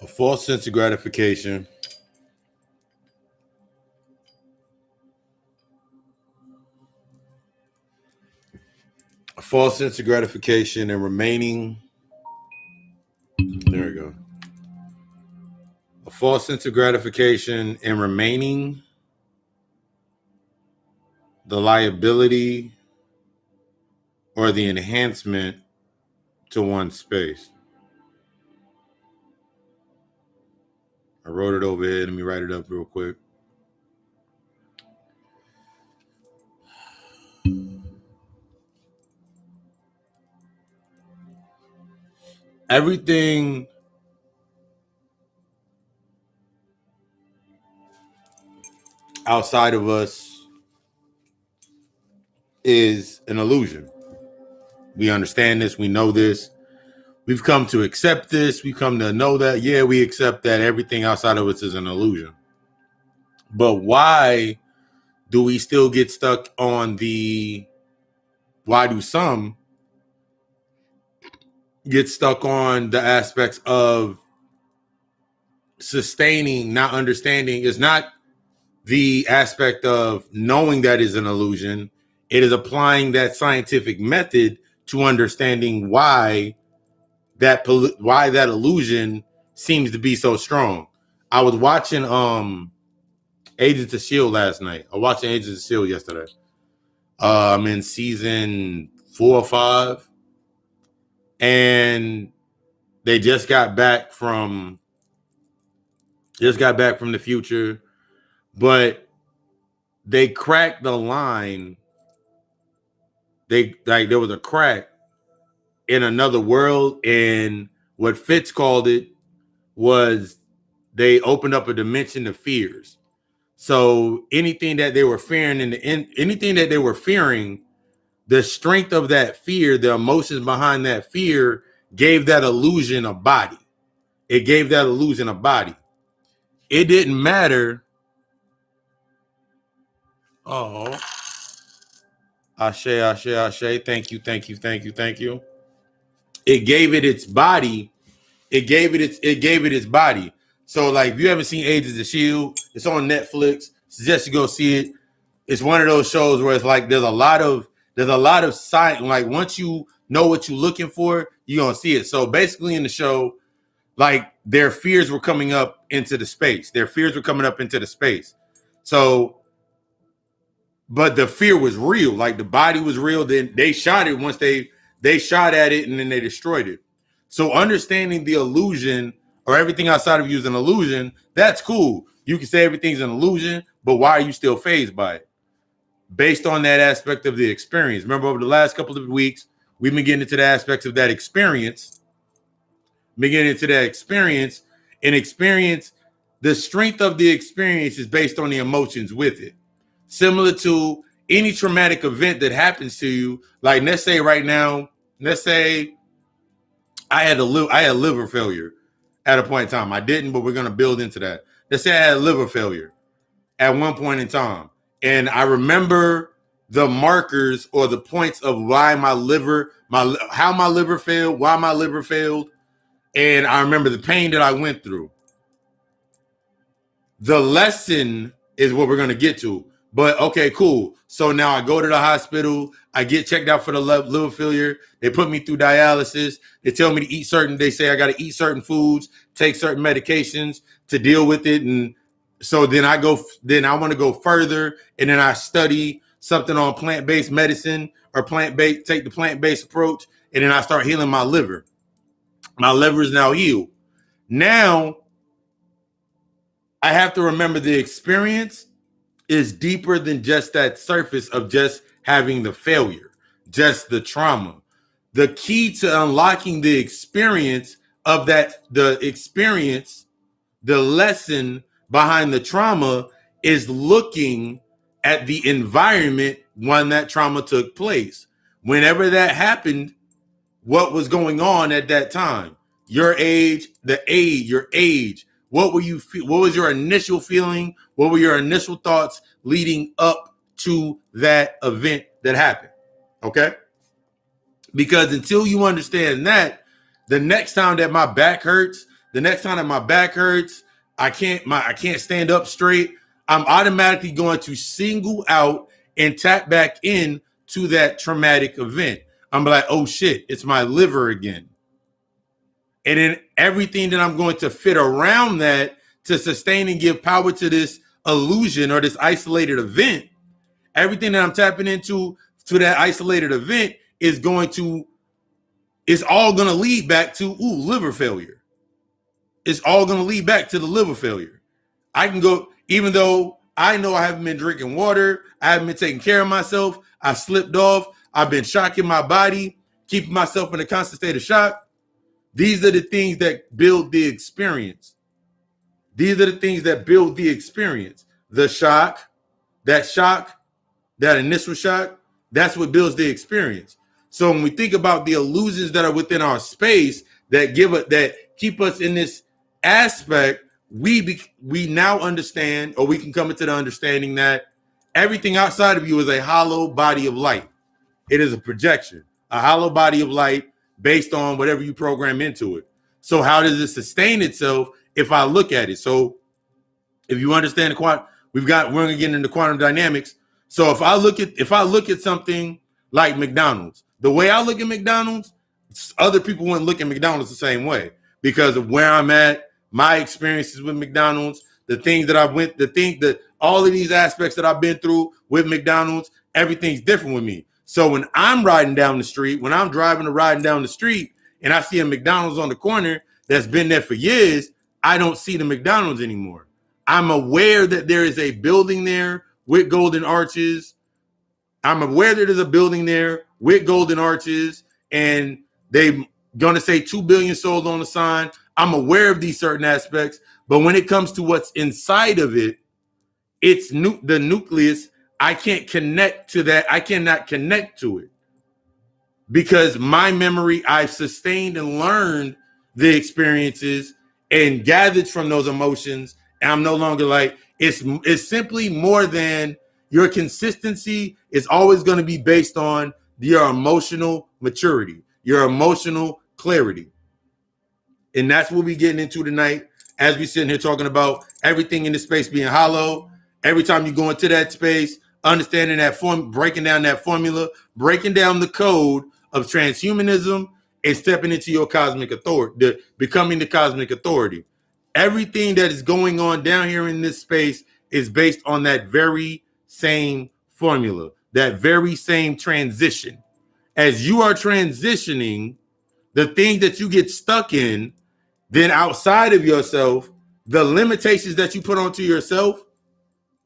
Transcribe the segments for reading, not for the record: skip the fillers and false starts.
A false sense of gratification. A false sense of gratification and remaining. There we go. A false sense of gratification and remaining the liability or the enhancement to one's space. I wrote it over here. Let me write it up real quick. Everything outside of us is an illusion. We understand this. We know this. We've come to accept this. We've come to know that, yeah, we accept that everything outside of us is an illusion. But why do we still get stuck on why do some get stuck on the aspects of sustaining, not understanding? Is not the aspect of knowing that is an illusion. It is applying that scientific method to understanding why that illusion seems to be so strong. I was watching Agents of S.H.I.E.L.D. last night. I watched Agents of S.H.I.E.L.D. yesterday. I'm in season 4 or 5. And they just got back from the future. But they cracked the line. There was a crack in another world, and what Fitz called it was they opened up a dimension of fears. So anything that they were fearing the strength of that fear, the emotions behind that fear gave that illusion a body. It gave that illusion a body. It didn't matter. Oh, Ashe, Ashe, Ashe. Thank you, thank you, thank you, thank you. It gave it its body. It gave it its body. So, like, if you haven't seen Agents of S.H.I.E.L.D., it's on Netflix. Suggest you go see it. It's one of those shows where it's like there's a lot of sight. Like, once you know what you're looking for, you're gonna see it. So basically in the show, like, their fears were coming up into the space. So, but the fear was real. Like, the body was real. Then they shot it once they shot at it, and then they destroyed it. So understanding the illusion, or everything outside of you is an illusion, that's cool. You can say everything's an illusion, but why are you still fazed by it? Based on that aspect of the experience. Remember, over the last couple of weeks, we've been getting into the aspects of that experience. And experience, the strength of the experience is based on the emotions with it. Similar to any traumatic event that happens to you. Like, let's say right now, I had liver failure at a point in time. I didn't, but we're going to build into that. Let's say I had liver failure at one point in time. And I remember the markers or the points of why my liver failed, why my liver failed. And I remember the pain that I went through. The lesson is what we're going to get to. But okay, cool. So now I go to the hospital. I get checked out for the liver failure. They put me through dialysis. They tell me to they say I got to eat certain foods, take certain medications to deal with it. And so then I want to go further. And then I study something on plant-based medicine or take the plant-based approach. And then I start healing my liver. My liver is now healed. Now I have to remember the experience is deeper than just that surface of just having the failure, just the trauma. The key to unlocking the experience of the lesson behind the trauma is looking at the environment when that trauma took place. Whenever that happened, what was going on at that time? Your age. What was your initial feeling? What were your initial thoughts leading up to that event that happened? Okay? Because until you understand that, the next time that my back hurts, the next time that my back hurts, I can't stand up straight, I'm automatically going to single out and tap back in to that traumatic event. I'm like, oh shit, it's my liver again. And then everything that I'm going to fit around that to sustain and give power to this illusion or this isolated event, everything that I'm tapping into to that isolated event is all going to lead back to liver failure. It's all going to lead back to the liver failure. I can go, even though I know I haven't been drinking water, I haven't been taking care of myself, I slipped off, I've been shocking my body, keeping myself in a constant state of shock. These are the things that build the experience. These are the things that build the experience. The shock, that initial shock, that's what builds the experience. So when we think about the illusions that are within our space that keep us in this aspect, we now understand, or we can come into the understanding that everything outside of you is a hollow body of light. It is a projection, a hollow body of light based on whatever you program into it. So how does it sustain itself if I look at it? So if you understand the quantum, we're going to get into quantum dynamics. So if I look at something like McDonald's, the way I look at McDonald's, other people wouldn't look at McDonald's the same way because of where I'm at, my experiences with McDonald's, the things that all of these aspects that I've been through with McDonald's, everything's different with me. So when I'm riding down the street, when I'm driving or riding down the street and I see a McDonald's on the corner that's been there for years, I don't see the McDonald's anymore. I'm aware that there is a building there with golden arches. I'm aware that there's a building there with golden arches and they're going to say 2 billion sold on the sign. I'm aware of these certain aspects, but when it comes to what's inside of it, it's the nucleus. I can't connect to that. I cannot connect to it because my memory, I've sustained and learned the experiences and gathered from those emotions. And I'm no longer like, it's simply more than your consistency is always going to be based on your emotional maturity, your emotional clarity. And that's what we're getting into tonight as we sitting here talking about everything in this space being hollow. Every time you go into that space, understanding that breaking down that formula, breaking down the code of transhumanism and stepping into your cosmic authority, becoming the cosmic authority. Everything that is going on down here in this space is based on that very same formula, that very same transition. As you are transitioning, the things that you get stuck in, then outside of yourself, the limitations that you put onto yourself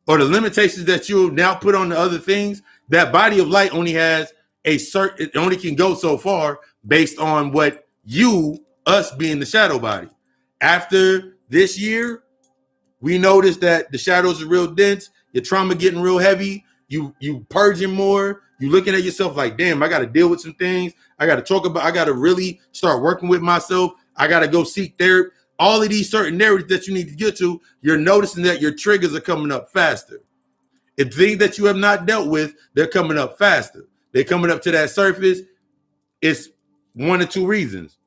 or the limitations that you now put on the other things, that body of light only has it only can go so far based on what us being the shadow body. After this year, we noticed that the shadows are real dense, your trauma getting real heavy, you purging more, you looking at yourself like, damn, I got to deal with some things. I got to really start working with myself. I got to go seek therapy. All of these certain narratives that you need to get to, you're noticing that your triggers are coming up faster. If things that you have not dealt with, they're coming up faster. They're coming up to that surface. It's one or two reasons.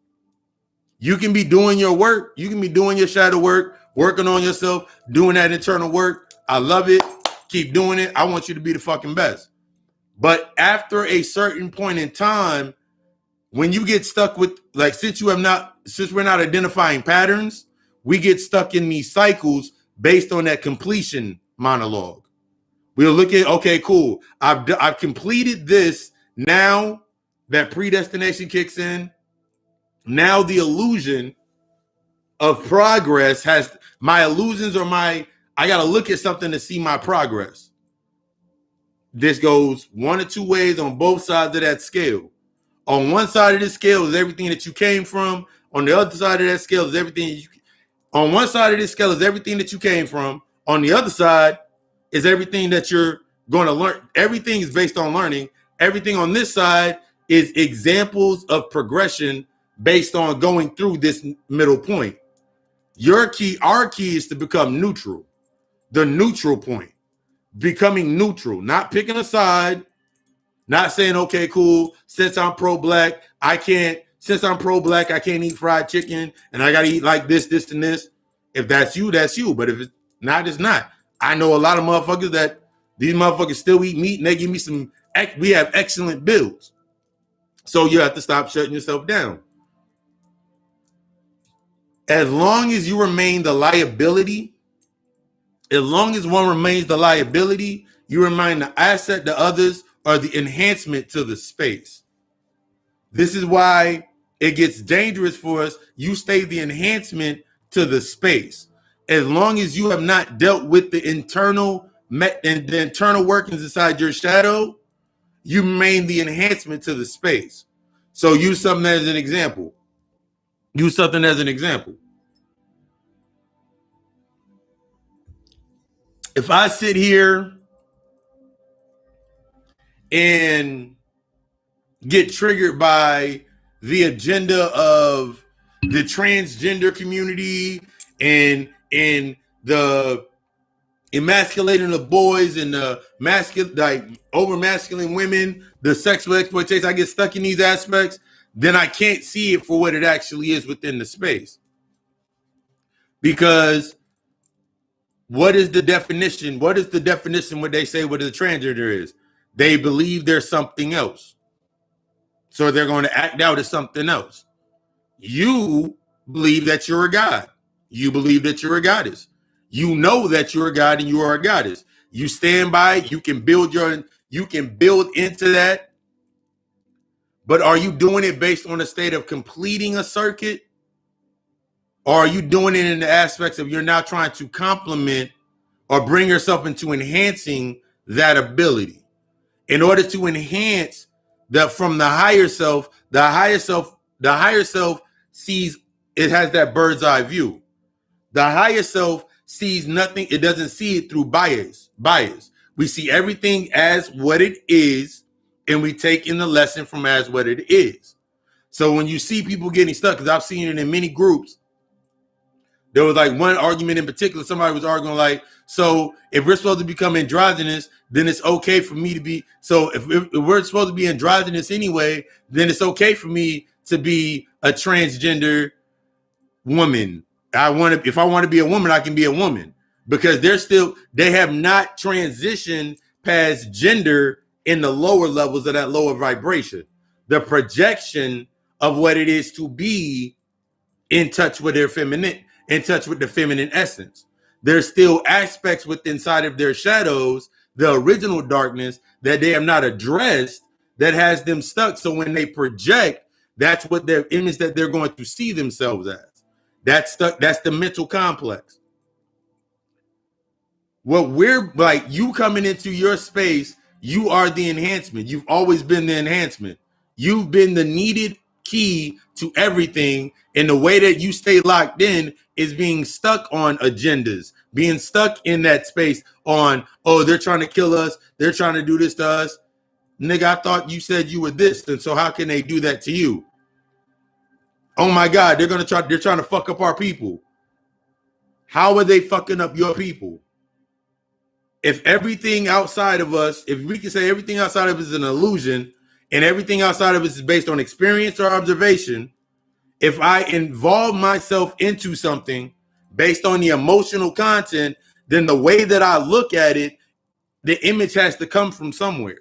You can be doing your work. You can be doing your shadow work, working on yourself, doing that internal work. I love it. Keep doing it. I want you to be the fucking best. But after a certain point in time, when you get stuck with, like, since we're not identifying patterns, we get stuck in these cycles based on that completion monologue. We'll look at, okay, cool. I've completed this. Now that predestination kicks in. Now the illusion of progress has my illusions or I got to look at something to see my progress. This goes one or two ways on both sides of that scale. On one side of this scale is everything that you came from. On the other side of that scale is everything on one side of this scale is everything that you came from. On the other side is everything that you're going to learn. Everything is based on learning. Everything on this side is examples of progression based on going through this middle point. Our key is to become neutral. The neutral point. Becoming neutral, not picking a side, not saying, okay, cool, since I'm pro-black, I can't since I'm pro-black, I can't eat fried chicken and I gotta eat like this, this, and this. If that's you, that's you. But if it's not, it's not. I know a lot of motherfuckers that these motherfuckers still eat meat and they give me some, we have excellent bills. So you have to stop shutting yourself down. As long as you remain the liability, as long as one remains the liability, you remain the asset to others or the enhancement to the space. This is why it gets dangerous for us. You stay the enhancement to the space. As long as you have not dealt with the internal workings inside your shadow, you remain the enhancement to the space. So use something as an example. Use something as an example. If I sit here and get triggered by the agenda of the transgender community and the emasculating of boys and the masculine, like over masculine women, the sexual exploitation, I get stuck in these aspects, then I can't see it for what it actually is within the space. Because what is the definition? What is the definition when they say what a transgender is? They believe there's something else. So they're going to act out as something else. You believe that you're a god. You believe that you're a goddess. You know that you're a god and you are a goddess. You stand by it. You can build into that. But are you doing it based on a state of completing a circuit? Or are you doing it in the aspects of you're now trying to complement or bring yourself into enhancing that ability? In order to enhance that from the higher self sees, it has that bird's eye view. The higher self sees nothing. It doesn't see it through bias. We see everything as what it is, and we take in the lesson from as what it is. So when you see people getting stuck, because I've seen it in many groups, there was like one argument in particular. Somebody was arguing like, so if we're supposed to become androgynous, then it's okay for me to be. So if we're supposed to be androgynous anyway, then it's okay for me to be a transgender woman. If I want to be a woman, I can be a woman, because they have not transitioned past gender in the lower levels of that lower vibration. The projection of what it is to be in touch with their feminine, in touch with the feminine essence. There's still aspects inside of their shadows, the original darkness that they have not addressed, that has them stuck. So when they project, that's what their image that they're going to see themselves as. That's stuck. That's the mental complex. What we're like, you coming into your space, you are the enhancement. You've always been the enhancement. You've been the needed key to everything. And the way that you stay locked in is being stuck on agendas, being stuck in that space on, oh, they're trying to kill us. They're trying to do this to us. Nigga, I thought you said you were this. And so how can they do that to you? Oh my God, they're trying to fuck up our people. How are they fucking up your people? If everything outside of us, if we can say everything outside of us is an illusion and everything outside of us is based on experience or observation, if I involve myself into something based on the emotional content, then the way that I look at it, the image has to come from somewhere.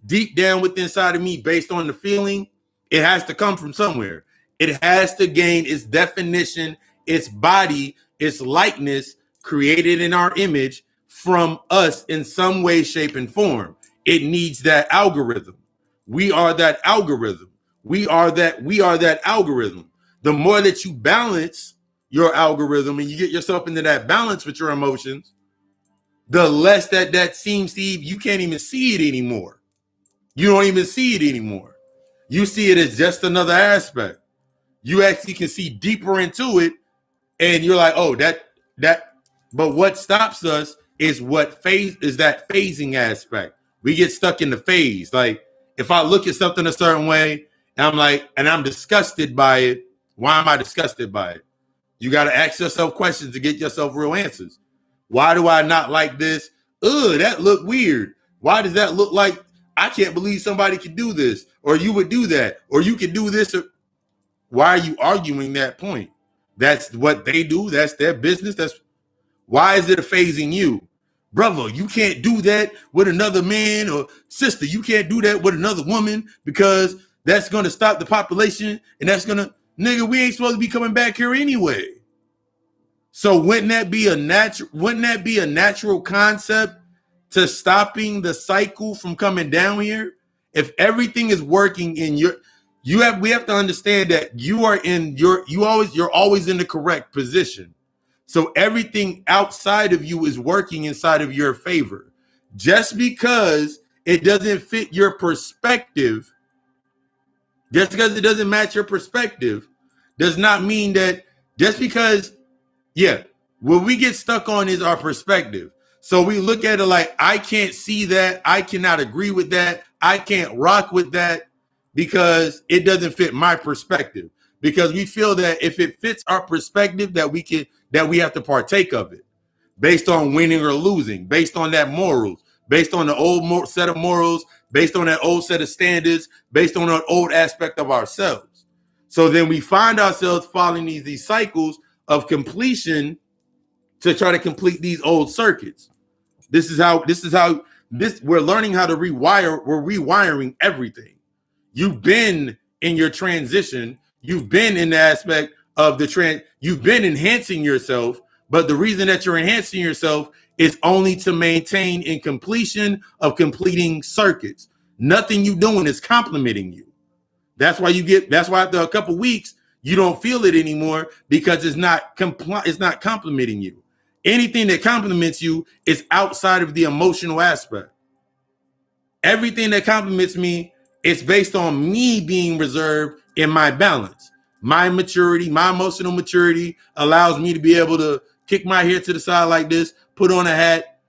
Deep down within inside of me, based on the feeling, it has to come from somewhere. It has to gain its definition, its body, its likeness created in our image from us in some way, shape, and form. It needs that algorithm. We are that algorithm. We are that algorithm. The more that you balance your algorithm and you get yourself into that balance with your emotions, the less that seems to you can't even see it anymore. You don't even see it anymore. You see it as just another aspect. You actually can see deeper into it, and you're like, oh, that. But what stops us is that phasing aspect. We get stuck in the phase. Like, if I look at something a certain way, and I'm disgusted by it, why am I disgusted by it? You got to ask yourself questions to get yourself real answers. Why do I not like this? Ugh, that look weird. Why does that look like, I can't believe somebody could do this, or you would do that, or you could do this? Why are you arguing that point? That's what they do. That's their business. That's why is it phasing you? Brother, you can't do that with another man, or sister, you can't do that with another woman because that's going to stop the population and that's going to, nigga, we ain't supposed to be coming back here anyway. So wouldn't that be a natural concept to stopping the cycle from coming down here? If everything is working in we have to understand that you're always in the correct position. So everything outside of you is working inside of your favor. Just because it doesn't fit your perspective, just because it doesn't match your perspective, does not mean that just because, what we get stuck on is our perspective. So we look at it like, I can't see that. I cannot agree with that. I can't rock with that because it doesn't fit my perspective. Because we feel that if it fits our perspective, that we have to partake of it based on winning or losing, based on that morals, based on the old set of morals, based on that old set of standards, based on an old aspect of ourselves. So then we find ourselves following these cycles of completion to try to complete these old circuits. We're learning how to rewire. We're rewiring everything. You've been in your transition. You've been in the aspect of you've been enhancing yourself, but the reason that you're enhancing yourself is only to maintain in completion of completing circuits. Nothing you doing is complimenting you. That's why after a couple weeks, you don't feel it anymore because it's not complimenting you. Anything that compliments you is outside of the emotional aspect. Everything that compliments me, it's based on me being reserved in my balance. My maturity, my emotional maturity allows me to be able to kick my hair to the side like this, put on a hat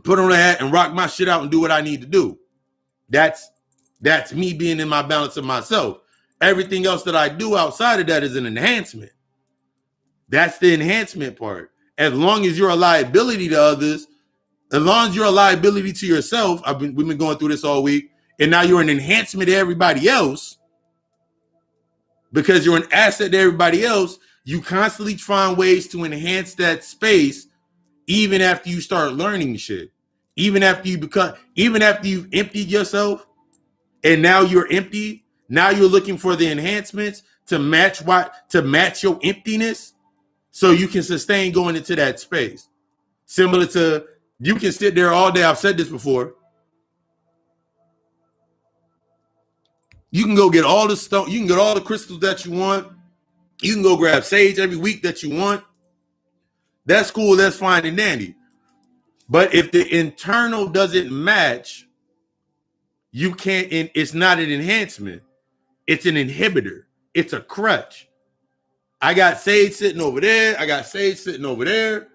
and rock my shit out and do what I need to do. That's me being in my balance of myself. Everything else that I do outside of that is an enhancement. That's the enhancement part. As long as you're a liability to others, as long as you're a liability to yourself, we've been going through this all week, and now you're an enhancement to everybody else because you're an asset to everybody else, you constantly find ways to enhance that space even after you start learning shit. Even after you've emptied yourself and now you're empty, now you're looking for the enhancements to match your emptiness so you can sustain going into that space. Similar to, you can sit there all day. I've said this before. You can go get all the stone. You can get all the crystals that you want. You can go grab sage every week that you want. That's cool. That's fine and dandy. But if the internal doesn't match, you can't. It's not an enhancement. It's an inhibitor. It's a crutch. I got sage sitting over there. I got sage sitting over there.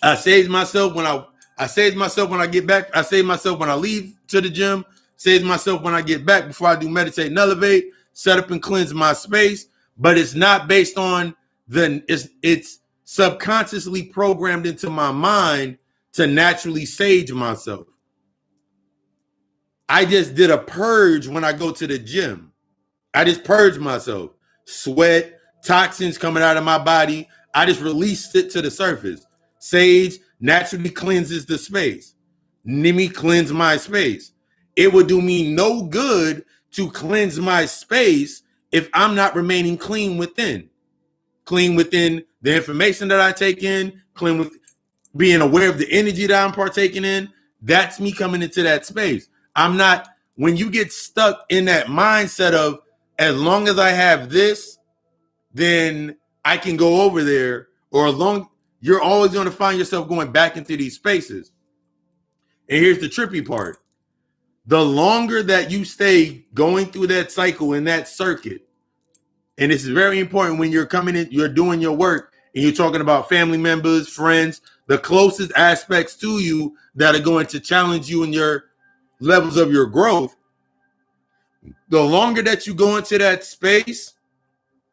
I sage myself when I get back. I sage myself when I leave to the gym. Sage myself when I get back before I do meditate and elevate. Set up and cleanse my space. But it's not based on it's subconsciously programmed into my mind to naturally sage myself. I just did a purge when I go to the gym. I just purged myself. Sweat, toxins coming out of my body. I just released it to the surface. Sage naturally cleanses the space. Let cleanse my space. It would do me no good to cleanse my space if I'm not remaining clean within. Clean within the information that I take in, clean with being aware of the energy that I'm partaking in. That's me coming into that space. I'm not, when you get stuck in that mindset of, as long as I have this, then I can go over there, or you're always going to find yourself going back into these spaces. And here's the trippy part. The longer that you stay going through that cycle in that circuit, and this is very important when you're coming in, you're doing your work, and you're talking about family members, friends, the closest aspects to you that are going to challenge you in your levels of your growth. The longer that you go into that space,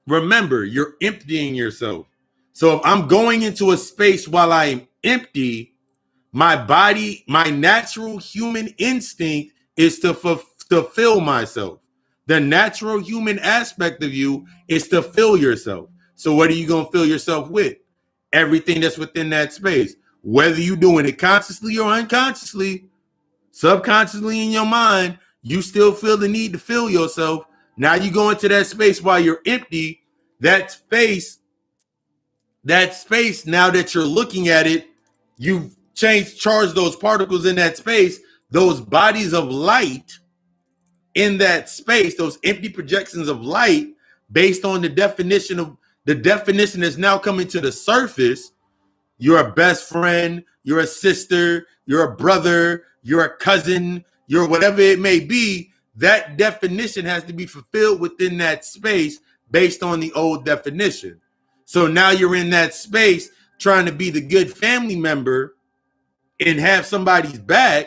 remember, you're emptying yourself. So if I'm going into a space while I'm empty, my body, my natural human instinct is to fill myself. The natural human aspect of you is to fill yourself. So what are you going to fill yourself with? Everything that's within that space. Whether you're doing it consciously or unconsciously, subconsciously in your mind, you still feel the need to fill yourself. Now you go into that space while you're empty. That space, now that you're looking at it, you've charged those particles in that space, those bodies of light in that space, those empty projections of light, based on the definition that's now coming to the surface. You're a best friend, you're a sister, you're a brother, you're a cousin, you're whatever it may be. That definition has to be fulfilled within that space based on the old definition. So now you're in that space trying to be the good family member and have somebody's back,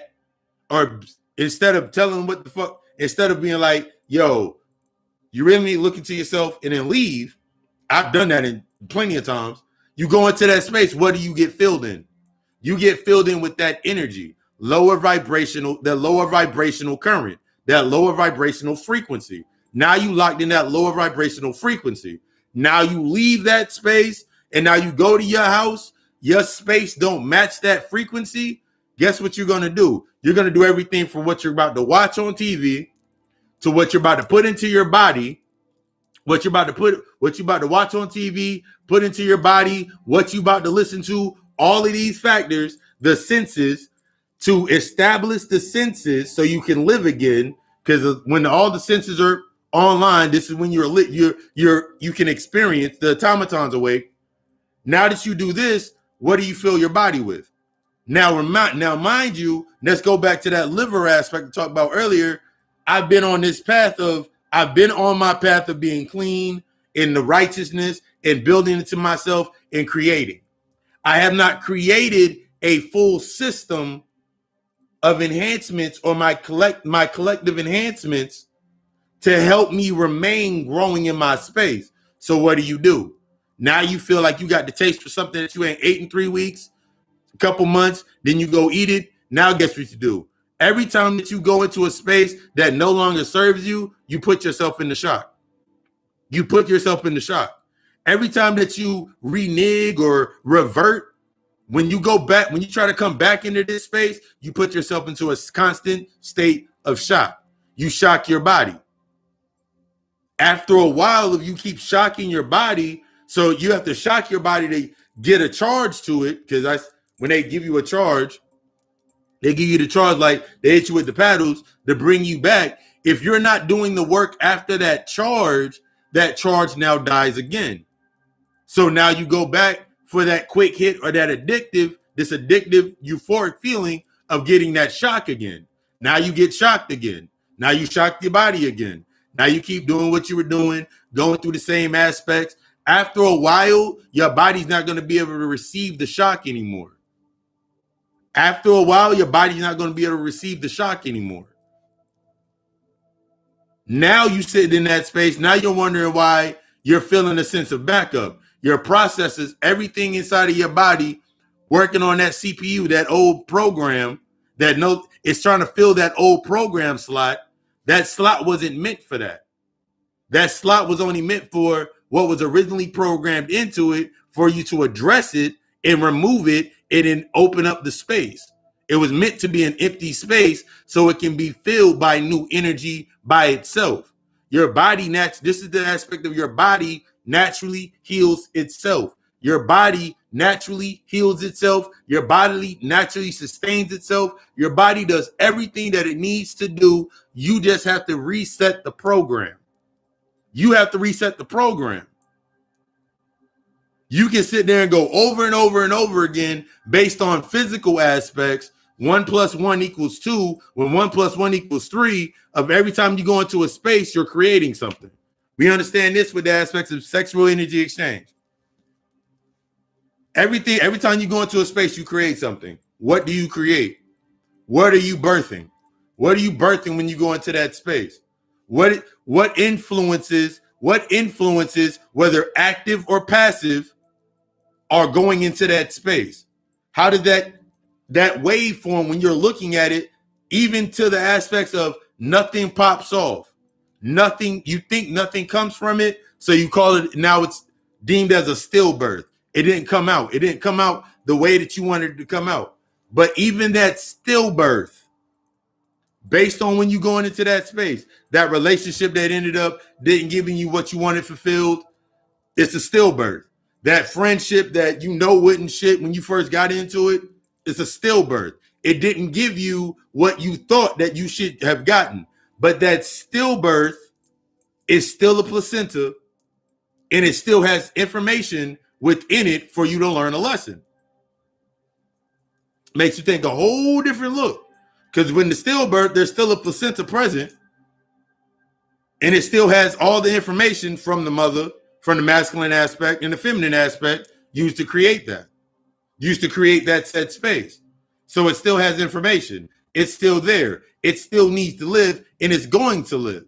or instead of telling them what the fuck, instead of being like, yo, you really need to look into yourself and then leave. I've done that in plenty of times. You go into that space, what do you get filled in? You get filled in with that energy, the lower vibrational current, that lower vibrational frequency. Now you locked in that lower vibrational frequency. Now you leave that space and now you go to your house, your space don't match that frequency. Guess what you're going to do? You're going to do everything from what you're about to watch on TV to what you're about to put into your body, what you're about to watch on TV, put into your body, what you're about to listen to, all of these factors, the senses, to establish the senses so you can live again. Because when all the senses are online, this is when you're lit, you can experience the automatons awake. Now that you do this, what do you fill your body with? Now, mind you, let's go back to that liver aspect we talked about earlier. I've been on my path of being clean in the righteousness and building it to myself and creating. I have not created a full system of enhancements or my collective enhancements to help me remain growing in my space. So what do? Now you feel like you got the taste for something that you ain't ate in 3 weeks, a couple months, then you go eat it. Now guess what you do? Every time that you go into a space that no longer serves you, you put yourself in the shock. Every time that you renege or revert, when you try to come back into this space, you put yourself into a constant state of shock. You shock your body. After a while, if you keep shocking your body, so you have to shock your body to get a charge to it, because when they give you a charge, they give you the charge like they hit you with the paddles to bring you back. If you're not doing the work after that charge now dies again. So now you go back for that quick hit or that addictive euphoric feeling of getting that shock again. Now you get shocked again. Now you shock your body again. Now you keep doing what you were doing, going through the same aspects. After a while, your body's not going to be able to receive the shock anymore. Now you sit in that space. Now you're wondering why you're feeling a sense of backup. Your processes, everything inside of your body, working on that CPU, that old program, it's trying to fill that old program slot. That slot wasn't meant for that. That slot was only meant for what was originally programmed into it, for you to address it and remove it and then open up the space. It was meant to be an empty space so it can be filled by new energy by itself. Your body, this is the aspect of your body naturally heals itself. Your body naturally heals itself. Your body naturally sustains itself. Your body does everything that it needs to do. You just have to reset the program. You can sit there and go over and over and over again based on physical aspects. 1 + 1 = 2, when 1 + 1 = 3, of every time you go into a space, you're creating something. We understand this with the aspects of sexual energy exchange. Every time you go into a space, you create something. What do you create? What are you birthing? What are you birthing when you go into that space? What influences, whether active or passive, are going into that space? How does that waveform, when you're looking at it, even to the aspects of nothing pops off, nothing, you think nothing comes from it, so you call it, now it's deemed as a stillbirth. It didn't come out. It didn't come out the way that you wanted it to come out. But even that stillbirth, based on when you going into that space, that relationship that ended up didn't giving you what you wanted fulfilled, it's a stillbirth. That friendship that you know wouldn't shit when you first got into it, it's a stillbirth. It didn't give you what you thought that you should have gotten. But that stillbirth is still a placenta, and it still has information within it for you to learn a lesson. Makes you think a whole different look. Because when the stillbirth, there's still a placenta present, and it still has all the information from the mother, from the masculine aspect and the feminine aspect used to create that. Used to create that said space. So it still has information. It's still there. It still needs to live, and it's going to live.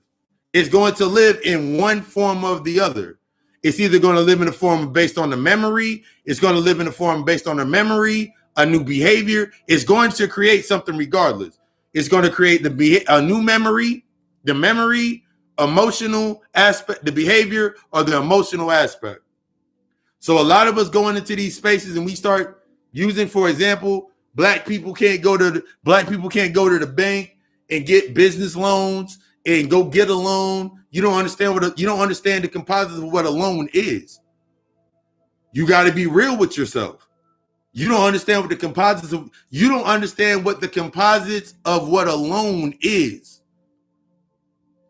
It's going to live in one form or the other. It's either going to live in a form based on the memory. It's going to live in a form based on the memory, a new behavior. It's going to create something regardless. It's going to create a new memory, the memory, emotional aspect, the behavior, or the emotional aspect. So a lot of us going into these spaces and we start using, for example, black people can't go to the bank and get business loans and go get a loan. You don't understand the composites of what a loan is. You got to be real with yourself. You don't understand what the composites of, you don't understand what the composites of what a loan is.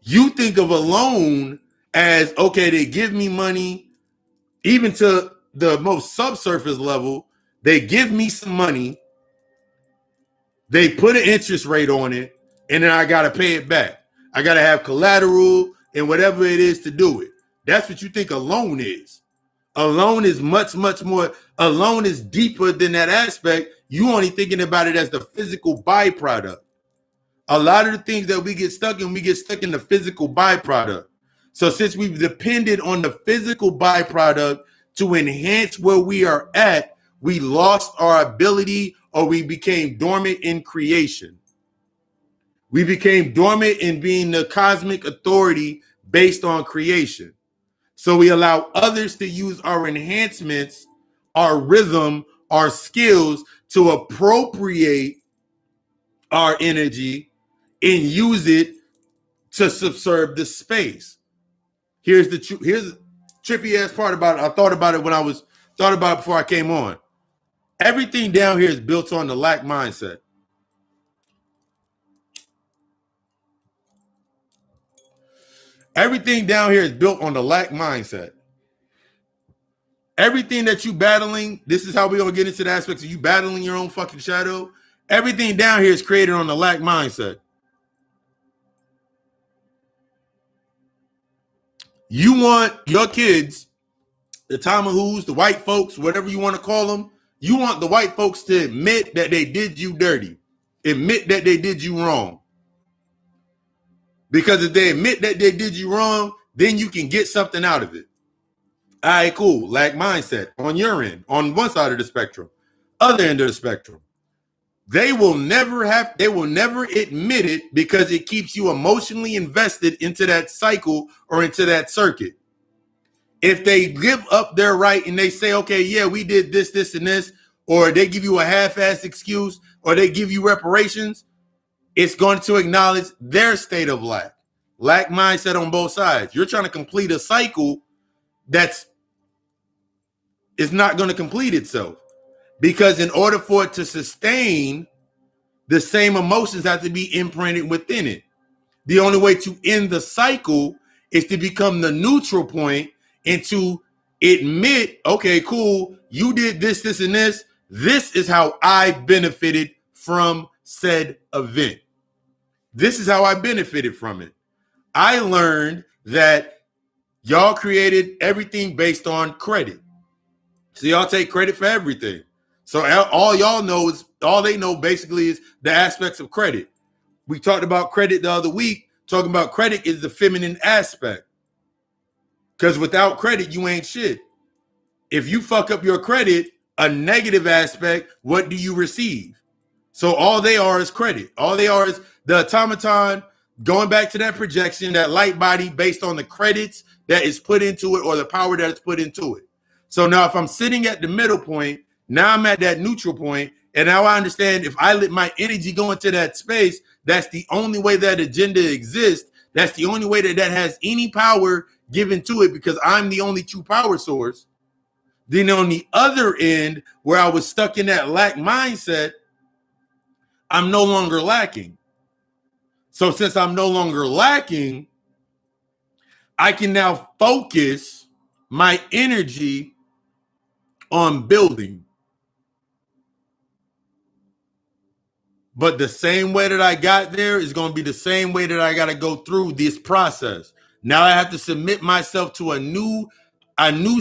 You think of a loan as, okay, they give me money, even to the most subsurface level, they give me some money, they put an interest rate on it, and then I got to pay it back. I got to have collateral and whatever it is to do it. That's what you think a loan is. A loan is much, much more. A loan is deeper than that aspect. You only thinking about it as the physical byproduct. A lot of the things that we get stuck in the physical byproduct. So since we've depended on the physical byproduct to enhance where we are at, we lost our ability, or we became dormant in creation. We became dormant in being the cosmic authority based on creation. So we allow others to use our enhancements, our rhythm, our skills to appropriate our energy and use it to subserve the space. Here's the trippy ass part about it. I thought about it before I came on. Everything down here is built on the lack mindset. Everything down here is built on the lack mindset. Everything that you battling, this is how we're going to get into the aspects of you battling your own fucking shadow. Everything down here is created on the lack mindset. You want your kids, the Tamahoos, the white folks, whatever you want to call them, you want the white folks to admit that they did you dirty. Admit that they did you wrong. Because if they admit that they did you wrong, then you can get something out of it. All right, cool. Lack mindset on your end, on one side of the spectrum. Other end of the spectrum. They will never admit it because it keeps you emotionally invested into that cycle or into that circuit. If they give up their right and they say, okay, yeah, we did this, this, and this, or they give you a half-assed excuse, or they give you reparations, it's going to acknowledge their state of lack. Lack mindset on both sides. You're trying to complete a cycle is not going to complete itself. Because in order for it to sustain, the same emotions have to be imprinted within it. The only way to end the cycle is to become the neutral point and to admit, okay, cool, you did this, this, and this. This is how I benefited from said event. This is how I benefited from it. I learned that y'all created everything based on credit. So y'all take credit for everything. So all they know basically is the aspects of credit. We talked about credit the other week. Talking about credit is the feminine aspect. Because without credit, you ain't shit. If you fuck up your credit, a negative aspect, what do you receive? So all they are is credit. All they are is the automaton, going back to that projection, that light body based on the credits that is put into it or the power that is put into it. So now if I'm sitting at the middle point, now I'm at that neutral point, and now I understand if I let my energy go into that space, that's the only way that agenda exists. That's the only way that that has any power given to it, because I'm the only true power source. Then on the other end, where I was stuck in that lack mindset, I'm no longer lacking. So since I'm no longer lacking, I can now focus my energy on building. But the same way that I got there is going to be the same way that I got to go through this process. Now I have to submit myself to a new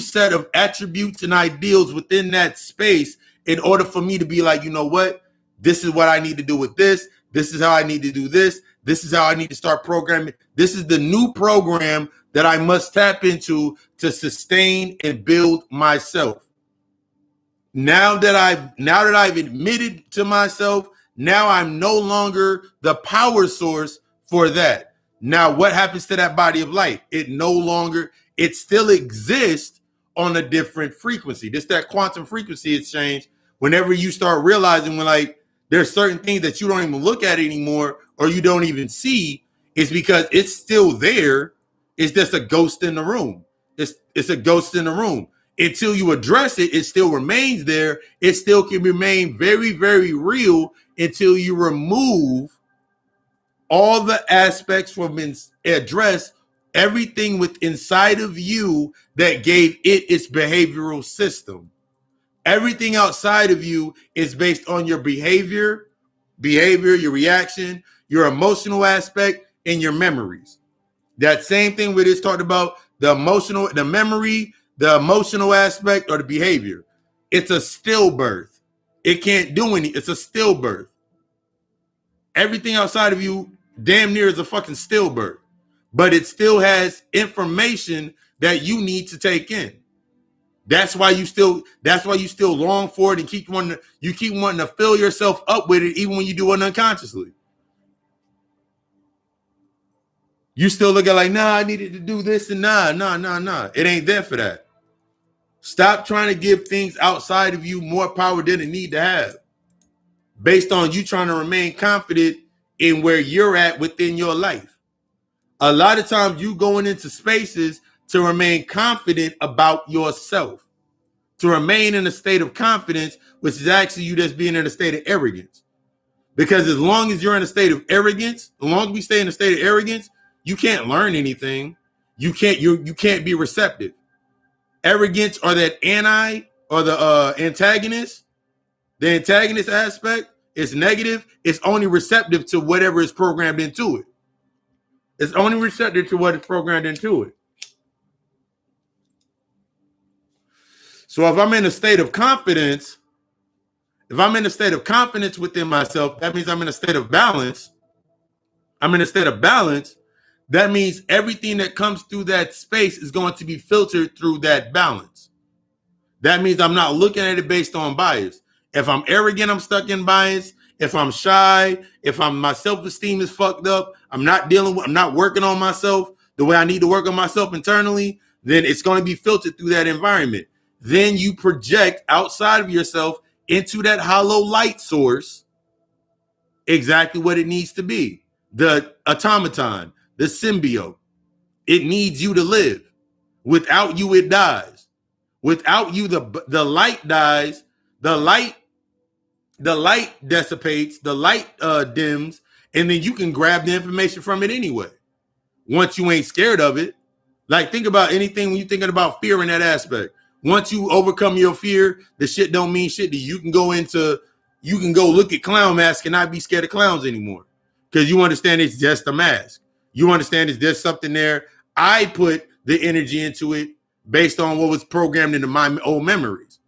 set of attributes and ideals within that space in order for me to be like, you know what? This is what I need to do with this. This is how I need to do this. This is how I need to start programming. This is the new program that I must tap into to sustain and build myself. Now that I've admitted to myself, now I'm no longer the power source for that. Now, what happens to that body of light? It still exists on a different frequency. This that quantum frequency exchange. Whenever you start realizing when like there's certain things that you don't even look at anymore or you don't even see, it's because it's still there. It's just a ghost in the room. It's a ghost in the room. Until you address it, it still remains there. It still can remain very, very real until you remove all the aspects from address everything with inside of you that gave it its behavioral system. Everything outside of you is based on your behavior, your reaction, your emotional aspect, and your memories. That same thing we just talked about, the memory, the emotional aspect, or the behavior. It's a stillbirth. It can't do anything. It's a stillbirth. Everything outside of you damn near is a fucking stillbirth, but it still has information that you need to take in. That's why you still long for it and keep wanting to fill yourself up with it, even when you do it unconsciously. You still look at like, nah, I needed to do this and nah. It ain't there for that. Stop trying to give things outside of you more power than it need to have, based on you trying to remain confident in where you're at within your life. A lot of times you going into spaces to remain confident about yourself, to remain in a state of confidence, which is actually you just being in a state of arrogance. Because as long as you're in a state of arrogance, as long as we stay in a state of arrogance, you can't learn anything. You can't be receptive. Arrogance or that the antagonist. The antagonist aspect is negative. It's only receptive to whatever is programmed into it. It's only receptive to what is programmed into it. So if I'm in a state of confidence, within myself, that means I'm in a state of balance. That means everything that comes through that space is going to be filtered through that balance. That means I'm not looking at it based on bias. If I'm arrogant, I'm stuck in bias. If I'm shy, my self-esteem is fucked up, I'm not working on myself the way I need to work on myself internally, then it's going to be filtered through that environment. Then you project outside of yourself into that hollow light source exactly what it needs to be. The automaton, the symbiote. It needs you to live. Without you, it dies. Without you, the light dies. The light dissipates. The light dims, and then you can grab the information from it anyway. Once you ain't scared of it. Like, think about anything when you're thinking about fear in that aspect. Once you overcome your fear, the shit don't mean shit to you. You can go look at clown masks and not be scared of clowns anymore. Because you understand it's just a mask. You understand it's just something there. I put the energy into it based on what was programmed into my old memories.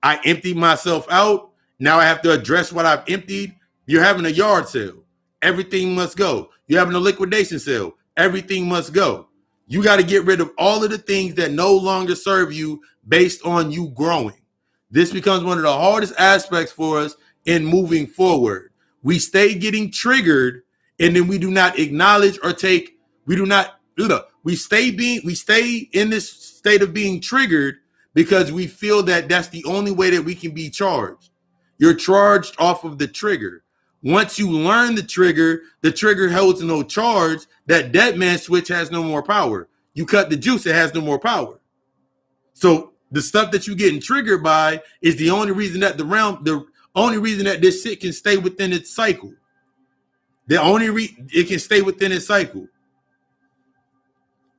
I emptied myself out. Now I have to address what I've emptied. You're having a yard sale. Everything must go. You're having a liquidation sale. Everything must go. You got to get rid of all of the things that no longer serve you based on you growing. This becomes one of the hardest aspects for us in moving forward. We stay getting triggered and then we do not acknowledge or take, we stay in this state of being triggered because we feel that that's the only way that we can be charged. You're charged off of the trigger. Once you learn the trigger holds no charge. That dead man switch has no more power. You cut the juice, it has no more power. So the stuff that you're getting triggered by is the only reason that the only reason that this shit can stay within its cycle. It can stay within its cycle.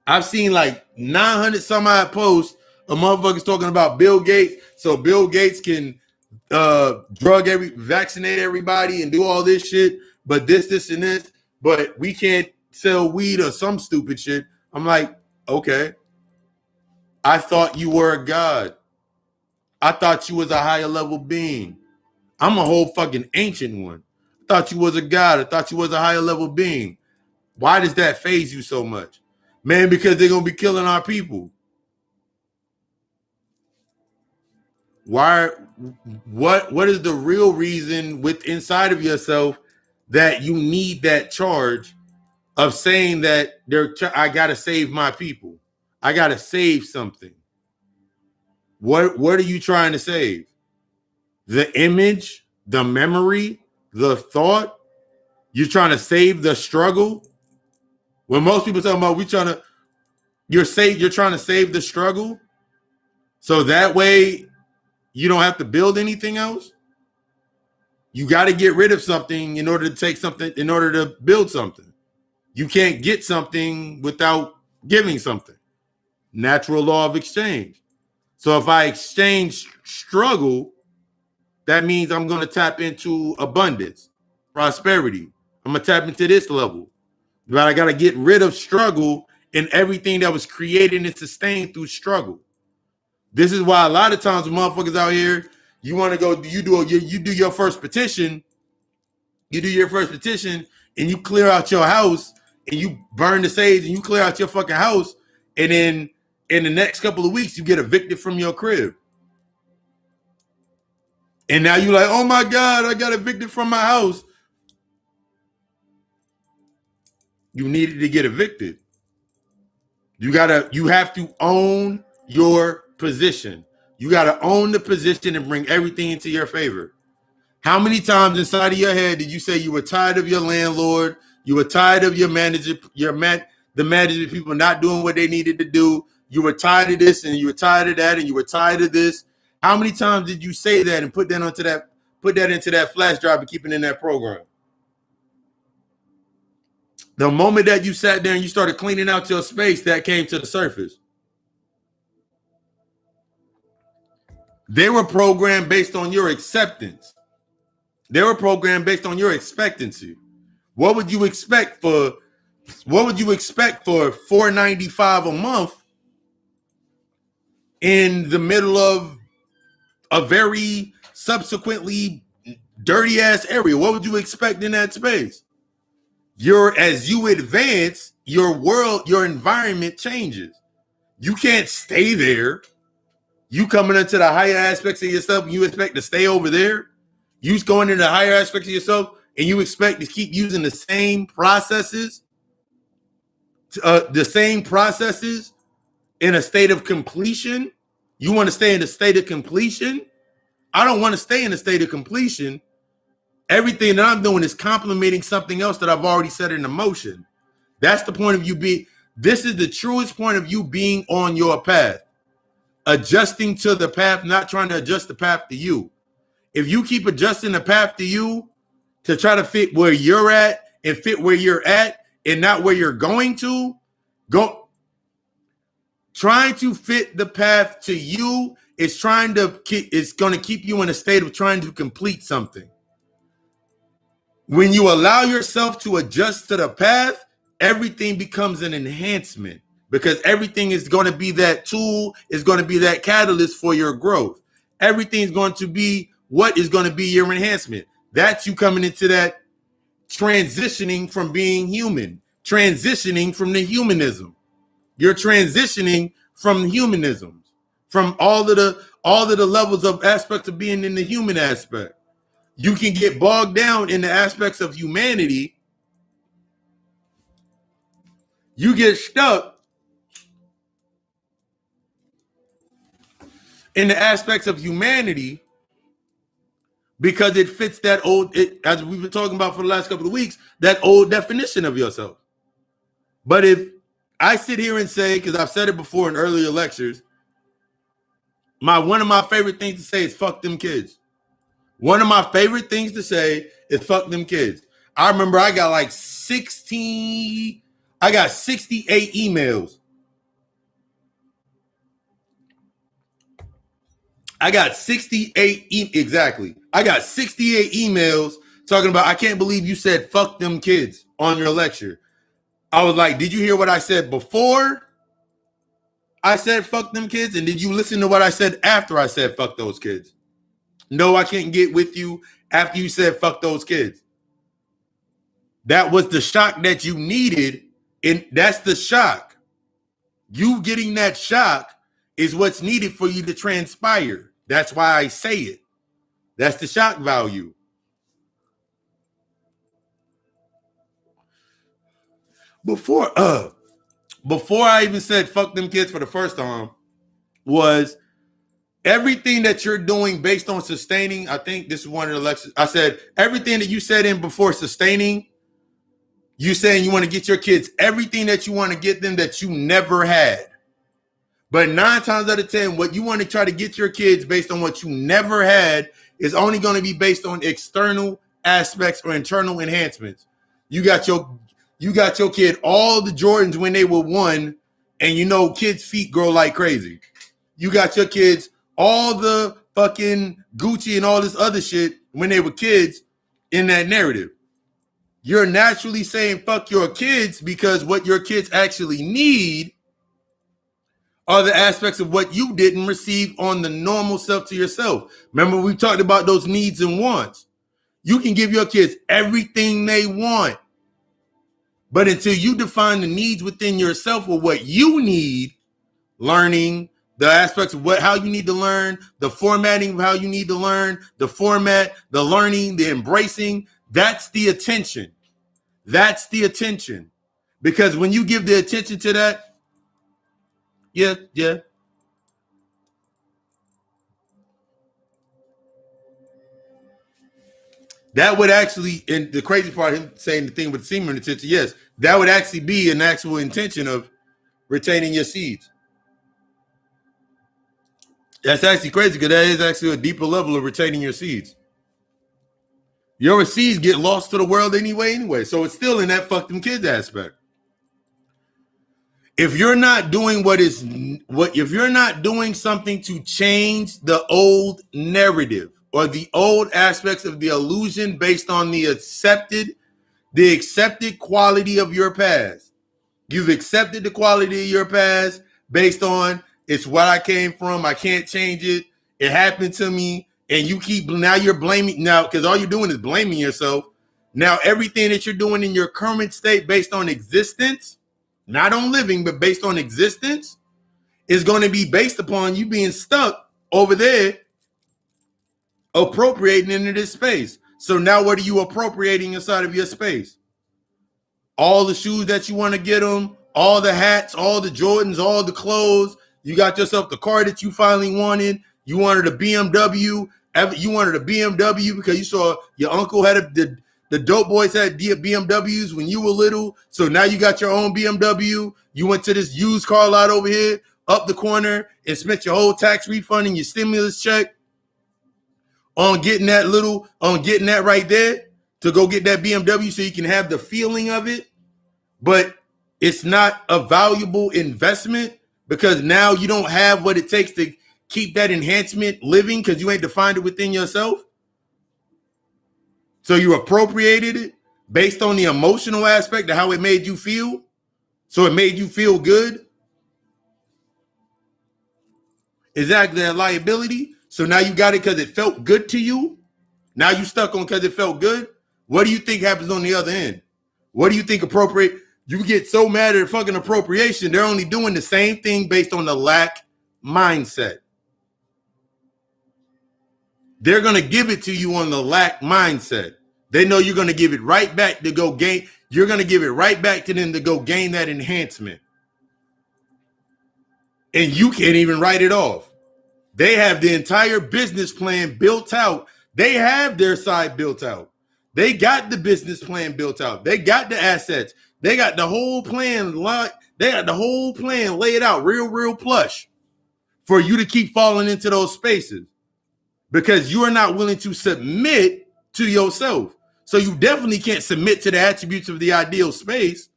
I've seen like 900 some odd posts of motherfuckers talking about Bill Gates. So Bill Gates can vaccinate everybody and do all this shit, but this, and this, but we can't sell weed or some stupid shit. I'm like, okay. I thought you were a god. I thought you was a higher level being. I'm a whole fucking ancient one. I thought you was a god. I thought you was a higher level being. Why does that faze you so much? Man, because they're going to be killing our people. What is the real reason inside of yourself that you need that charge of saying that I got to save my people? I got to save something. What are you trying to save? The image, the memory, the thought? You're trying to save the struggle? When most people talk about you're trying to save the struggle, so that way you don't have to build anything else. You got to get rid of something in order to take something, in order to build something. You can't get something without giving something. Natural law of exchange. So if I exchange struggle, that means I'm going to tap into abundance, prosperity. I'm going to tap into this level. But I got to get rid of struggle and everything that was created and sustained through struggle. This is why a lot of times when motherfuckers out here, you want to go, you do your first petition, and you clear out your house and you burn the sage and you clear out your fucking house, and then in the next couple of weeks you get evicted from your crib. And now you're like, oh my God, I got evicted from my house. You needed to get evicted. You have to own your position. You got to own the position and bring everything into your favor. How many times inside of your head did you say you were tired of your landlord? You were tired of your manager, the management people not doing what they needed to do. You were tired of this and you were tired of that and you were tired of this. How many times did you say that and put that into that flash drive and keep it in that program? The moment that you sat there and you started cleaning out your space, that came to the surface. They were programmed based on your acceptance. They were programmed based on your expectancy. What would you expect for $495 a month in the middle of a very subsequently dirty ass area? What would you expect in that space? As you advance, your world, your environment changes. You can't stay there. You coming into the higher aspects of yourself and you expect to stay over there. You going into the higher aspects of yourself and you expect to keep using the same processes in a state of completion. You want to stay in a state of completion? I don't want to stay in a state of completion. Everything that I'm doing is complementing something else that I've already set in motion. That's the point of you being. This is the truest point of you being on your path. Adjusting to the path, not trying to adjust the path to you. If you keep adjusting the path to you to try to fit where you're at and fit where you're at and not where you're going to, trying to fit the path to you is going to keep you in a state of trying to complete something. When you allow yourself to adjust to the path, everything becomes an enhancement because everything is going to be that tool, is going to be that catalyst for your growth. Everything's going to be what is going to be your enhancement. That's you coming into that transitioning from being human, transitioning from the humanism. You're transitioning from humanism, from all of the levels of aspects of being in the human aspect. You can get bogged down in the aspects of humanity You get stuck in the aspects of humanity because it fits that old, as we've been talking about for the last couple of weeks, that old definition of yourself. But if I sit here and say, because I've said it before in earlier lectures, one of my favorite things to say is fuck them kids. One of my favorite things to say is fuck them kids. I remember I got like 68 emails. I got 68 exactly. I got 68 emails talking about, I can't believe you said fuck them kids on your lecture. I was like, did you hear what I said before I said fuck them kids? And did you listen to what I said after I said fuck those kids? No, I can't get with you after you said fuck those kids. That was the shock that you needed, and that's the shock. You getting that shock is what's needed for you to transpire. That's why I say it. That's the shock value. Before I even said fuck them kids for the first time, was everything that you're doing based on sustaining. I think this is one of the lectures. I said everything that you said in before sustaining, you saying you want to get your kids everything that you want to get them that you never had. But 9 times out of 10, what you want to try to get your kids based on what you never had is only going to be based on external aspects or internal enhancements. You got your kid all the Jordans when they were 1, and you know kids' feet grow like crazy. You got your kids all the fucking Gucci and all this other shit when they were kids in that narrative. You're naturally saying fuck your kids because what your kids actually need are the aspects of what you didn't receive on the normal self to yourself. Remember, we talked about those needs and wants. You can give your kids everything they want, but until you define the needs within yourself or what you need, learning, the aspects of how you need to learn, the formatting of how you need to learn, the format, the learning, the embracing, that's the attention. That's the attention. Because when you give the attention to that, yeah. That would actually, and the crazy part, him saying the thing with semen intention, yes, that would actually be an actual intention of retaining your seeds. That's actually crazy because that is actually a deeper level of retaining your seeds. Your seeds get lost to the world anyway. So it's still in that fuck them kids aspect. If you're not doing if you're not doing something to change the old narrative or the old aspects of the illusion based on the accepted quality of your past, you've accepted the quality of your past based on it's what I came from. I can't change it. It happened to me. And now you're blaming now because all you're doing is blaming yourself. Now, everything that you're doing in your current state based on existence, not on living, but based on existence, is going to be based upon you being stuck over there appropriating into this space. So now what are you appropriating inside of your space? All the shoes that you want to get them, all the hats, all the Jordans, all the clothes. You got yourself the car that you finally wanted. You wanted a BMW. You wanted a BMW because you saw your uncle had the dope boys had BMWs when you were little. So now you got your own BMW. You went to this used car lot over here up the corner and spent your whole tax refund and your stimulus check on getting that right there to go get that BMW so you can have the feeling of it. But it's not a valuable investment because now you don't have what it takes to keep that enhancement living because you ain't defined it within yourself. So you appropriated it based on the emotional aspect of how it made you feel. So it made you feel good. Exactly, that liability. So now you got it because it felt good to you. Now you stuck on because it felt good. What do you think happens on the other end? What do you think appropriate? You get so mad at fucking appropriation. They're only doing the same thing based on the lack mindset. They're going to give it to you on the lack mindset. They know you're going to give it right back to go gain. you're going to give it right back to them to go gain that enhancement. And you can't even write it off. They have the entire business plan built out. They have their side built out. They got the business plan built out. They got the assets. They got the whole plan. They got the whole plan laid out real plush for you to keep falling into those spaces because you are not willing to submit to yourself. So you definitely can't submit to the attributes of the ideal space.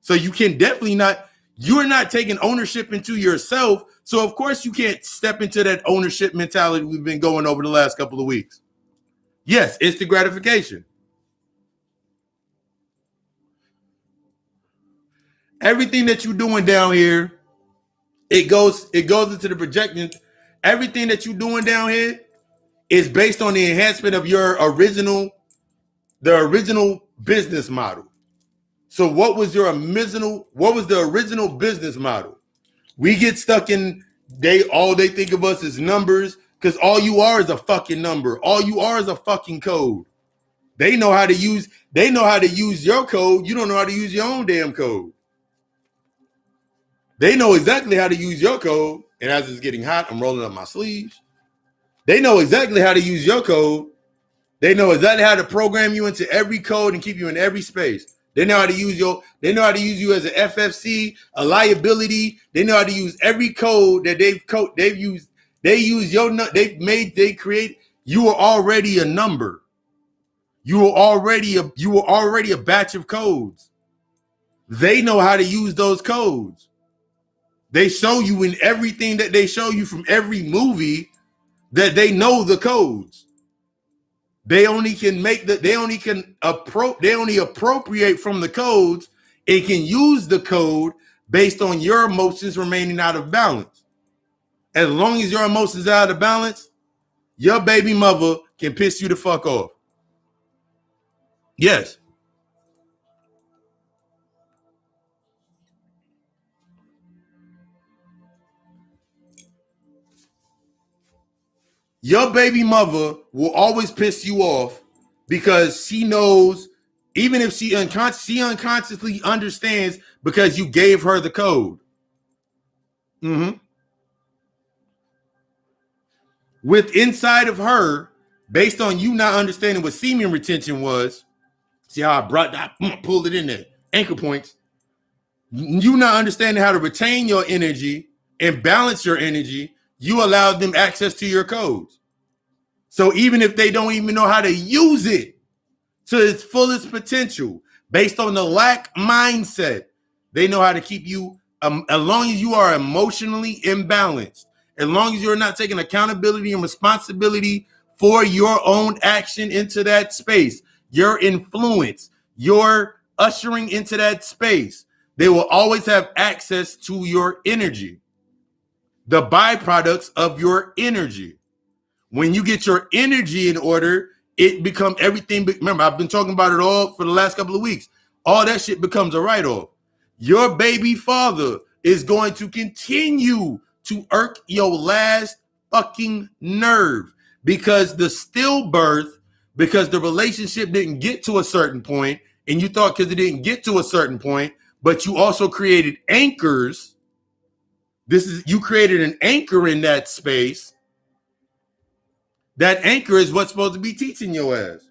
So you can definitely not, you're not taking ownership into yourself. So of course you can't step into that ownership mentality we've been going over the last couple of weeks. Yes, instant gratification. Everything that you're doing down here, it goes into the projection. Everything that you're doing down here is based on the enhancement of your original business model. So what was the original business model? We get stuck in all they think of us as numbers because all you are is a fucking number. All you are is a fucking code. They know how to use your code. You don't know how to use your own damn code. They know exactly how to use your code. And as it's getting hot, I'm rolling up my sleeves. They know exactly how to use your code. They know exactly how to program you into every code and keep you in every space. They know how to use you as an FFC, a liability. They know how to use every code that they've used. They create. You were already a number. You were already a batch of codes. They know how to use those codes. They show you in everything that they show you from every movie that they know the codes. They only appropriate from the codes and can use the code based on your emotions remaining out of balance. As long as your emotions are out of balance, your baby mother can piss you the fuck off. Yes. Your baby mother will always piss you off because she knows, even if she unconsciously understands because you gave her the code. Mm-hmm. With inside of her, based on you not understanding what semen retention was, see how I pulled it in there, anchor points. You not understanding how to retain your energy and balance your energy, you allow them access to your codes. So even if they don't even know how to use it to its fullest potential, based on the lack mindset, they know how to keep you, as long as you are emotionally imbalanced, as long as you're not taking accountability and responsibility for your own action into that space, your influence, your ushering into that space, they will always have access to your energy, the byproducts of your energy. When you get your energy in order, it becomes everything. Remember, I've been talking about it all for the last couple of weeks. All that shit becomes a write-off. Your baby father is going to continue to irk your last fucking nerve because the stillbirth, because the relationship didn't get to a certain point, and you thought because it didn't get to a certain point, but you also created anchors. You created an anchor in that space. That anchor is what's supposed to be teaching your ass.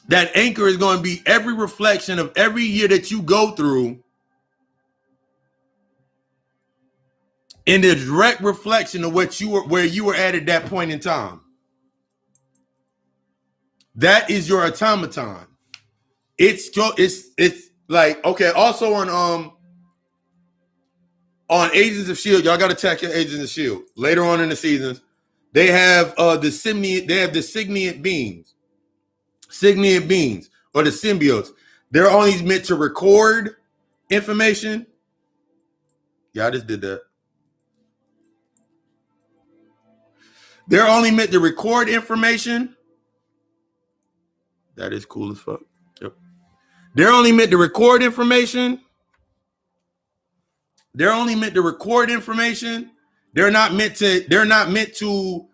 That anchor is going to be every reflection of every year that you go through in the direct reflection of where you were at that point in time. That is your automaton. It's like, okay, also on Agents of S.H.I.E.L.D., y'all got to check your Agents of S.H.I.E.L.D. Later on in the seasons, they have the signiant beings or the symbiotes. They're only meant to record information. Yeah, I just did that. They're only meant to record information. That is cool as fuck. Yep. They're only meant to record information. They're only meant to record information. They're not meant to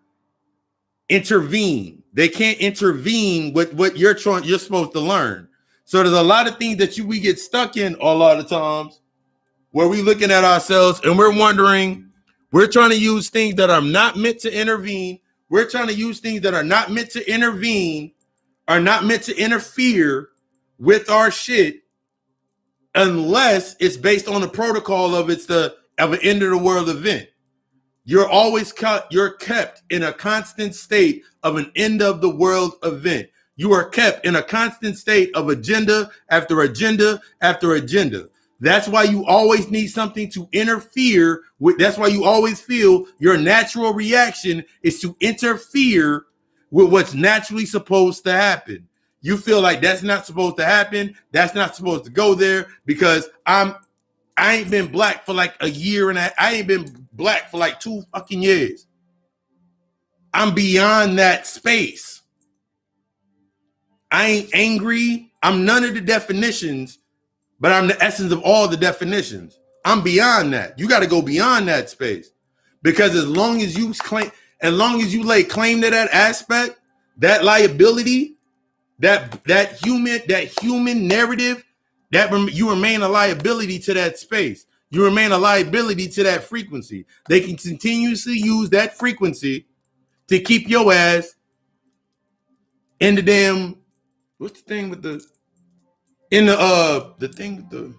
intervene. They can't intervene with what you're supposed to learn. So there's a lot of things that we get stuck in a lot of times where we looking at ourselves and we're wondering, we're trying to use things that are not meant to intervene. We're trying to use things that are not meant to intervene, are not meant to interfere with our shit, unless it's based on the protocol of an end of the world event. You're kept in a constant state of an end of the world event. You are kept in a constant state of agenda after agenda after agenda. That's why you always need something to interfere with. That's why you always feel your natural reaction is to interfere with what's naturally supposed to happen. You feel like that's not supposed to happen. That's not supposed to go there because I ain't been black for like a year and I ain't been black for like 2 fucking years. I'm beyond that space. I ain't angry. I'm none of the definitions, but I'm the essence of all the definitions. I'm beyond that. You got to go beyond that space, because as long as you lay claim to that aspect, that liability, that human narrative, that you remain a liability to that space. You remain a liability to that frequency. They can continuously use that frequency to keep your ass in the damn, what's the thing with the thing with the,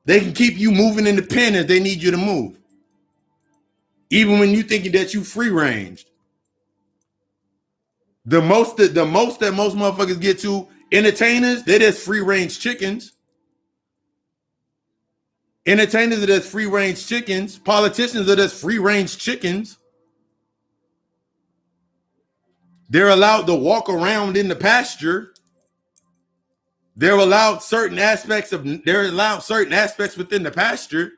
they can keep you moving in the pen if they need you to move. Even when you thinking that you free ranged. The most that most motherfuckers get to, entertainers, they're just free range chickens. Entertainers are just free range chickens. Politicians are just free range chickens. They're allowed to walk around in the pasture. They're allowed certain aspects within the pasture.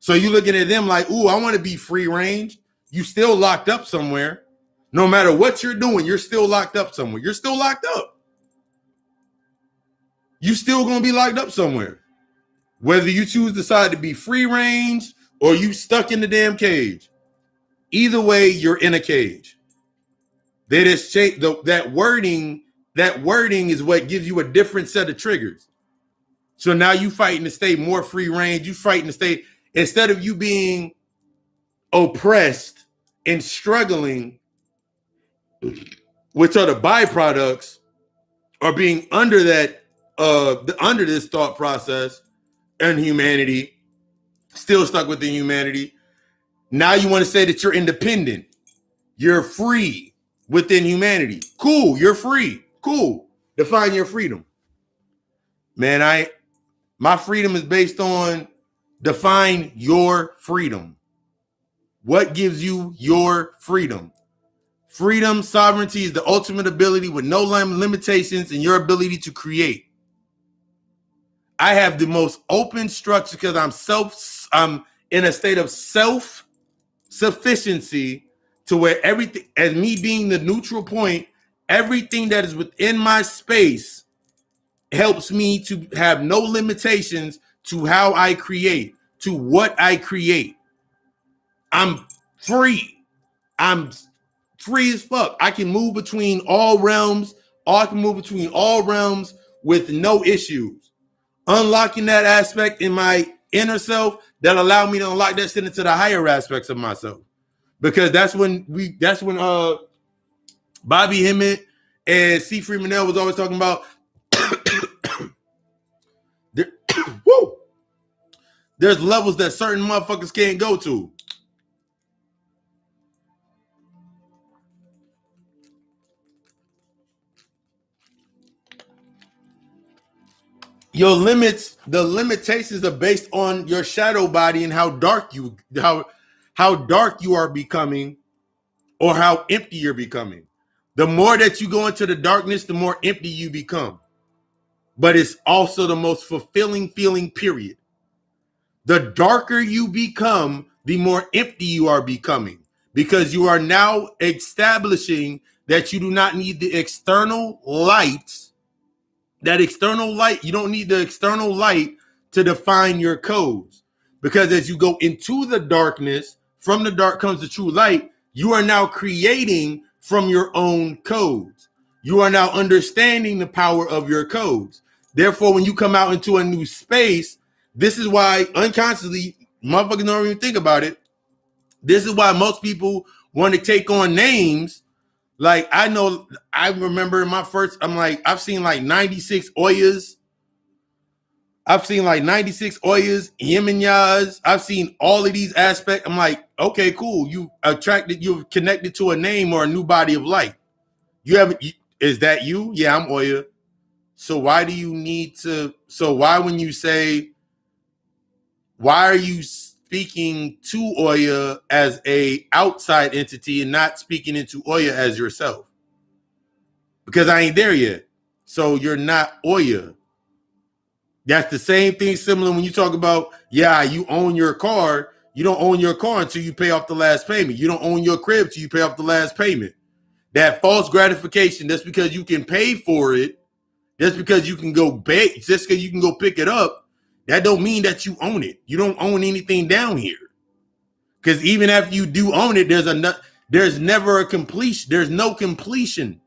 So you looking at them like, ooh, I want to be free range. You still locked up somewhere. No matter what you're doing, you're still locked up somewhere. You're still locked up. You still gonna be locked up somewhere. Whether you choose to decide to be free range or you stuck in the damn cage. Either way, you're in a cage. They just change that wording. That wording is what gives you a different set of triggers. So now you fighting to stay more free range. You fighting to stay, instead of you being oppressed and struggling, which are the byproducts, or being under that, under this thought process and humanity, still stuck within humanity. Now you want to say that you're independent. You're free within humanity. Cool, you're free. Cool. Define your freedom. Man, my freedom is based on define your freedom. What gives you your freedom? Freedom, sovereignty is the ultimate ability with no limitations in your ability to create. I have the most open structure because I'm in a state of self-sufficiency to where everything, as me being the neutral point, everything that is within my space helps me to have no limitations to how I create, to what I create. I'm free. I'm free as fuck. I can move between all realms. I can move between all realms with no issues. Unlocking that aspect in my inner self that allow me to unlock that shit into the higher aspects of myself. Because that's when Bobby Hemmett and C. Freemanell was always talking about woo, there's levels that certain motherfuckers can't go to. Your limits, the limitations are based on your shadow body and how dark you are becoming, or how empty you're becoming. The more that you go into the darkness, the more empty you become. But it's also the most fulfilling feeling, period. The darker you become, the more empty you are becoming, because you are now establishing that you do not need the external lights. That external light, you don't need the external light to define your codes. Because as you go into the darkness, from the dark comes the true light, You are now creating from your own codes. You are now understanding the power of your codes. Therefore, when you come out into a new space, this is why unconsciously, motherfuckers don't even think about it. This is why most people want to take on names. Like I remember in my first, I've seen like 96 Oyas. I've seen like 96 Oyas, Yemenias. I've seen all of these aspects. I'm like, okay, cool. You've connected to a name or a new body of light. Is that you? Yeah, I'm Oya. So why do you need to, when you say, why are you speaking to Oya as a outside entity and not speaking into Oya as yourself? Because I ain't there yet. So you're not Oya. That's the same thing similar when you talk about, you own your car. You don't own your car until you pay off the last payment. You don't own your crib until you pay off the last payment. That false gratification, that's because you can pay for it. Just because you can go just because you can go pick it up, that don't mean that you own it. You don't own anything down here. Because even after you do own it, there's never a completion. There's no completion.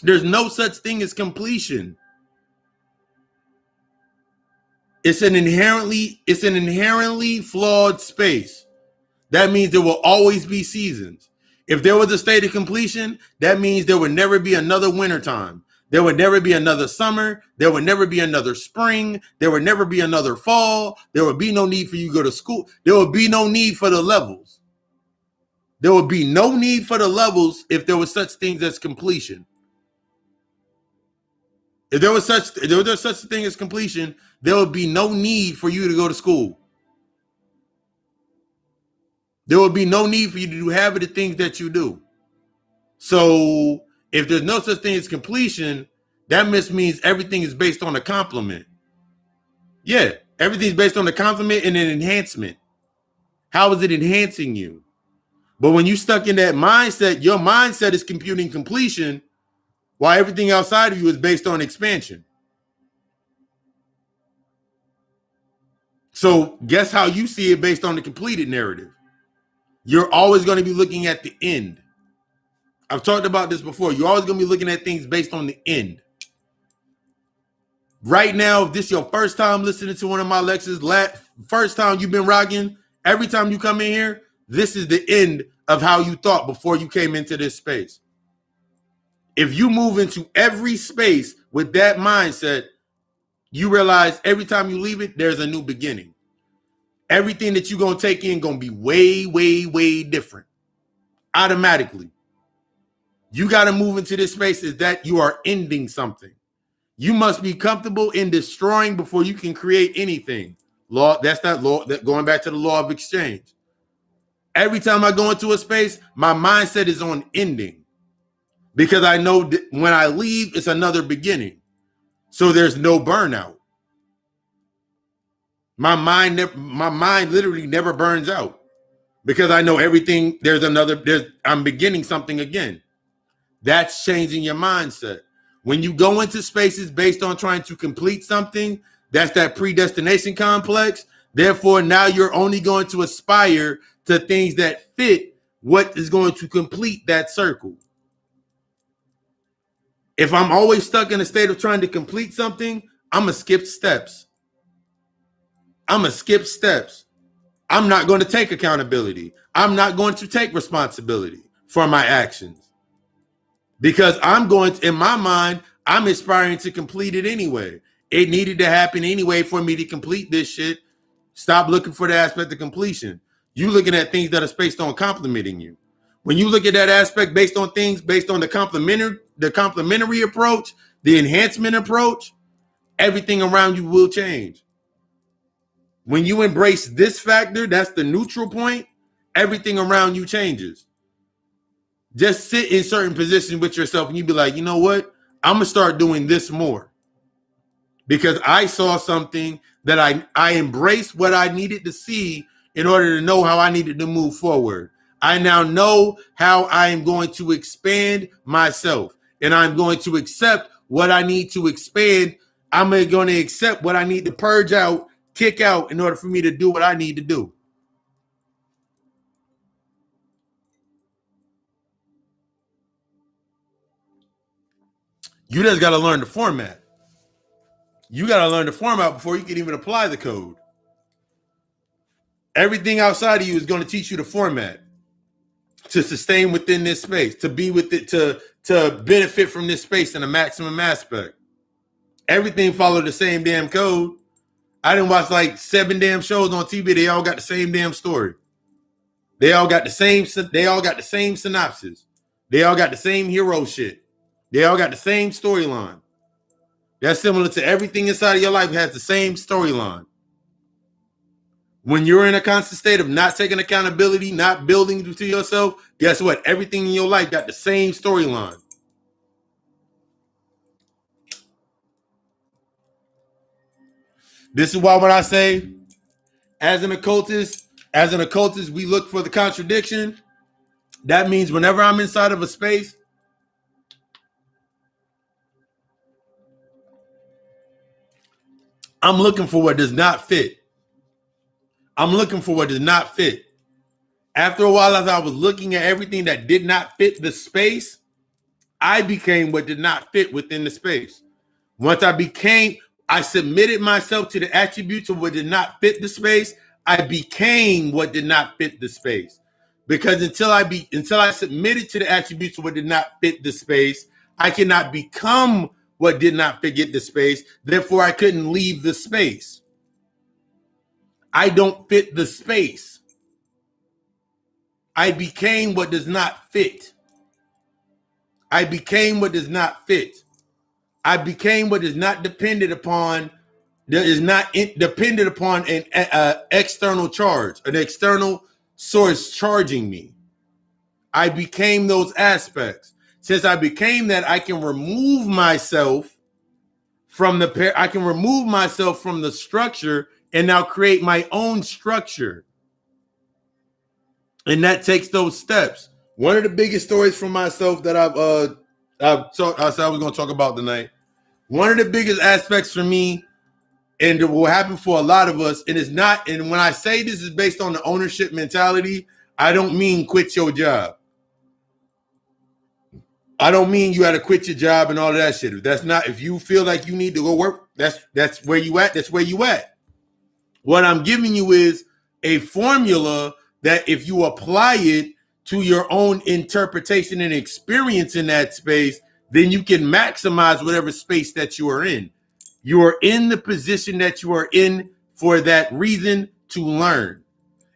There's no such thing as completion. It's an inherently flawed space. That means there will always be seasons. If there was a state of completion, that means there would never be another wintertime. There would never be another summer. There would never be another spring. There would never be another fall. There would be no need for you to go to school. There would be no need for the levels. There would be no need for the levels if there was such things as completion. If there was such a thing as completion, there would be no need for you to go to school. There would be no need for you to do half of the things that you do. So if there's no such thing as completion, that means everything is based on a complement. Yeah, everything's based on a complement and an enhancement. How is it enhancing you? But when you stuck in that mindset, your mindset is computing completion while everything outside of you is based on expansion. So guess how you see it based on the completed narrative? You're always going to be looking at the end. I've talked about this before. You're always going to be looking at things based on the end. Right now, if this is your first time listening to one of my lectures, first time you've been rocking, every time you come in here, this is the end of how you thought before you came into this space. If you move into every space with that mindset, you realize every time you leave it, there's a new beginning. Everything that you're going to take in going to be way, way, way different. Automatically. You got to move into this space is that you are ending something. You must be comfortable in destroying before you can create anything. That's that law, going back to the law of exchange. Every time I go into a space, my mindset is on ending. Because I know that when I leave, it's another beginning. So there's no burnout. My mind literally never burns out. Because I know everything, I'm beginning something again. That's changing your mindset. When you go into spaces based on trying to complete something, that's that predestination complex. Therefore, now you're only going to aspire to things that fit what is going to complete that circle. If I'm always stuck in a state of trying to complete something, I'm going to skip steps. I'm not going to take accountability. I'm not going to take responsibility for my actions. Because in my mind, I'm aspiring to complete it anyway. It needed to happen anyway for me to complete this shit. Stop looking for the aspect of completion. You looking at things that are based on complimenting you. When you look at that aspect based on the complementary approach, the enhancement approach, everything around you will change. When you embrace this factor, that's the neutral point, everything around you changes. Just sit in certain positions with yourself and you be like, you know what? I'm going to start doing this more. Because I saw something that I embraced what I needed to see in order to know how I needed to move forward. I now know how I am going to expand myself. And I'm going to accept what I need to expand. I'm going to accept what I need to purge out, kick out in order for me to do what I need to do. You just got to learn the format. You got to learn the format before you can even apply the code. Everything outside of you is going to teach you the format to sustain within this space, to be with it, to benefit from this space in a maximum aspect. Everything followed the same damn code. I didn't watch like 7 damn shows on TV. They all got the same damn story. They all got the same synopsis. They all got the same hero shit. They all got the same storyline. That's similar to everything inside of your life has the same storyline. When you're in a constant state of not taking accountability, not building to yourself, guess what? Everything in your life got the same storyline. This is why when I say, as an occultist, we look for the contradiction. That means whenever I'm inside of a space, I'm looking for what does not fit. I'm looking for what does not fit. After a while, as I was looking at everything that did not fit the space, I became what did not fit within the space. Once I submitted myself to the attributes of what did not fit the space, I became what did not fit the space. Because until I submitted to the attributes of what did not fit the space, I cannot become what did not fit the space. Therefore, I couldn't leave the space. I don't fit the space. I became what does not fit. I became what does not fit. I became what is not dependent upon. That is not dependent upon an external charge, an external source charging me. I became those aspects. Since I became that, I can remove myself from the structure and now create my own structure. And that takes those steps. One of the biggest stories for myself that I said I was going to talk about tonight. One of the biggest aspects for me, and it will happen for a lot of us, and when I say this is based on the ownership mentality, I don't mean quit your job. I don't mean you got to quit your job and all of that shit. If you feel like you need to go work, that's where you at. That's where you at. What I'm giving you is a formula that if you apply it to your own interpretation and experience in that space, then you can maximize whatever space that you are in. You are in the position that you are in for that reason, to learn.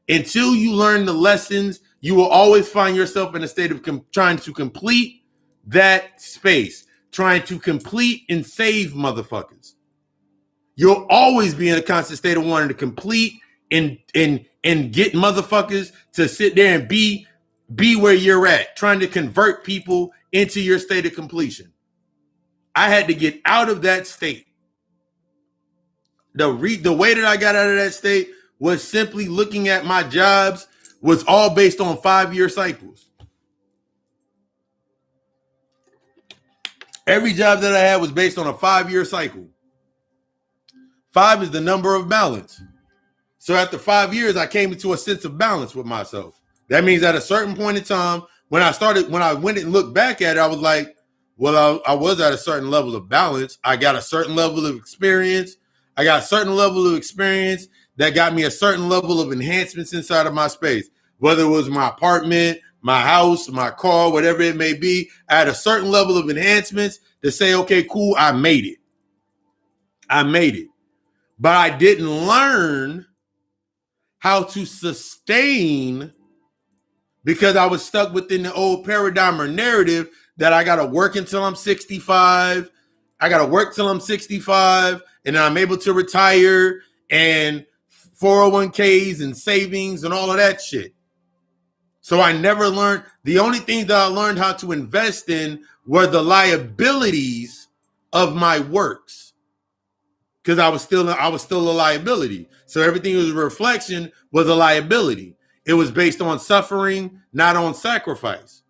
Until you learn the lessons, you will always find yourself in a state of trying to complete that space, trying to complete and save motherfuckers. You'll always be in a constant state of wanting to complete and get motherfuckers to sit there and be where you're at, trying to convert people into your state of completion. I had to get out of that state. The way that I got out of that state was simply looking at my jobs was all based on 5-year cycles. Every job that I had was based on a 5-year cycle. 5 is the number of balance. So after 5 years, I came into a sense of balance with myself. That means at a certain point in time, when I went and looked back at it, I was like, well, I was at a certain level of balance. I got a certain level of experience. I got a certain level of experience that got me a certain level of enhancements inside of my space. Whether it was my apartment, my house, my car, whatever it may be, I had a certain level of enhancements to say, okay, cool, I made it. I made it. But I didn't learn how to sustain because I was stuck within the old paradigm or narrative that I got to work until I'm 65. I got to work till I'm 65 and then I'm able to retire and 401ks and savings and all of that shit. So I never learned. The only things that I learned how to invest in were the liabilities of my works. Because I was still a liability. So everything was a reflection was a liability. It was based on suffering, not on sacrifice.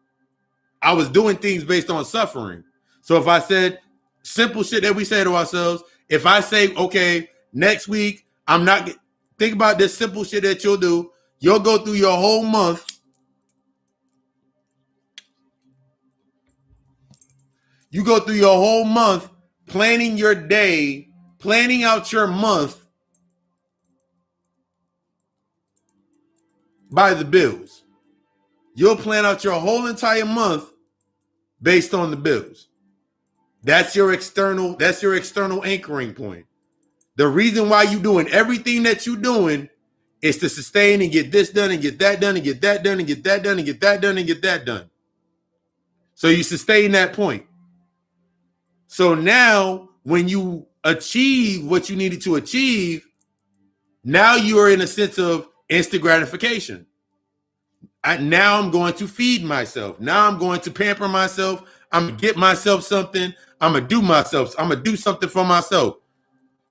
I was doing things based on suffering. So if I said simple shit that we say to ourselves, if I say, okay, next week, I'm not, think about this simple shit that you'll do. You'll go through your whole month. You go through your whole month planning your day, planning out your month by the bills. You'll plan out your whole entire month based on the bills. That's your external anchoring point. The reason why you're doing everything that you're doing is to sustain and get this done and get that done and get that done and get that done and get that done and get that done. So you sustain that point. So now when you achieve what you needed to achieve, now you are in a sense of instant gratification. Now I'm going to feed myself. Now I'm going to pamper myself. I'm going to get myself something. I'm going to do something for myself.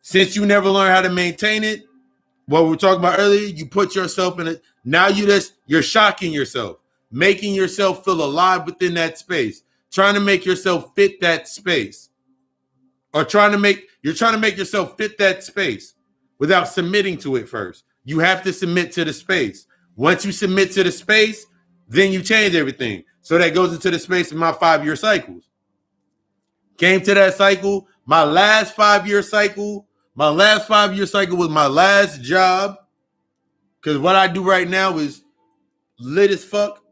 Since you never learned how to maintain it, what we were talking about earlier, you put yourself in it. Now you're shocking yourself, making yourself feel alive within that space, trying to make yourself fit that space, or you're trying to make yourself fit that space without submitting to it first. You have to submit to the space. Once you submit to the space, then you change everything. So that goes into the space of my 5-year cycles. Came to that cycle, my last 5-year cycle was my last job. Because what I do right now is lit as fuck.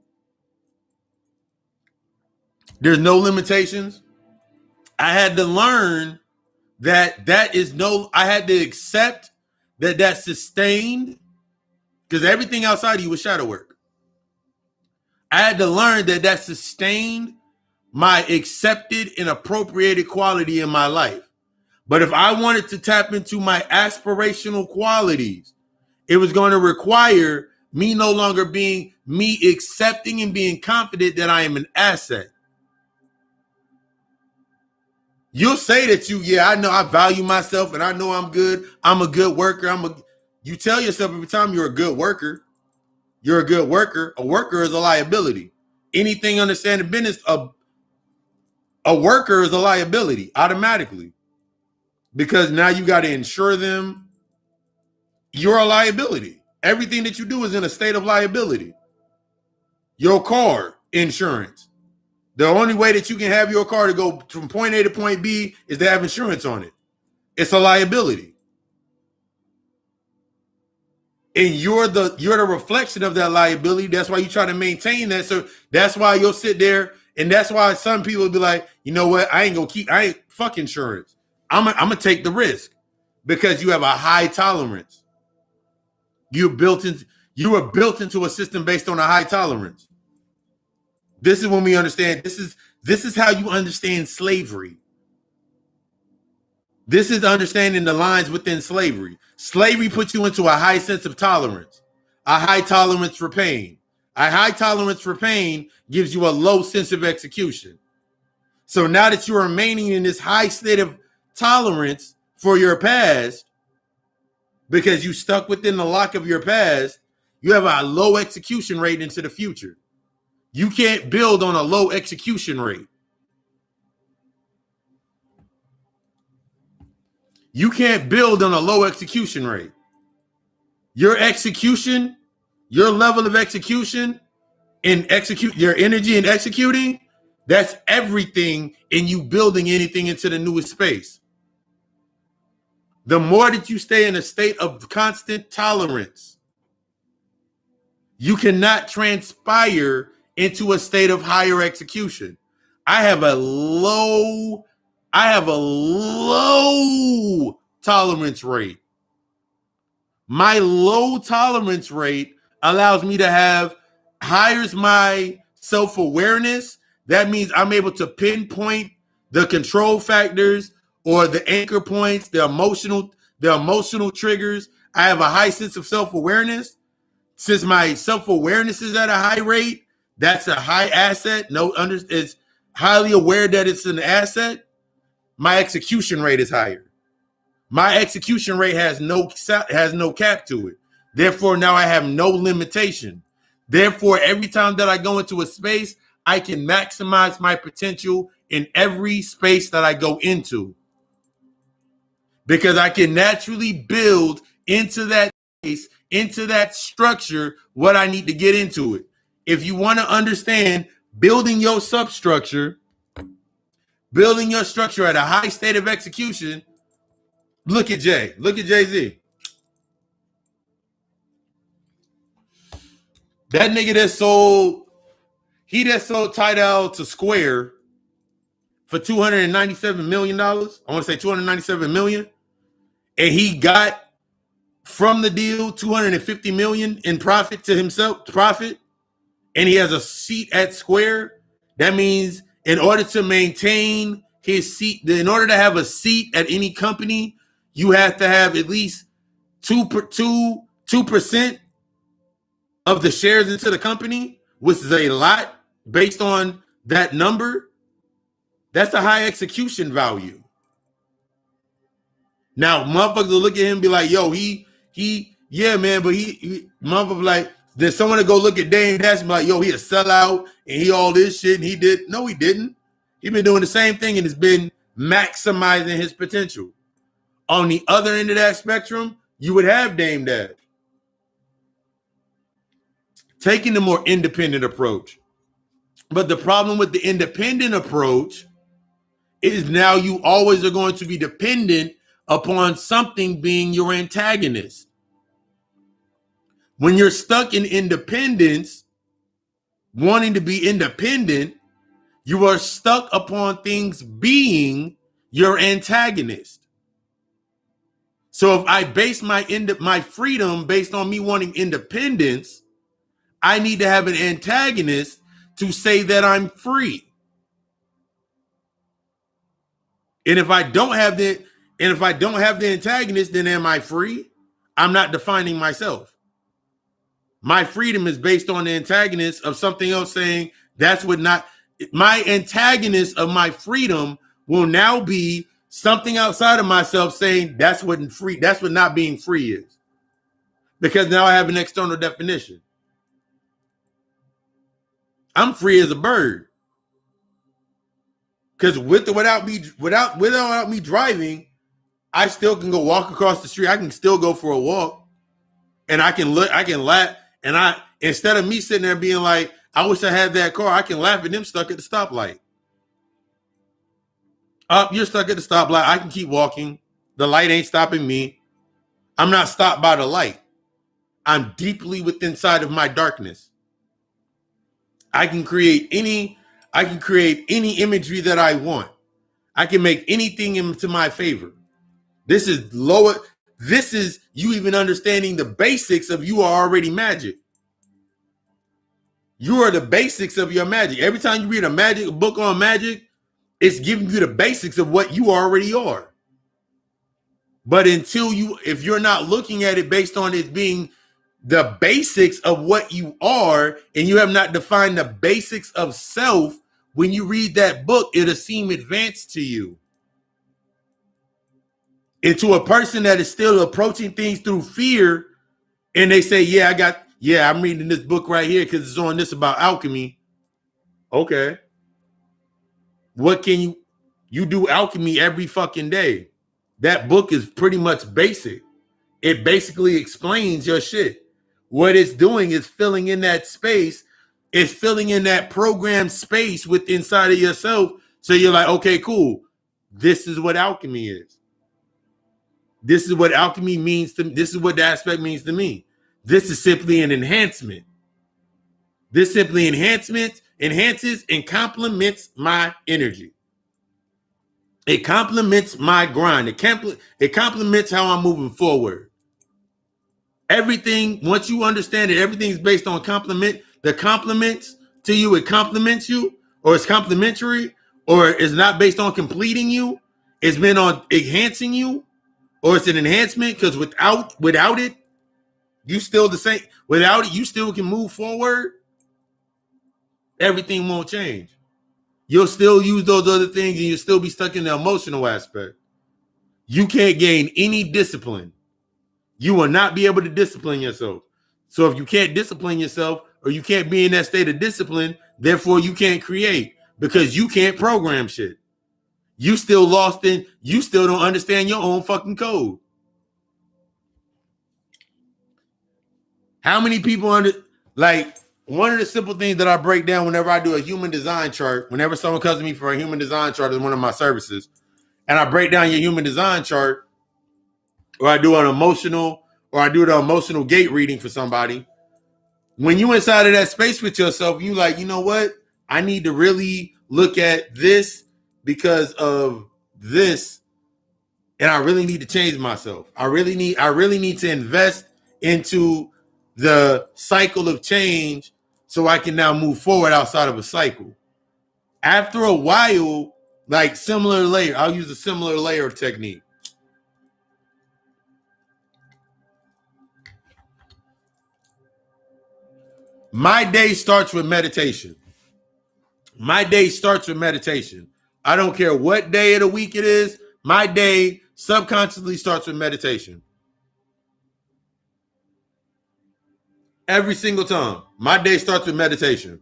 There's no limitations. I had to learn I had to accept that that's sustained, because everything outside of you was shadow work. I had to learn that that sustained my accepted and appropriated quality in my life. But if I wanted to tap into my aspirational qualities, it was going to require me no longer being me accepting and being confident that I am an asset. You'll say that I know I value myself and I know I'm good. I'm a good worker. You tell yourself every time you're a good worker. You're a good worker. A worker is a liability. Anything understanding business, a worker is a liability automatically. Because now you got to insure them. You're a liability. Everything that you do is in a state of liability. Your car insurance. The only way that you can have your car to go from point A to point B is to have insurance on it. It's a liability. And you're the reflection of that liability. That's why you try to maintain that. So that's why you'll sit there, and that's why some people will be like, you know what? I ain't fuck insurance. I'm gonna take the risk, because you have a high tolerance. You were built into a system based on a high tolerance. This is when we understand. This is how you understand slavery. This is understanding the lines within slavery. Slavery puts you into a high sense of tolerance, a high tolerance for pain. A high tolerance for pain gives you a low sense of execution. So now that you're remaining in this high state of tolerance for your past, because you stuck within the lock of your past, you have a low execution rate into the future. You can't build on a low execution rate. You can't build on a low execution rate. Your execution, your level of execution and your energy in executing, that's everything in you building anything into the newest space. The more that you stay in a state of constant tolerance, you cannot transpire into a state of higher execution. I have a low tolerance rate. My low tolerance rate allows me to hires my self-awareness. That means I'm able to pinpoint the control factors or the anchor points, the emotional triggers. I have a high sense of self-awareness. Since my self-awareness is at a high rate, that's a high asset. It's highly aware that it's an asset. My execution rate is higher. My execution rate has no cap to it. Therefore, now I have no limitation. Therefore, every time that I go into a space, I can maximize my potential in every space that I go into, because I can naturally build into that space, into that structure, what I need to get into it. If you want to understand building your substructure, building your structure at a high state of execution. Look at Jay. Look at Jay-Z. That nigga that sold Tidal to Square for $297 million. I want to say $297 million. And he got from the deal $250 million in profit to himself, and he has a seat at Square. That means in order to maintain his seat, in order to have a seat at any company, you have to have at least 2% of the shares into the company, which is a lot based on that number. That's a high execution value. Now, motherfuckers will look at him and be like, yo, yeah, man, but he motherfucker like, then someone to go look at Dame Dash and be like, yo, he a sellout and he all this shit and he did. No, he didn't. He been doing the same thing and has been maximizing his potential. On the other end of that spectrum, you would have Dame Dash taking the more independent approach. But the problem with the independent approach is now you always are going to be dependent upon something being your antagonist. When you're stuck in independence, wanting to be independent, you are stuck upon things being your antagonist. So if I base my freedom based on me wanting independence, I need to have an antagonist to say that I'm free. And if I don't have the antagonist, then am I free? I'm not defining myself. My freedom is based on the antagonist of something else saying that's what not. My antagonist of my freedom will now be something outside of myself saying that's what not being free is. Because now I have an external definition. I'm free as a bird. Because without me driving, I still can go walk across the street. I can still go for a walk, and I can laugh. And instead of me sitting there being like, I wish I had that car, I can laugh at them stuck at the stoplight. You're stuck at the stoplight. I can keep walking. The light ain't stopping me. I'm not stopped by the light. I'm deeply within inside of my darkness. I can create any imagery that I want. I can make anything into my favor. This is you even understanding the basics of you are already magic. You are the basics of your magic. Every time you read a book on magic, it's giving you the basics of what you already are. But if you're not looking at it based on it being the basics of what you are, and you have not defined the basics of self, when you read that book, it'll seem advanced to you. And to a person that is still approaching things through fear, and they say, I'm reading this book right here because it's on this about alchemy. Okay. What can you do alchemy every fucking day? That book is pretty much basic. It basically explains your shit. What it's doing is filling in that space. It's filling in that programmed space within inside of yourself. So you're like, okay, cool. This is what alchemy is. This is what alchemy means to me. This is what the aspect means to me. This is simply an enhancement. This simply enhances and complements my energy. It complements my grind. It complements how I'm moving forward. Everything, once you understand it, everything's based on complement. The compliments to you, it complements you, or it's complementary, or it's not based on completing you. It's been on enhancing you, or it's an enhancement because without it, you still the same. Without it, you still can move forward. Everything won't change. You'll still use those other things and you'll still be stuck in the emotional aspect. You can't gain any discipline. You will not be able to discipline yourself. So if you can't discipline yourself or you can't be in that state of discipline, therefore you can't create because you can't program shit. You still you still don't understand your own fucking code. How many people one of the simple things that I break down whenever I do a human design chart, whenever someone comes to me for a human design chart as one of my services, and I break down your human design chart, or I do an emotional, or I do the emotional gate reading for somebody, when you inside of that space with yourself, you like, you know what? I need to really look at this because of this, and I really need to change myself. I really need to invest into the cycle of change so I can now move forward outside of a cycle. After a while, like similar layer, I'll use a similar layer technique. My day starts with meditation. My day starts with meditation. I don't care what day of the week it is. My day subconsciously starts with meditation. Every single time. My day starts with meditation.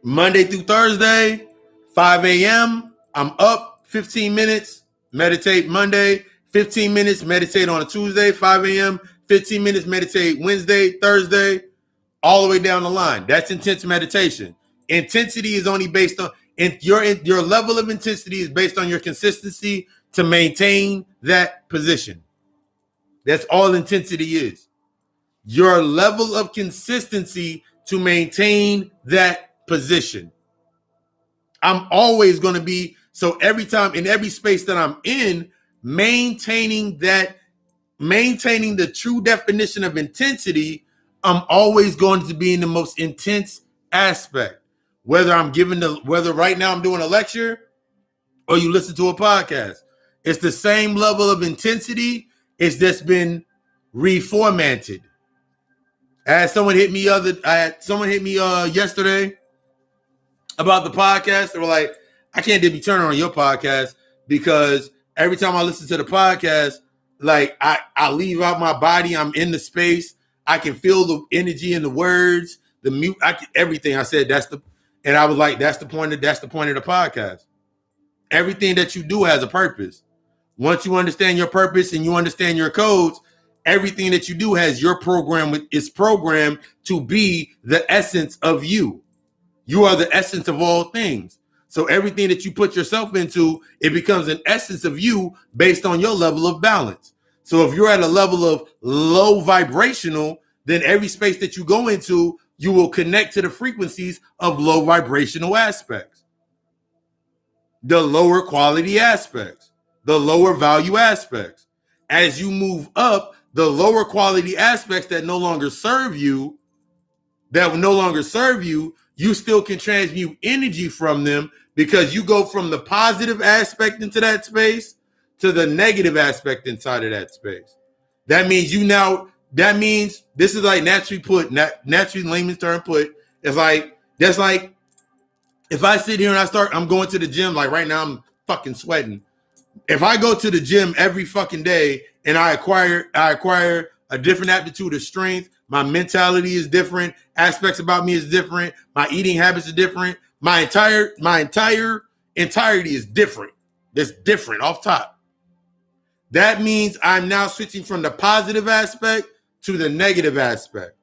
Monday through Thursday, 5 a.m. I'm up 15 minutes, meditate Monday, 15 minutes, meditate on a Tuesday, 5 a.m., 15 minutes, meditate Wednesday, Thursday, all the way down the line. That's intense meditation. Intensity is only based on, your level of intensity is based on your consistency to maintain that position. That's all intensity is. Your level of consistency to maintain that position. I'm always going to be, so every time in every space that I'm in, maintaining the true definition of intensity, I'm always going to be in the most intense aspect. Whether right now I'm doing a lecture or you listen to a podcast, it's the same level of intensity. It's just been reformatted. Someone hit me yesterday about the podcast. They were like, I can't be turning on your podcast because every time I listen to the podcast, like I leave out my body. I'm in the space. I can feel the energy in the words, the mute, everything. I said and I was like, that's the point of the podcast. Everything that you do has a purpose. Once you understand your purpose and you understand your codes, everything that you do has your program. It's programmed to be the essence of you. You are the essence of all things. So everything that you put yourself into, it becomes an essence of you based on your level of balance. So if you're at a level of low vibrational, then every space that you go into, you will connect to the frequencies of low vibrational aspects, the lower quality aspects, the lower value aspects. As you move up, the lower quality aspects that no longer serve you, you still can transmute energy from them because you go from the positive aspect into that space to the negative aspect inside of that space. That means this is like naturally layman's term put, that's like if I sit here and I'm going to the gym, like right now I'm fucking sweating. If I go to the gym every fucking day and I acquire a different aptitude of strength, my mentality is different, aspects about me is different, my eating habits are different, my entire entirety is different. That's different off top. That means I'm now switching from the positive aspect to the negative aspect.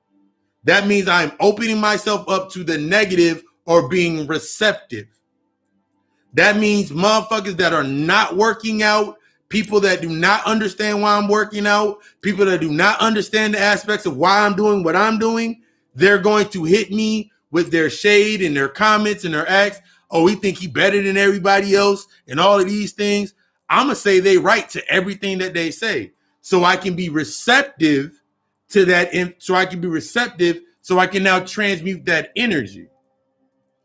That means I'm opening myself up to the negative or being receptive. That means motherfuckers that are not working out, people that do not understand why I'm working out, people that do not understand the aspects of why I'm doing what I'm doing, they're going to hit me with their shade and their comments and their acts. Oh, we think he better than everybody else and all of these things. I'm going to say they right to everything that they say. So I can be receptive to that. So I can now transmute that energy.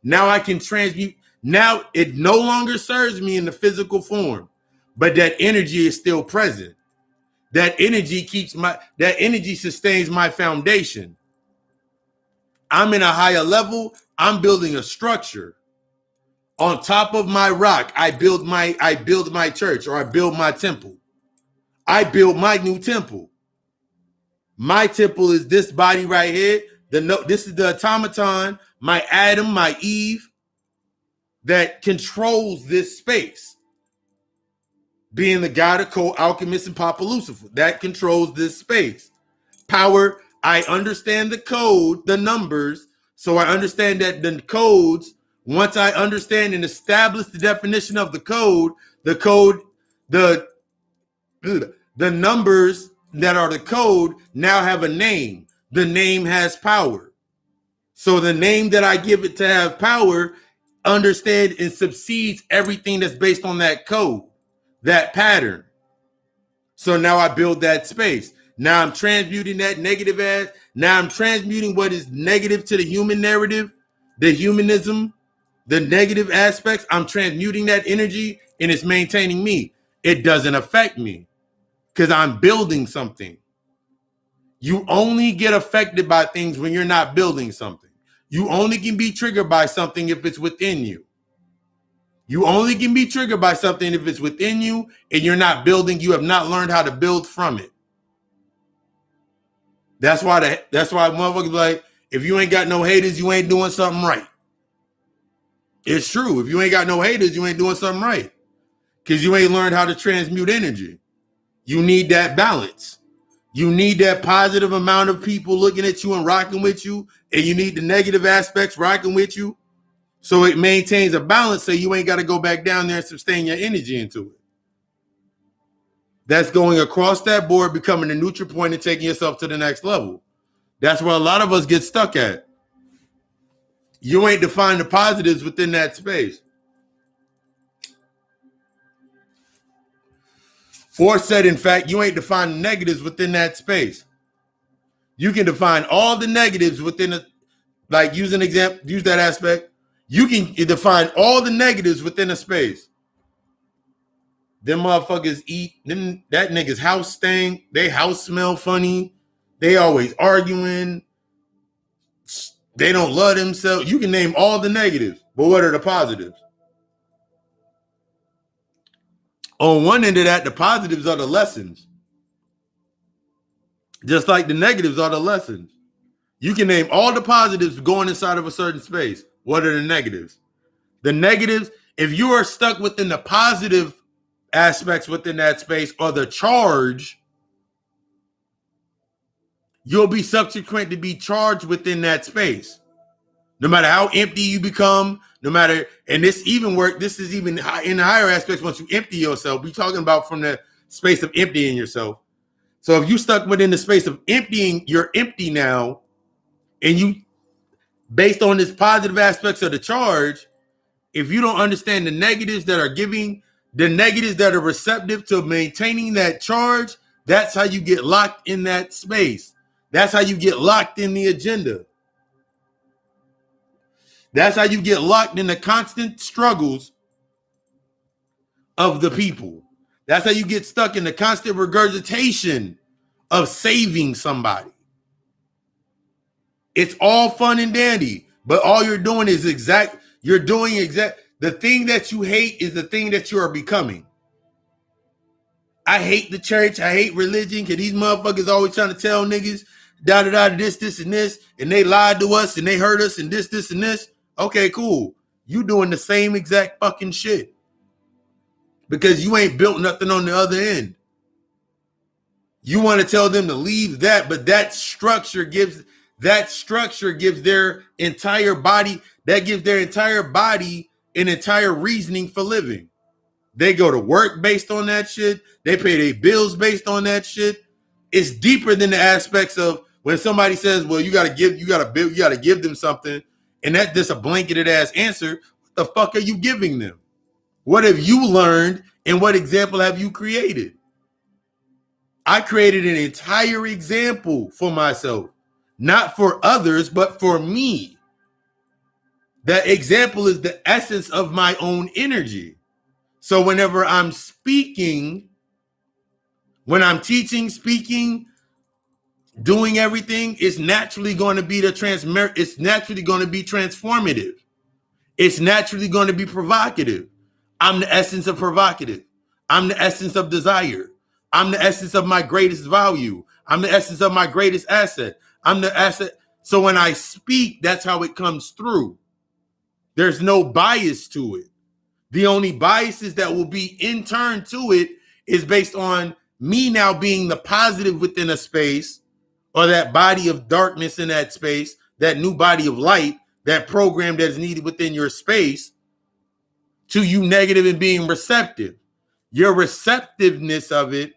Now I can transmute. Now it no longer serves me in the physical form, but that energy is still present. That energy sustains my foundation. I'm in a higher level. I'm building a structure. On top of my rock, I build my church, or I build my temple. I build my new temple. My temple is this body right here. This is the automaton, my Adam, my Eve, that controls this space. Being the god of Occult, alchemist, and Papa Lucifer, that controls this space. Power I understand the code, the numbers. So I understand that the codes, once I understand and establish the definition of the code, the the numbers that are the code now have a name. The name has power. So the name that I give it to have power understand and subsedes everything that's based on that code, that pattern. So now I build that space. Now I'm transmuting that negative as, now I'm transmuting what is negative to the human narrative, the humanism, the negative aspects. I'm transmuting that energy and it's maintaining me. It doesn't affect me because I'm building something. You only get affected by things when you're not building something. You only can be triggered by something if it's within you. You only can be triggered by something if it's within you and you're not building. You have not learned how to build from it. That's why motherfuckers be like, if you ain't got no haters, you ain't doing something right. It's true. If you ain't got no haters, you ain't doing something right. Because you ain't learned how to transmute energy. You need that balance. You need that positive amount of people looking at you and rocking with you, and you need the negative aspects rocking with you. So it maintains a balance so you ain't got to go back down there and sustain your energy into it. That's going across that board, becoming a neutral point and taking yourself to the next level. That's where a lot of us get stuck at. You ain't defined the positives within that space. Or said, in fact, you ain't defined the negatives within that space. You can define all the negatives within a, like use an example, use that aspect. You can define all the negatives within a space. Them motherfuckers eat, them, that nigga's house stink, they house smell funny, they always arguing, they don't love themselves. You can name all the negatives, but what are the positives? On one end of that, the positives are the lessons. Just like the negatives are the lessons. You can name all the positives going inside of a certain space. What are the negatives? The negatives, if you are stuck within the positive aspects within that space or the charge, you'll be subsequent to be charged within that space. No matter how empty you become, no matter, and this even work, this is even in the higher aspects. Once you empty yourself, we're talking about from the space of emptying yourself. So if you stuck within the space of emptying, you're empty now, and you, based on this positive aspects of the charge, if you don't understand the negatives that are giving, the negatives that are receptive to maintaining that charge, that's how you get locked in that space. That's how you get locked in the agenda. That's how you get locked in the constant struggles of the people. That's how you get stuck in the constant regurgitation of saving somebody. It's all fun and dandy, but all you're doing is the thing that you hate is the thing that you are becoming. I hate the church. I hate religion because these motherfuckers always trying to tell niggas this, and this, and they lied to us and they hurt us and this, and this. Okay, cool. You doing the same exact fucking shit because you ain't built nothing on the other end. You want to tell them to leave that, but that structure gives their entire body, an entire reasoning for living. They go to work based on that shit. They pay their bills based on that shit. It's deeper than the aspects of when somebody says, well, you gotta give them something, and that's just a blanketed ass answer. What the fuck are you giving them? What have you learned and what example have you created? I created an entire example for myself, not for others, but for me. That example is the essence of my own energy. So whenever I'm speaking, when I'm teaching, speaking, doing everything, it's naturally going to be it's naturally going to be transformative. It's naturally going to be provocative. I'm the essence of provocative. I'm the essence of desire. I'm the essence of my greatest value. I'm the essence of my greatest asset. I'm the asset. So when I speak, that's how it comes through. There's no bias to it. The only biases that will be in turn to it is based on me now being the positive within a space or that body of darkness in that space, that new body of light, that program that is needed within your space, to you negative and being receptive. Your receptiveness of it,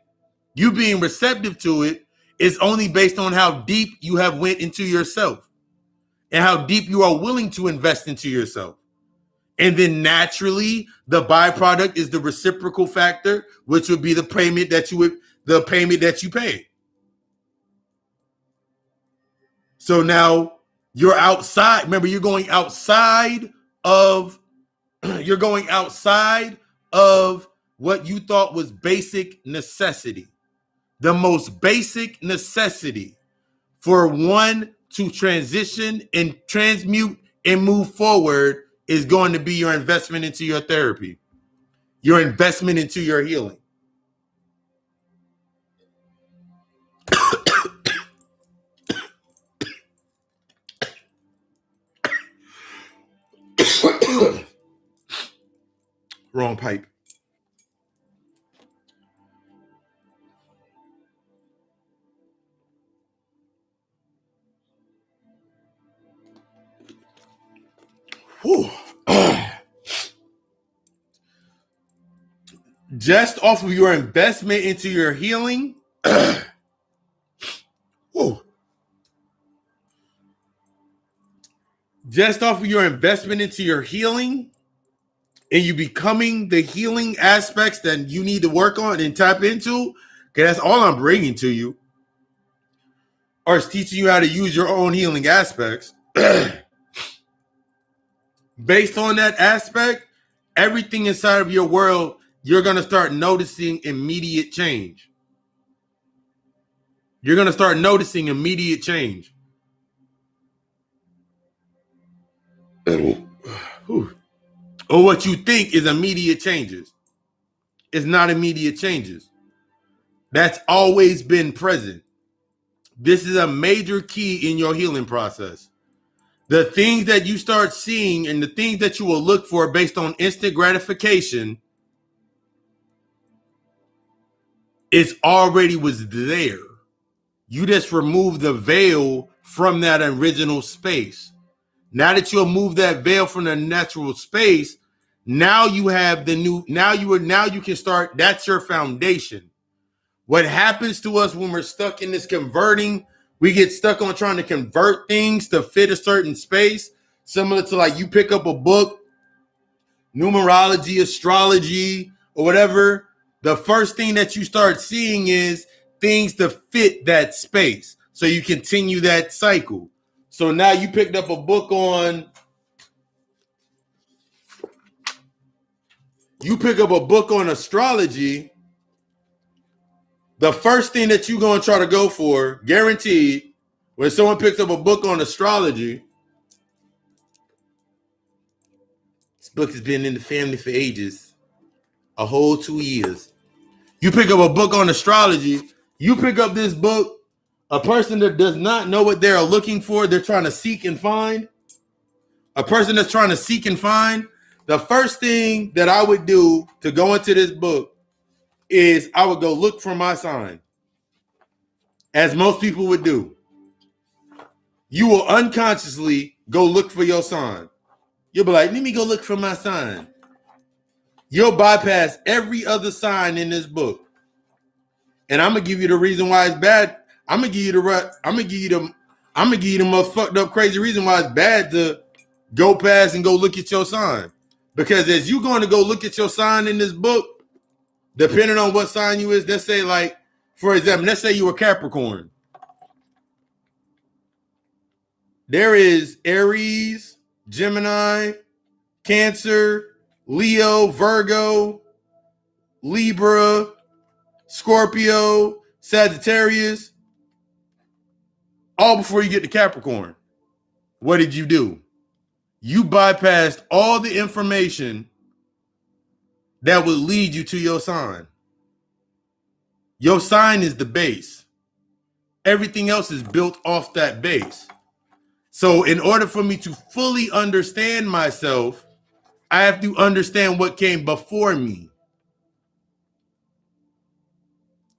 you being receptive to it, is only based on how deep you have went into yourself and how deep you are willing to invest into yourself. And then naturally, the byproduct is the reciprocal factor, which would be the payment that you pay. So now you're outside. Remember, you're going outside of what you thought was basic necessity. The most basic necessity for one to transition and transmute and move forward is going to be your investment into your therapy, your investment into your healing. Wrong pipe. Whew. Just off of your investment into your healing, whew. Just off of your investment into your healing and you becoming the healing aspects that you need to work on and tap into, because that's all I'm bringing to you, or is teaching you how to use your own healing aspects. Based on that aspect, everything inside of your world, you're going to start noticing immediate change. You're going to start noticing immediate change. Or what you think is immediate changes. It's not immediate changes. That's always been present. This is a major key in your healing process. The things that you start seeing and the things that you will look for based on instant gratification, it already was there. You just remove the veil from that original space. Now that you remove that veil from the natural space, now you have the new, now you can start, that's your foundation. What happens to us when we're stuck in this converting, we get stuck on trying to convert things to fit a certain space, similar to like you pick up a book, numerology, astrology, or whatever. The first thing that you start seeing is things to fit that space. So you continue that cycle. So now you picked up a book on, astrology. The first thing that you're going to try to go for, guaranteed, when someone picks up a book on astrology, this book has been in the family for ages, a whole 2 years. You pick up a book on astrology, you pick up this book, a person that does not know what they're looking for, they're trying to seek and find, a person that's trying to seek and find, the first thing that I would do to go into this book is I would go look for my sign, as most people would do. You will unconsciously go look for your sign. You'll be like, let me go look for my sign. You'll bypass every other sign in this book. And I'm gonna give you the reason why it's bad. I'm gonna give you the most fucked up crazy reason why it's bad to go past and go look at your sign. Because as you going to go look at your sign in this book, depending on what sign you is, let's say like, for example, let's say you were Capricorn. There is Aries, Gemini, Cancer, Leo, Virgo, Libra, Scorpio, Sagittarius, all before you get to Capricorn. What did you do? You bypassed all the information that would lead you to your sign. Your sign is the base. Everything else is built off that base. So in order for me to fully understand myself, I have to understand what came before me.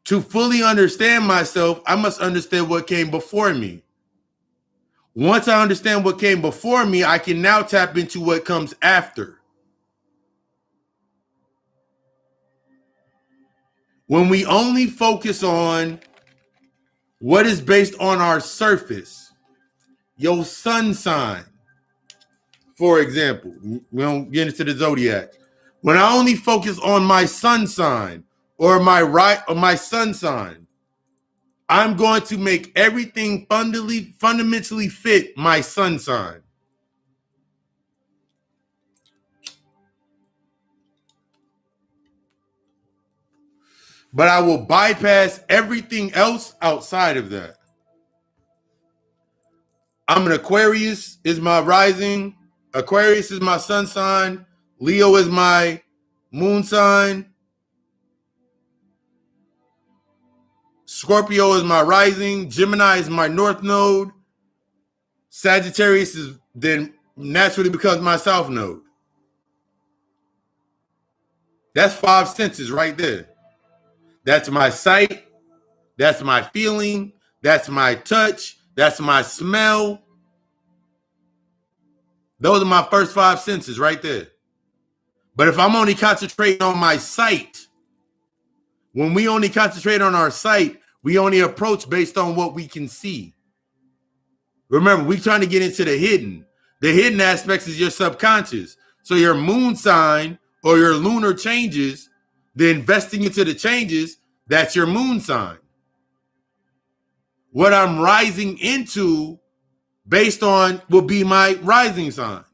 To fully understand myself, I must understand what came before me. Once I understand what came before me, I can now tap into what comes after. When we only focus on what is based on our surface, your sun sign, for example, we don't get into the zodiac. When I only focus on my sun sign or my sun sign, I'm going to make everything fundamentally fit my sun sign. But I will bypass everything else outside of that. I'm an Aquarius is my rising. Aquarius is my sun sign. Leo is my moon sign. Scorpio is my rising. Gemini is my north node. Sagittarius is then naturally becomes my south node. That's 5 senses right there. That's my sight. That's my feeling. That's my touch. That's my smell. Those are my first 5 senses right there. But if I'm only concentrating on my sight, when we only concentrate on our sight, we only approach based on what we can see. Remember, we're trying to get into the hidden. The hidden aspects is your subconscious. So your moon sign or your lunar changes, the investing into the changes, that's your moon sign. What I'm rising into based on will be my rising sign.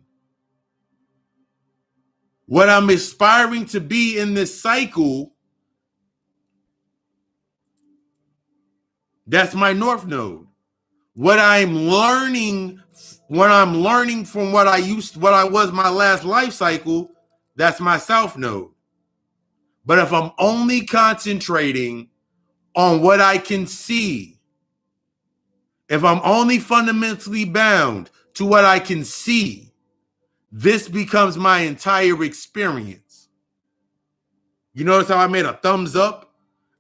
What I'm aspiring to be in this cycle, that's my north node. What I'm learning from what I was my last life cycle, that's my south node. But if I'm only concentrating on what I can see, if I'm only fundamentally bound to what I can see, this becomes my entire experience. You notice how I made a thumbs up?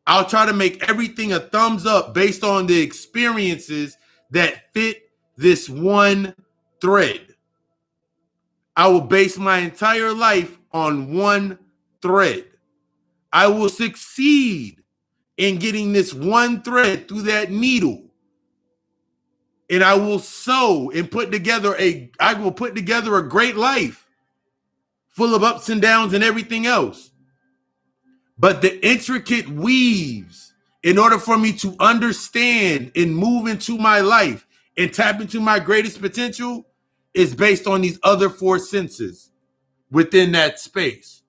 I'll try to make everything a thumbs up based on the experiences that fit this one thread. I will base my entire life on one thread. I will succeed in getting this one thread through that needle. And I will sew and put together a great life full of ups and downs and everything else. But the intricate weaves, in order for me to understand and move into my life and tap into my greatest potential, is based on these other 4 senses within that space.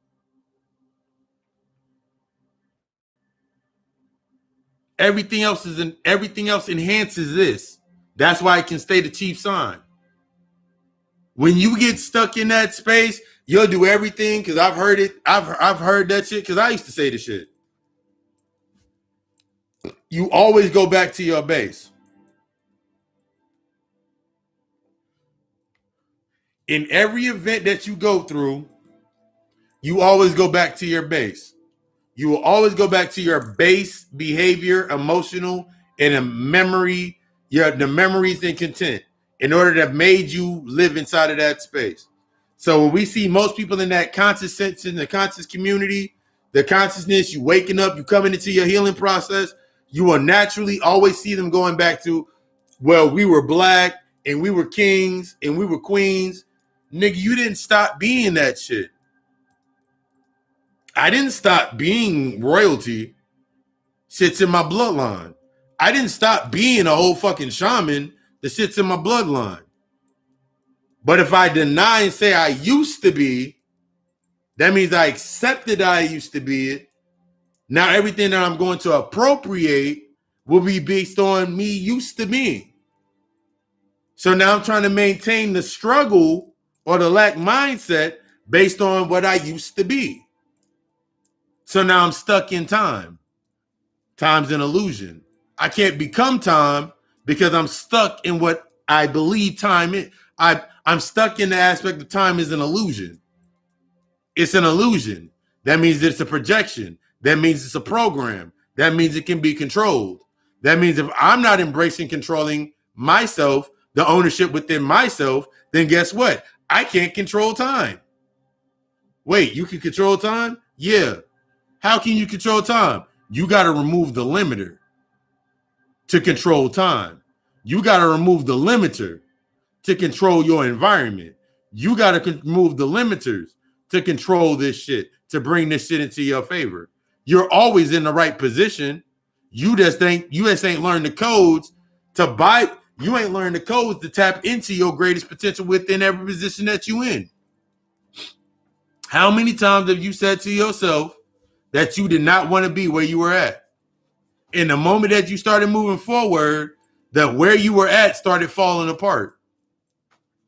Everything else enhances this. That's why it can stay the chief sign. When you get stuck in that space, you'll do everything, because I've heard it. I've heard that shit because I used to say the shit. You always go back to your base. In every event that you go through, you always go back to your base. You will always go back to your base behavior, emotional, and a memory, the memories and content, in order to have made you live inside of that space. So when we see most people in that conscious sense, in the conscious community, the consciousness, you waking up, you coming into your healing process, you will naturally always see them going back to, well, we were black and we were kings and we were queens. Nigga, you didn't stop being that shit. I didn't stop being royalty. Shit's in my bloodline. I didn't stop being a whole fucking shaman. The shit's in my bloodline. But if I deny and say I used to be, that means I accepted I used to be it. Now everything that I'm going to appropriate will be based on me used to being. So now I'm trying to maintain the struggle or the lack mindset based on what I used to be. So now I'm stuck in time. Time's an illusion. I can't become time because I'm stuck in what I believe time is. I'm stuck in the aspect of time is an illusion. It's an illusion. That means it's a projection. That means it's a program. That means it can be controlled. That means if I'm not embracing controlling myself, the ownership within myself, then guess what? I can't control time. Wait, you can control time? Yeah. How can you control time? You got to remove the limiter to control time. You got to remove the limiter to control your environment. You got to remove the limiters to control this shit, to bring this shit into your favor. You're always in the right position. You just ain't learned the codes to buy. You ain't learned the codes to tap into your greatest potential within every position that you in. How many times have you said to yourself that you did not want to be where you were at? In the moment that you started moving forward, that where you were at started falling apart.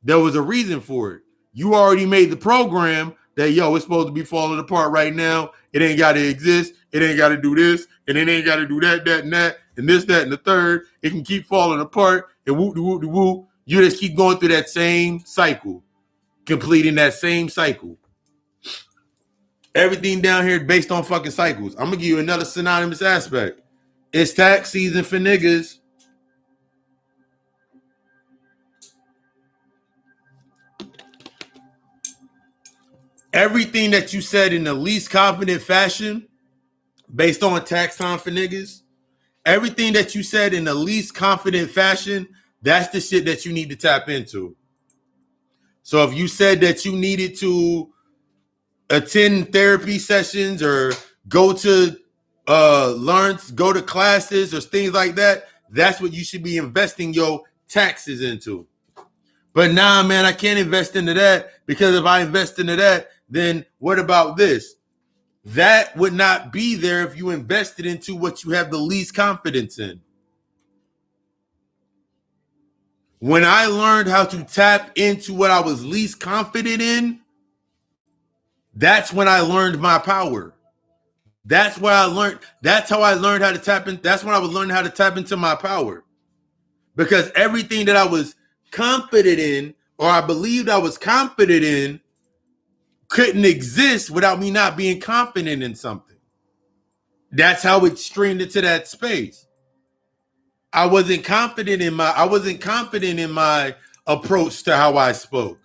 There was a reason for it. You already made the program that, it's supposed to be falling apart right now. It ain't got to exist. It ain't got to do this. And it ain't got to do that, and that, and this, that, and the third. It can keep falling apart and whoop-de-whoop-de-whoop. You just keep going through that same cycle, completing that same cycle. Everything down here is based on fucking cycles. I'm going to give you another synonymous aspect. It's tax season for niggas. Everything that you said in the least confident fashion, based on tax time for niggas, everything that you said in the least confident fashion, that's the shit that you need to tap into. So if you said that you needed to attend therapy sessions or go to go to classes or things like that, that's what you should be investing your taxes into. But nah, man, I can't invest into that, because if I invest into that, then what about this? That would not be there if you invested into what you have the least confidence in. When I learned how to tap into what I was least confident in, that's when I learned my power. That's where I learned. That's how I learned how to tap in. That's when I was learning how to tap into my power. Because everything that I was confident in, or I believed I was confident in, couldn't exist without me not being confident in something. That's how it streamed into that space. I wasn't confident in my approach to how I spoke.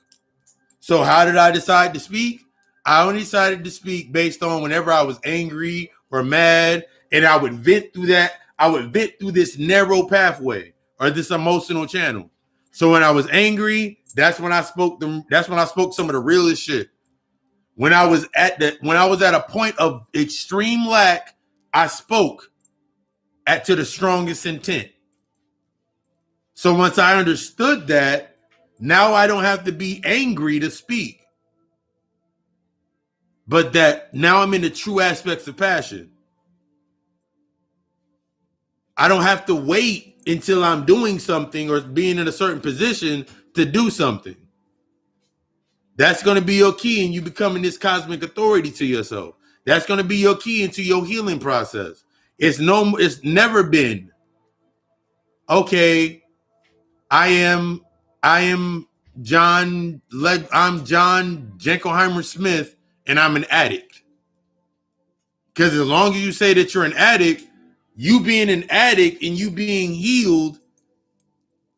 So how did I decide to speak? I only decided to speak based on whenever I was angry or mad, and I would vent through that. I would vent through this narrow pathway or this emotional channel. So when I was angry, that's when I spoke some of the realest shit. When I was at a point of extreme lack, I spoke to the strongest intent. So once I understood that, now I don't have to be angry to speak. But that now I'm in the true aspects of passion. I don't have to wait until I'm doing something or being in a certain position to do something. That's going to be your key in you becoming this cosmic authority to yourself. That's going to be your key into your healing process. It's never been, okay, I'm John Jenkelheimer Smith and I'm an addict. Because as long as you say that you're an addict, you being an addict and you being healed,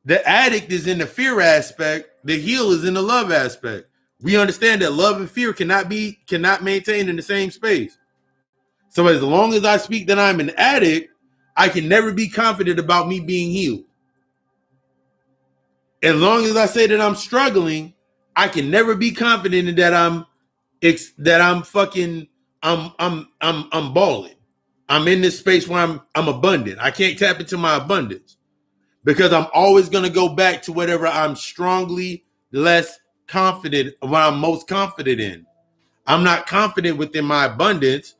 the addict is in the fear aspect, the heal is in the love aspect. We understand that love and fear cannot maintain in the same space. So as long as I speak that I'm an addict, I can never be confident about me being healed. As long as I say that I'm struggling, I can never be confident in that I'm balling. I'm in this space where I'm abundant. I can't tap into my abundance because I'm always going to go back to whatever I'm strongly less confident, what I'm most confident in. I'm not confident within my abundance.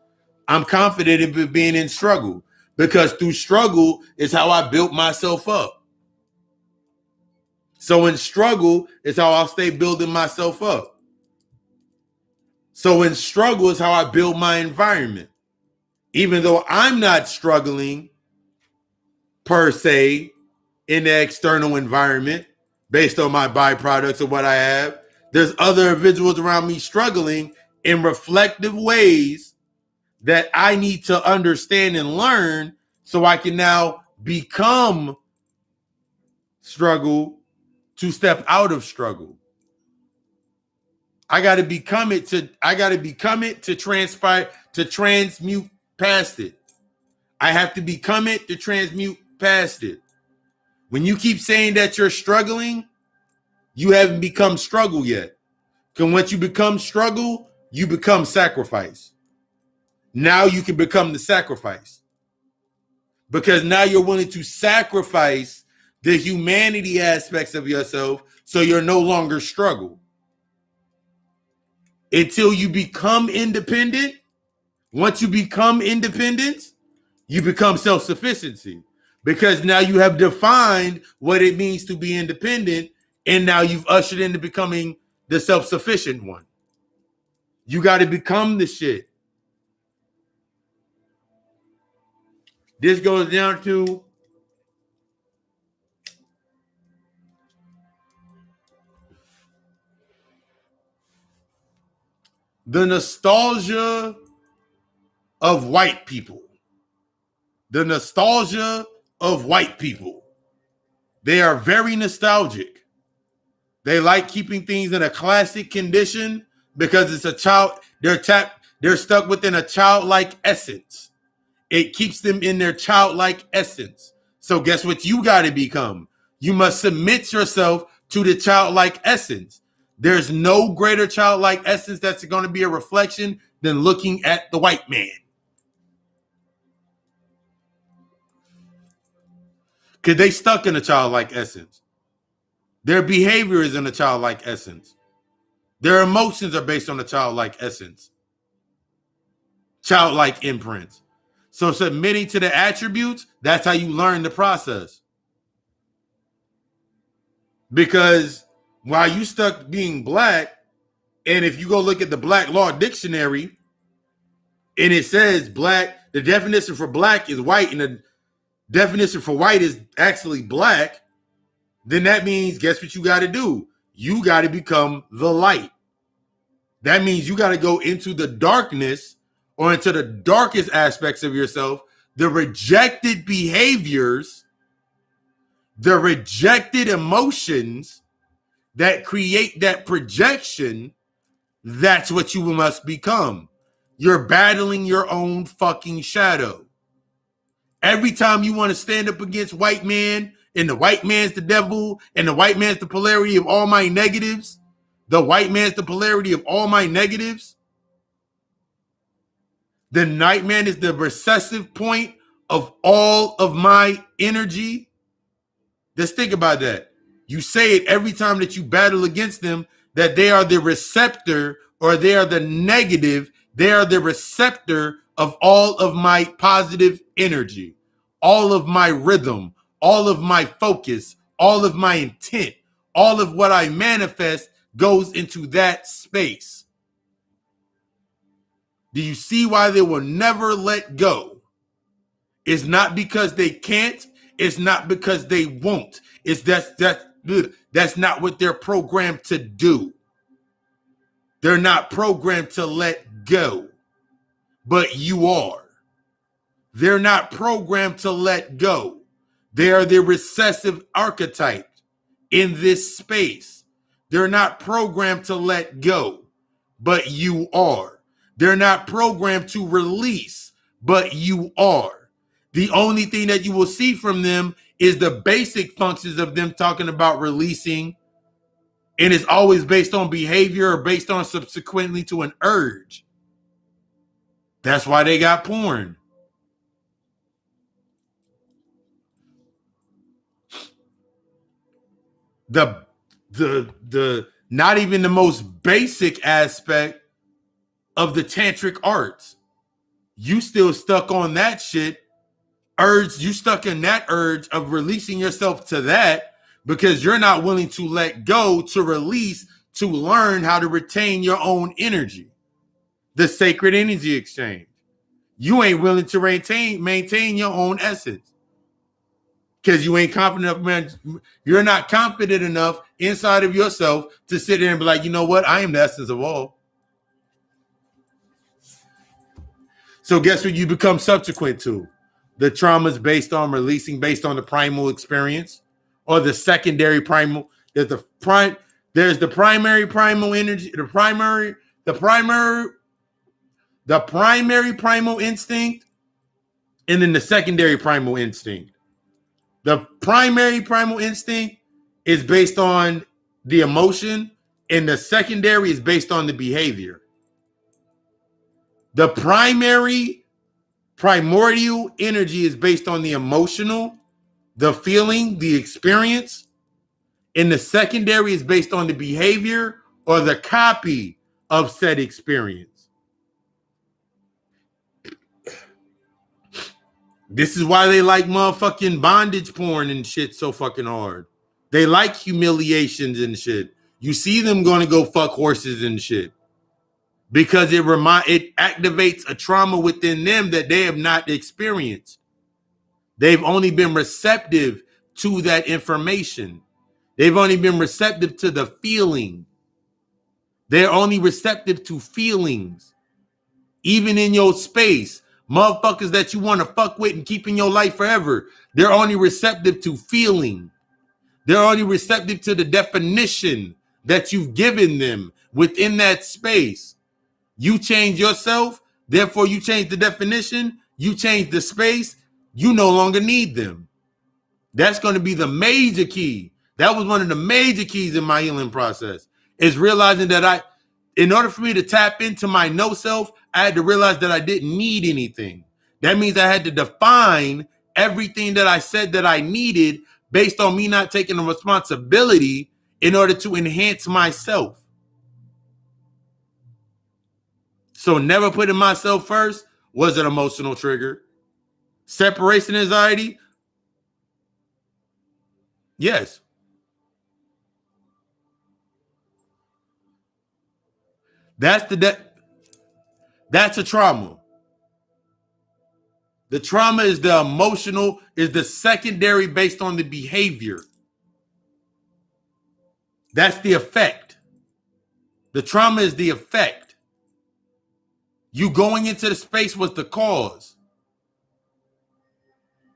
I'm confident in being in struggle, because through struggle is how I built myself up. So in struggle is how I'll stay building myself up. So in struggle is how I build my environment. Even though I'm not struggling per se in the external environment based on my byproducts of what I have, there's other individuals around me struggling in reflective ways that I need to understand and learn so I can now become struggle to step out of struggle. I got to become it to transpire, to transmute past it. I have to become it to transmute past it. When you keep saying that you're struggling, you haven't become struggle yet. Because once you become struggle, you become sacrifice. Now you can become the sacrifice. Because now you're willing to sacrifice the humanity aspects of yourself so you're no longer struggle. Until you become independent, once you become independent, you become self-sufficiency. Because now you have defined what it means to be independent, and now you've ushered into becoming the self-sufficient one. You got to become the shit. This goes down to the nostalgia of white people. The nostalgia of white people. They are very nostalgic. They like keeping things in a classic condition because it's a child. They're stuck within a childlike essence. It keeps them in their childlike essence. So guess what you got to become? You must submit yourself to the childlike essence. There's no greater childlike essence that's going to be a reflection than looking at the white man. Because they stuck in a childlike essence. Their behavior is in a childlike essence. Their emotions are based on a childlike essence. Childlike imprints. So submitting to the attributes, that's how you learn the process. Because while you stuck being black, and if you go look at the Black Law Dictionary, and it says black, the definition for black is white, and the definition for white is actually black, then that means, guess what you got to do? You got to become the light. That means you got to go into the darkness or into the darkest aspects of yourself, the rejected behaviors, the rejected emotions that create that projection. That's what you must become. You're battling your own fucking shadow. Every time you want to stand up against white man, and the white man's the devil, and the white man's the polarity of all my negatives, the white man's the polarity of all my negatives, the night man is the recessive point of all of my energy. Just think about that. You say it every time that you battle against them, that they are the receptor, or they are the negative. They are the receptor of all of my positive energy, all of my rhythm, all of my focus, all of my intent, all of what I manifest goes into that space. Do you see why they will never let go? It's not because they can't. It's not because they won't. It's that's not what they're programmed to do. They're not programmed to let go, but you are. They're not programmed to let go. They are the recessive archetype in this space. They're not programmed to let go, but you are. They're not programmed to release, but you are. The only thing that you will see from them is the basic functions of them talking about releasing, and it's always based on behavior or based on subsequently to an urge. That's why they got porn. The not even the most basic aspect of the tantric arts. You still stuck on that shit. Urge, you stuck in that urge of releasing yourself to that because you're not willing to let go, to release, to learn how to retain your own energy. The sacred energy exchange. You ain't willing to maintain your own essence. Because you ain't confident enough, man. You're not confident enough inside of yourself to sit there and be like, you know what? I am the essence of all. So guess what you become subsequent to? The traumas based on releasing based on the primal experience or the secondary primal. There's the primary primal energy, the primary primal instinct, and then the secondary primal instinct. The primary primal instinct is based on the emotion, and the secondary is based on the behavior. The primordial energy is based on the emotional, the feeling, the experience, and the secondary is based on the behavior or the copy of said experience. This is why they like motherfucking bondage porn and shit so fucking hard. They like humiliations and shit. You see them going to go fuck horses and shit because it activates a trauma within them that they have not experienced. They've only been receptive to that information. They've only been receptive to the feeling. They're only receptive to feelings. Even in your space, motherfuckers that you want to fuck with and keep in your life forever, they're only receptive to feeling. They're only receptive to the definition that you've given them within that space. You change yourself, therefore you change the definition, you change the space, you no longer need them. That's going to be the major key. That was one of the major keys in my healing process, is realizing that in order for me to tap into my no self, I had to realize that I didn't need anything. That means I had to define everything that I said that I needed based on me not taking the responsibility in order to enhance myself. So never putting myself first was an emotional trigger. Separation anxiety, yes. That's a trauma. The trauma is the emotional, is the secondary based on the behavior. That's the effect. The trauma is the effect. You going into the space was the cause.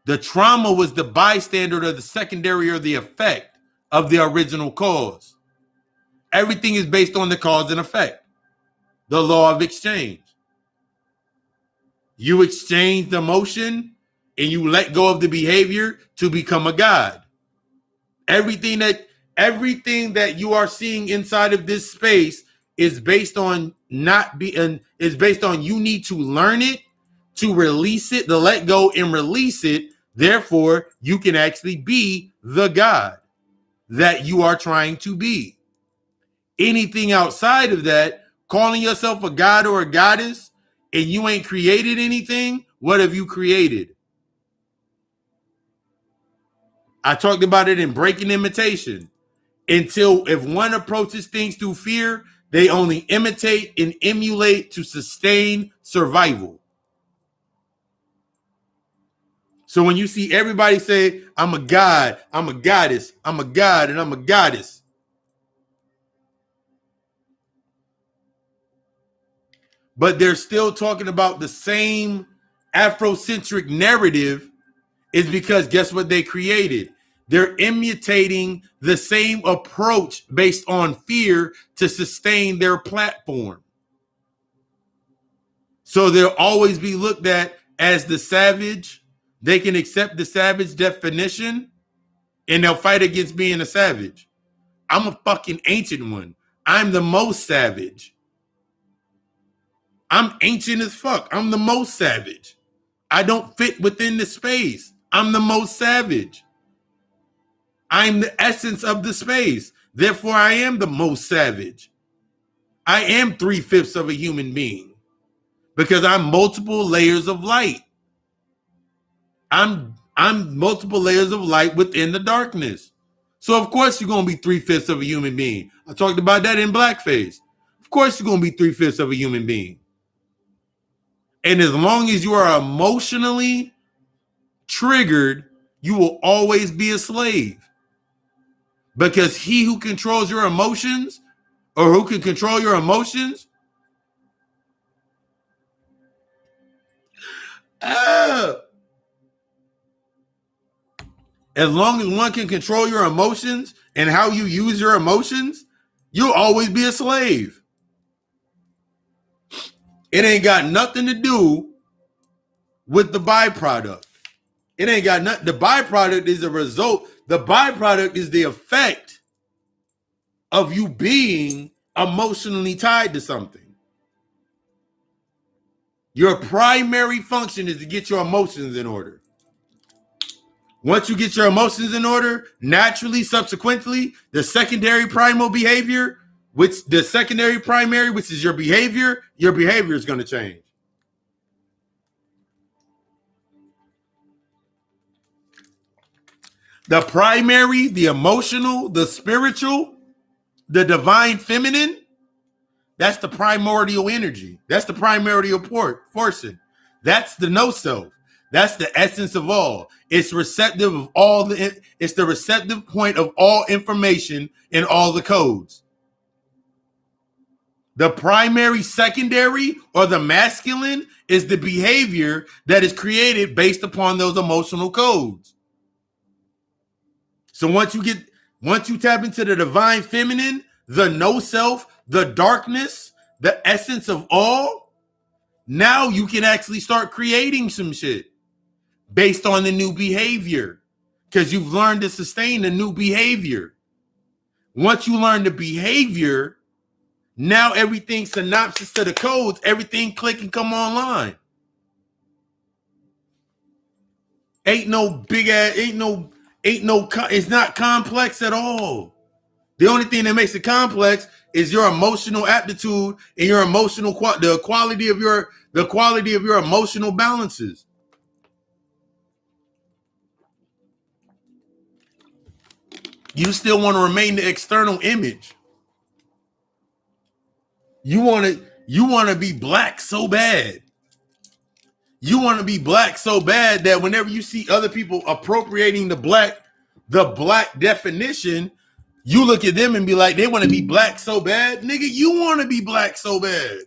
The trauma was the bystander or the secondary or the effect of the original cause. Everything is based on the cause and effect. The law of exchange. You exchange the emotion and you let go of the behavior to become a god. Everything that you are seeing inside of this space is based on based on you need to learn it, to release it, to let go and release it. Therefore, you can actually be the God that you are trying to be. Anything outside of that, calling yourself a god or a goddess, and you ain't created anything, what have you created? I talked about it in Breaking Imitation. If one approaches things through fear, they only imitate and emulate to sustain survival. So when you see everybody say, I'm a god, I'm a goddess, I'm a god, and I'm a goddess, but they're still talking about the same Afrocentric narrative, is because guess what they created? They're imitating the same approach based on fear to sustain their platform. So they'll always be looked at as the savage. They can accept the savage definition and they'll fight against being a savage. I'm a fucking ancient one. I'm the most savage. I'm ancient as fuck. I'm the most savage. I don't fit within the space. I'm the most savage. I'm the essence of the space. Therefore, I am the most savage. I am 3/5 of a human being because I'm multiple layers of light. I'm multiple layers of light within the darkness. So of course you're gonna be 3/5 of a human being. I talked about that in Blackface. Of course you're gonna be 3/5 of a human being. And as long as you are emotionally triggered, you will always be a slave. Because he who controls your emotions, or who can control your emotions, As long as one can control your emotions and how you use your emotions, you'll always be a slave. It ain't got nothing to do with the byproduct. It ain't got nothing. The byproduct is a result. The byproduct is the effect of you being emotionally tied to something. Your primary function is to get your emotions in order. Once you get your emotions in order, naturally, subsequently, the secondary primal behavior, which is your behavior is going to change. The primary, the emotional, the spiritual, the divine feminine, that's the primordial energy. That's the primordial portion. That's the no self. That's the essence of all. It's receptive of all it's the receptive point of all information in all the codes. The primary, secondary, or the masculine is the behavior that is created based upon those emotional codes. So once you tap into the divine feminine, the no self, the darkness, the essence of all, now you can actually start creating some shit based on the new behavior, because you've learned to sustain the new behavior. Once you learn the behavior, now everything synopsis to the codes, everything click and come online. Ain't no big ass, it's not complex at all. The only thing that makes it complex is your emotional aptitude and your emotional the quality of your emotional balances. You still want to remain the external image. You want to be black so bad. You want to be black so bad that whenever you see other people appropriating the black definition, you look at them and be like, they want to be black so bad. Nigga, you want to be black so bad.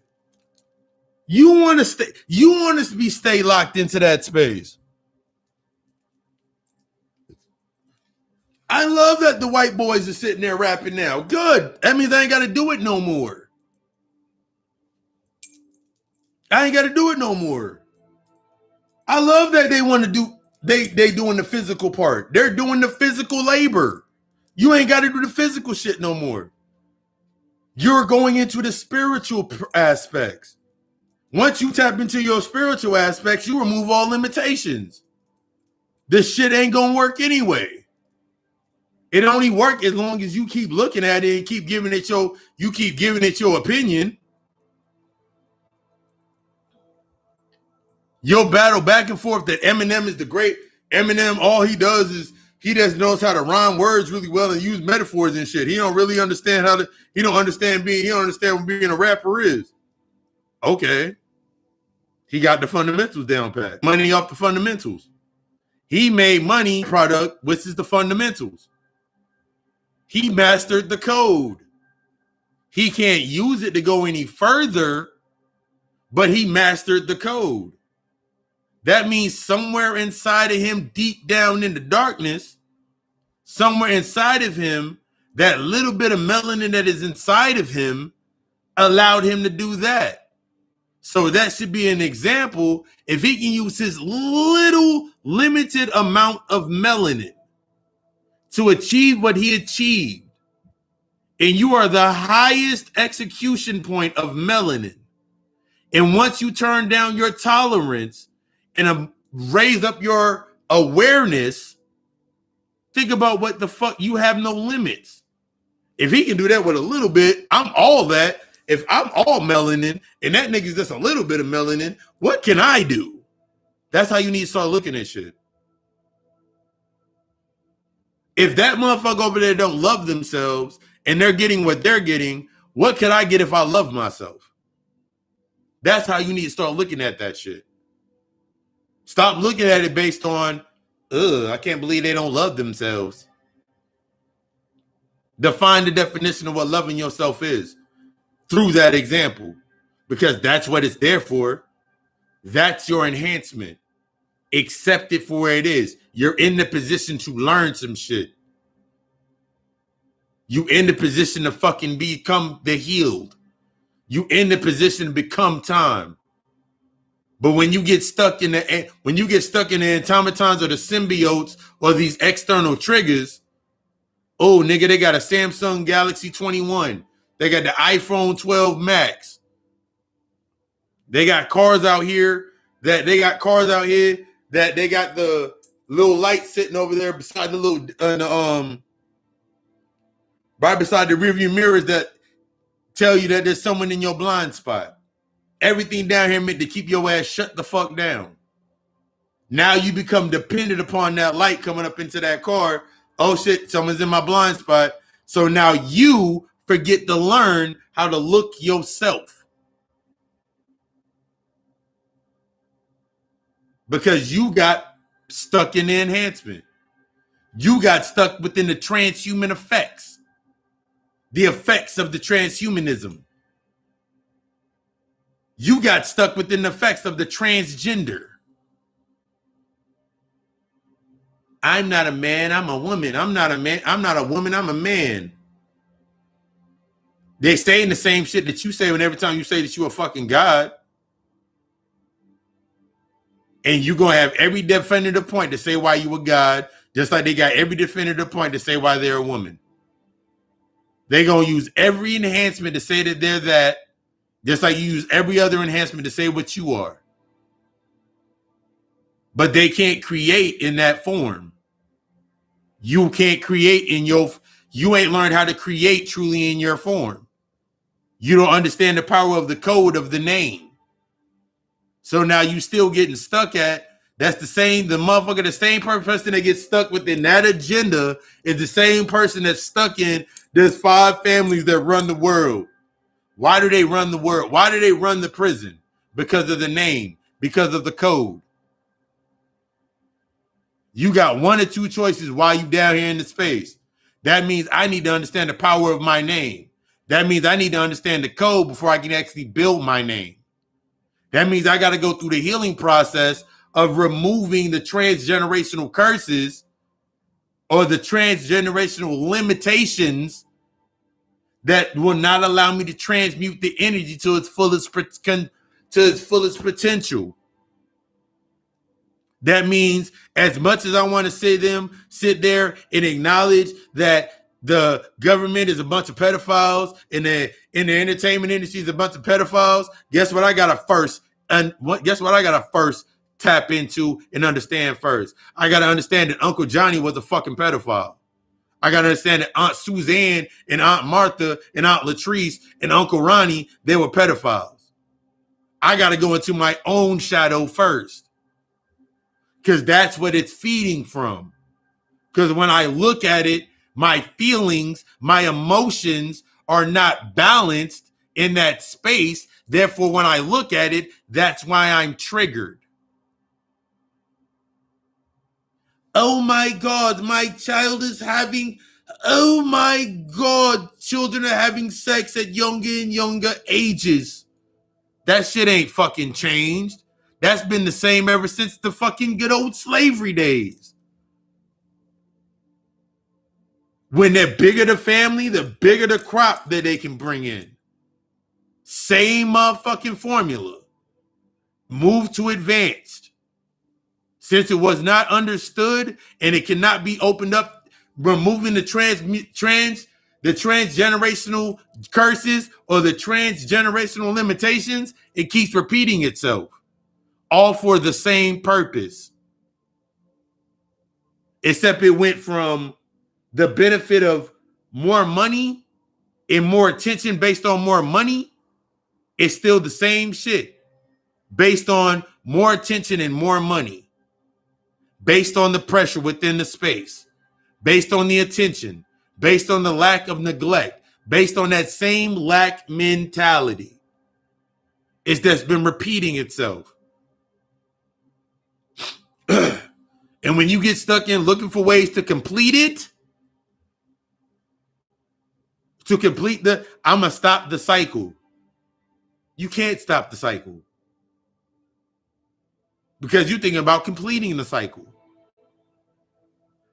You want to stay locked into that space. I love that the white boys are sitting there rapping now. Good. That means I ain't got to do it no more. I ain't got to do it no more. I love that they want to do, they doing the physical part. They're doing the physical labor. You ain't got to do the physical shit no more. You're going into the spiritual aspects. Once you tap into your spiritual aspects, you remove all limitations. This shit ain't gonna work anyway. It only work as long as you keep looking at it and keep giving it your opinion. You'll battle back and forth that Eminem is the great. Eminem, all he does is he just knows how to rhyme words really well and use metaphors and shit. He don't really understand he don't understand what being a rapper is. Okay. He got the fundamentals down pat. Money off the fundamentals. He made money product, which is the fundamentals. He mastered the code. He can't use it to go any further, but he mastered the code. That means somewhere inside of him, deep down in the darkness, somewhere inside of him, that little bit of melanin that is inside of him allowed him to do that. So that should be an example. If he can use his little limited amount of melanin to achieve what he achieved, and you are the highest execution point of melanin, and once you turn down your tolerance and raise up your awareness, think about what the fuck, you have no limits. If he can do that with a little bit, I'm all that. If I'm all melanin and that nigga's just a little bit of melanin, what can I do? That's how you need to start looking at shit. If that motherfucker over there don't love themselves and they're getting what they're getting, what can I get if I love myself? That's how you need to start looking at that shit. Stop looking at it based on, I can't believe they don't love themselves. Define the definition of what loving yourself is through that example, because that's what it's there for. That's your enhancement. Accept it for where it is. You're in the position to learn some shit. You in the position to fucking become the healed. You in the position to become time. But when you get stuck in the automatons or the symbiotes or these external triggers, oh nigga, they got a Samsung Galaxy 21. They got the iPhone 12 Max. They got cars out here that they got the little light sitting over there beside the little right beside the rearview mirrors that tell you that there's someone in your blind spot. Everything down here meant to keep your ass shut the fuck down. Now you become dependent upon that light coming up into that car. Oh shit, someone's in my blind spot. So now you forget to learn how to look yourself. Because you got stuck in the enhancement. You got stuck within the transhuman effects. The effects of the transhumanism. You got stuck within the effects of the transgender. I'm not a man, I'm a woman. I'm not a man, I'm not a woman, I'm a man. They saying the same shit that you say when every time you say that you a fucking God. And you gonna have every definitive point to say why you a God, just like they got every definitive point to say why they're a woman. They gonna use every enhancement to say that they're that, just like you use every other enhancement to say what you are. But they can't create in that form. You can't create in you ain't learned how to create truly in your form. You don't understand the power of the code of the name. So now you still getting stuck at, that's the same person that gets stuck within that agenda is the same person that's stuck in, there's 5 families that run the world. Why do they run the world? Why do they run the prison? Because of the name, because of the code. You got 1 or 2 choices while you down here in the space. That means I need to understand the power of my name. That means I need to understand the code before I can actually build my name. That means I got to go through the healing process of removing the transgenerational curses or the transgenerational limitations that will not allow me to transmute the energy to its fullest potential. That means as much as I want to sit there and acknowledge that the government is a bunch of pedophiles and the entertainment industry is a bunch of pedophiles, guess what I gotta first tap into and understand first? I gotta understand that Uncle Johnny was a fucking pedophile. I gotta understand that Aunt Suzanne and Aunt Martha and Aunt Latrice and Uncle Ronnie, they were pedophiles. I gotta go into my own shadow first. Because that's what it's feeding from. Because when I look at it, my feelings, my emotions are not balanced in that space. Therefore, when I look at it, that's why I'm triggered. Oh my God, my child is having, oh my God, children are having sex at younger and younger ages. That shit ain't fucking changed. That's been the same ever since the fucking good old slavery days. When they're bigger the family, the bigger the crop that they can bring in. Same motherfucking formula. Move to advanced. Since it was not understood and it cannot be opened up, removing the transgenerational curses or the transgenerational limitations, it keeps repeating itself. All for the same purpose. Except it went from the benefit of more money and more attention based on more money. It's still the same shit based on more attention and more money, based on the pressure within the space, based on the attention, based on the lack of neglect, based on that same lack mentality. It's that's been repeating itself. And when you get stuck in looking for ways to complete it, I'm going to stop the cycle. You can't stop the cycle. because you're thinking about completing the cycle.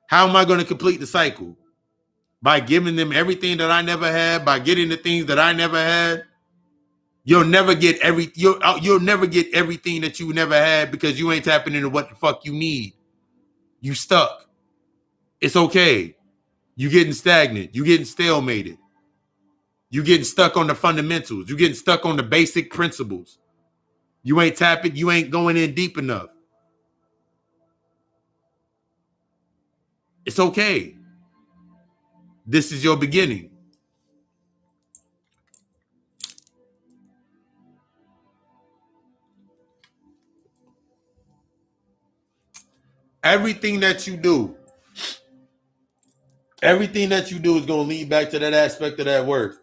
How am I going to complete the cycle? By giving them everything that I never had, by getting the things that I never had. You'll never get you'll never get everything that you never had because you ain't tapping into what the fuck you need. You stuck. It's okay. You getting stagnant. You getting stalemated. You getting stuck on the fundamentals. You getting stuck on the basic principles. You ain't tapping. You ain't going in deep enough. It's okay. This is your beginning. Everything that you do is going to lead back to that aspect of that work.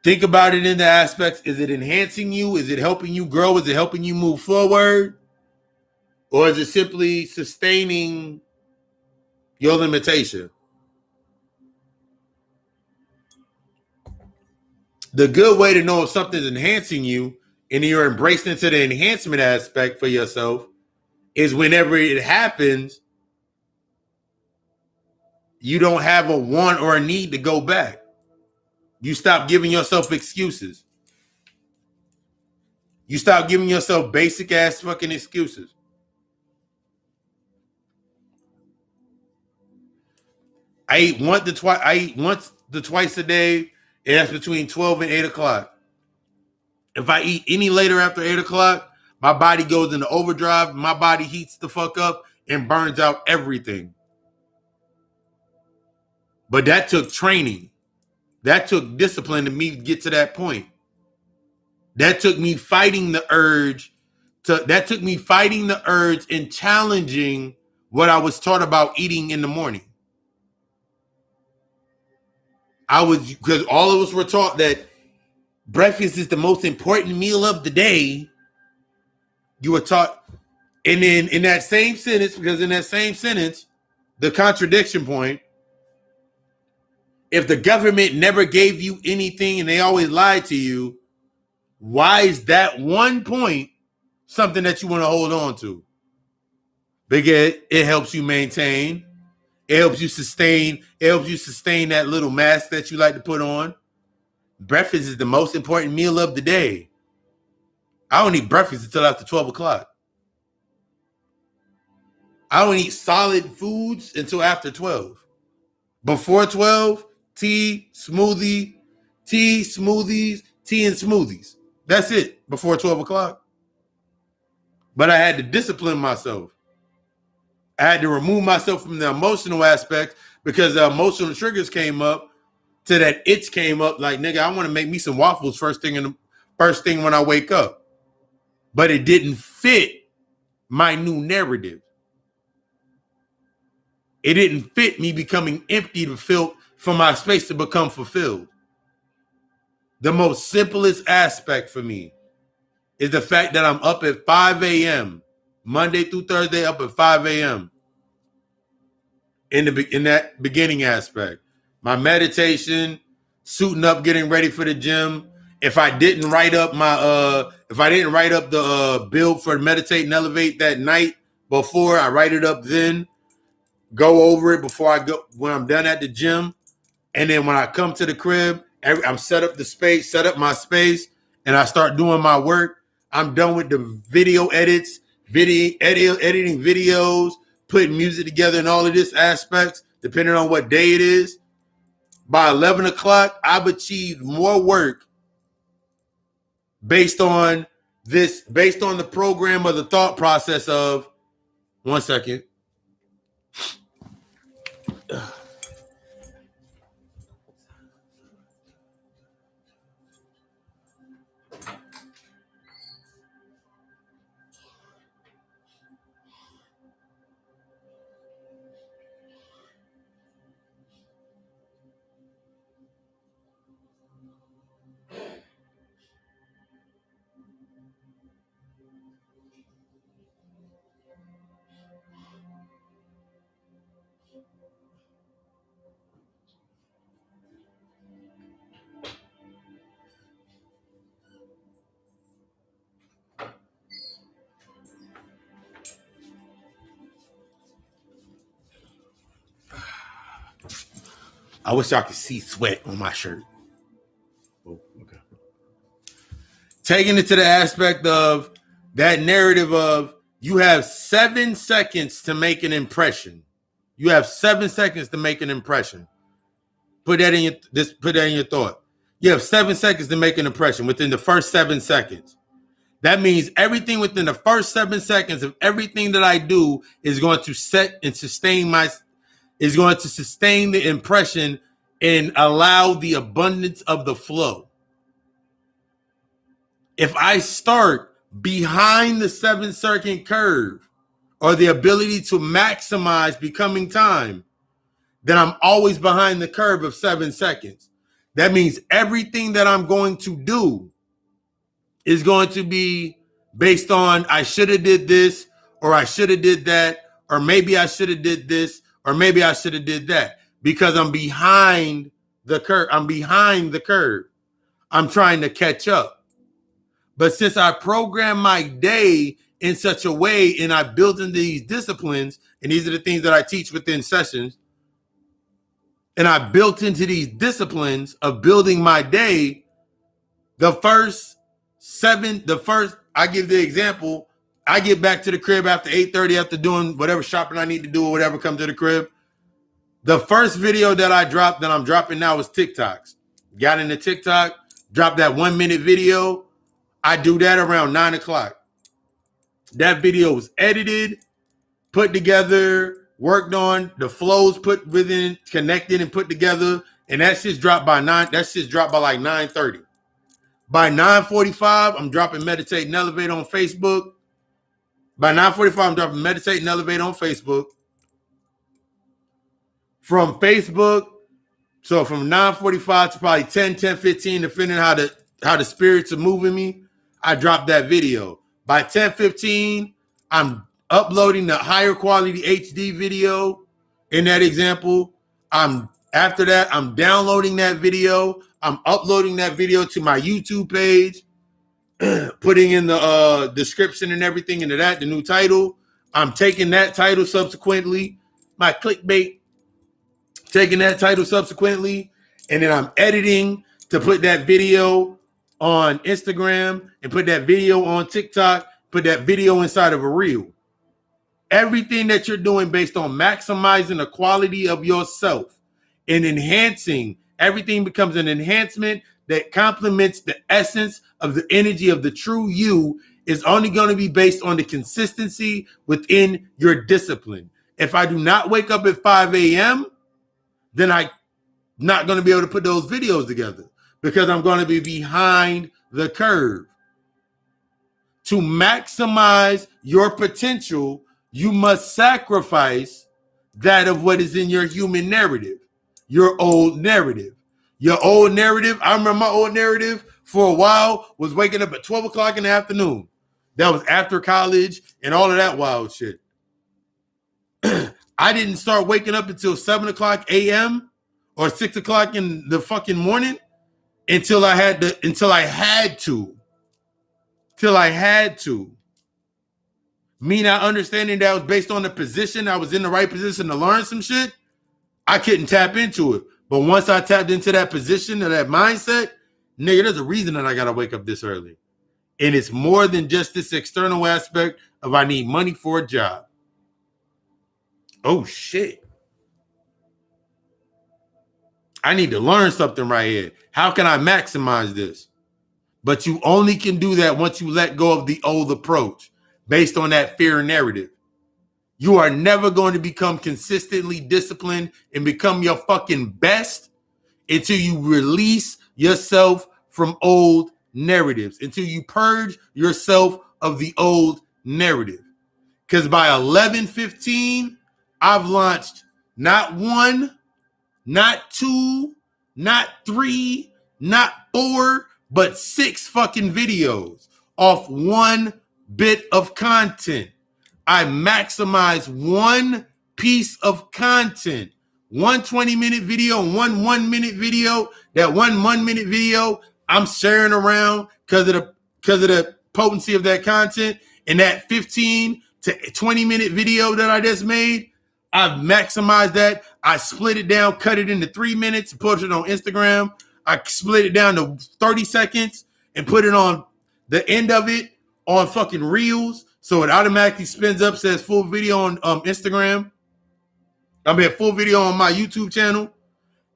Think about it in the aspects. Is it enhancing you? Is it helping you grow? Is it helping you move forward? Or is it simply sustaining your limitation? The good way to know if something's enhancing you and you're embracing into the enhancement aspect for yourself is whenever it happens, you don't have a want or a need to go back. You stop giving yourself excuses. You stop giving yourself basic ass fucking excuses. I eat once to twice a day, and that's between 12 and 8 o'clock. If I eat any later after 8 o'clock, my body goes into overdrive. My body heats the fuck up and burns out everything. But that took training. That took discipline to me to get to that point. That took me fighting the urge and challenging what I was taught about eating in the morning. Because all of us were taught that breakfast is the most important meal of the day. You were taught, and then in that same sentence, the contradiction point, if the government never gave you anything and they always lied to you, why is that one point something that you want to hold on to? Because it helps you maintain, it helps you sustain that little mask that you like to put on. Breakfast is the most important meal of the day. I don't eat breakfast until after 12 o'clock. I don't eat solid foods until after 12. Before 12, tea, smoothies, tea and smoothies. That's it before 12 o'clock. But I had to discipline myself. I had to remove myself from the emotional aspect because the emotional triggers came up to that itch came up like, nigga, I want to make me some waffles first thing when I wake up. But it didn't fit my new narrative. It didn't fit me becoming empty to fill for my space to become fulfilled. The most simplest aspect for me is the fact that I'm up at 5 a.m. Monday through Thursday, up at 5 a.m. in that beginning aspect. My meditation, suiting up, getting ready for the gym. If I didn't write up the build for meditate and elevate that night before, I write it up then, go over it before I go when I'm done at the gym. And then when I come to the crib, I'm set up my space, and I start doing my work. I'm done with the video edits, editing videos, putting music together and all of this aspects, depending on what day it is. By 11 o'clock, I've achieved more work based on the program or the thought process of, one second. I wish y'all could see sweat on my shirt. Oh, okay. Taking it to the aspect of that narrative of you have 7 seconds to make an impression. You have 7 seconds to make an impression. Put that in your thought. You have 7 seconds to make an impression within the first 7 seconds. That means everything within the first 7 seconds of everything that I do is going to set and sustain the impression and allow the abundance of the flow. If I start behind the 7-second curve or the ability to maximize becoming time, then I'm always behind the curve of 7 seconds. That means everything that I'm going to do is going to be based on I should have did this, or I should have did that, or maybe I should have did this, or maybe I should have did that, because I'm behind the curve. I'm trying to catch up. But since I program my day in such a way and I built into these disciplines, and these are the things that I teach within sessions, and I built into these disciplines of building my day, I give the example, I get back to the crib after 8:30 after doing whatever shopping I need to do or whatever, come to the crib. The first video that I dropped, that I'm dropping now, is TikToks. Got into TikTok, dropped that 1-minute video. I do that around 9 o'clock. That video was edited, put together, worked on, the flows put within, connected and put together, and that shit's dropped by like 9:30. By 9:45, I'm dropping Meditate and Elevate on Facebook. By 9:45, I'm dropping Meditate and Elevate on Facebook. From Facebook, so from 9:45 to probably 10:15, depending on how the spirits are moving me, I drop that video. By 10:15, I'm uploading the higher quality HD video in that example. After that, I'm downloading that video. I'm uploading that video to my YouTube page, putting in the description and everything into that, the new title. I'm taking that title subsequently, my clickbait, taking that title subsequently, and then I'm editing to put that video on Instagram and put that video on TikTok, put that video inside of a reel. Everything that you're doing based on maximizing the quality of yourself and enhancing, everything becomes an enhancement that complements the essence of the energy of the true you, is only going to be based on the consistency within your discipline. If I do not wake up at 5 a.m., then I'm not going to be able to put those videos together because I'm going to be behind the curve. To maximize your potential, you must sacrifice that of what is in your human narrative, your old narrative. Your old narrative, I remember my old narrative for a while was waking up at 12 o'clock in the afternoon. That was after college and all of that wild shit. I didn't start waking up until 7 o'clock a.m. or 6 o'clock in the fucking morning until I had to. Me not understanding that was based on the position, I was in the right position to learn some shit, I couldn't tap into it. But once I tapped into that position or that mindset, nigga, there's a reason that I gotta wake up this early. And it's more than just this external aspect of I need money for a job. Oh shit. I need to learn something right here. How can I maximize this? But you only can do that once you let go of the old approach based on that fear narrative. You are never going to become consistently disciplined and become your fucking best until you release yourself from old narratives, until you purge yourself of the old narrative. Because by 11:15, I've launched not 1, not 2, not 3, not 4, but 6 fucking videos off one bit of content. I maximize one piece of content, one 20-minute video, one 1-minute video. That 1-minute video I'm sharing around because of the potency of that content. And that 15 to 20-minute video that I just made, I've maximized that. I split it down, cut it into 3 minutes, put it on Instagram. I split it down to 30 seconds and put it on the end of it on fucking Reels. So it automatically spins up, says full video on Instagram. I mean, full video on my YouTube channel.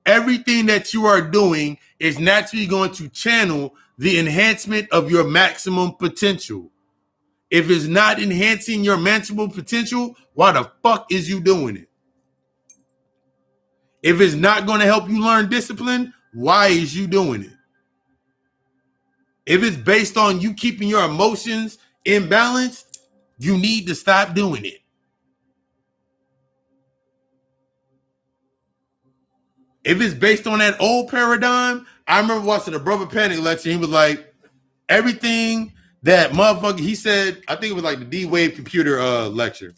Everything that you are doing is naturally going to channel the enhancement of your maximum potential. If it's not enhancing your maximum potential, why the fuck is you doing it? If it's not going to help you learn discipline, why is you doing it? If it's based on you keeping your emotions in balance, you need to stop doing it. If it's based on that old paradigm, I remember watching a Brother Panic lecture. He was like, everything that motherfucker, he said, I think it was like the D-Wave computer lecture.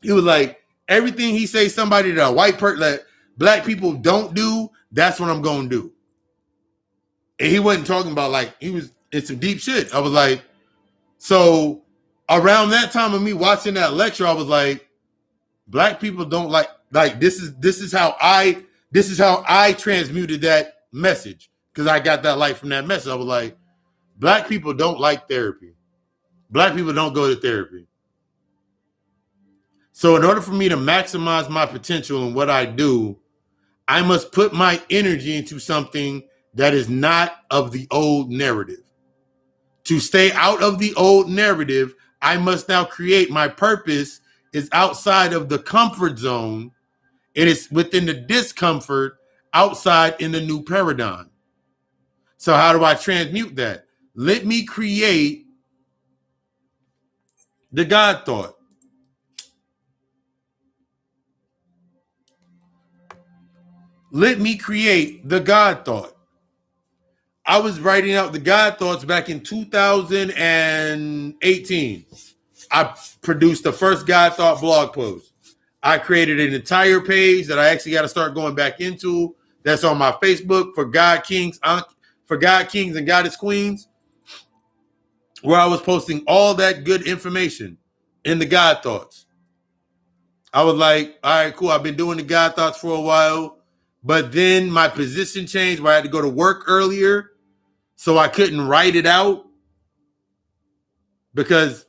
He was like, everything he say somebody that a white person, that black people don't do, that's what I'm going to do. And he wasn't talking about like, he was in some deep shit. I was like, so around that time of me watching that lecture, I was like, black people don't like this is how I transmuted that message, because I got that light from that message. I was like, black people don't like therapy. Black people don't go to therapy. So in order for me to maximize my potential in what I do, I must put my energy into something that is not of the old narrative. To stay out of the old narrative, I must now create my purpose is outside of the comfort zone. It is within the discomfort outside in the new paradigm. So how do I transmute that? Let me create the God thought. Let me create the God thought. I was writing out the God thoughts back in 2018. I produced the first God thought blog post. I created an entire page that I actually got to start going back into. That's on my Facebook for God Kings and Goddess Queens, where I was posting all that good information in the God thoughts. I was like, all right, cool. I've been doing the God thoughts for a while, but then my position changed where I had to go to work earlier, so I couldn't write it out because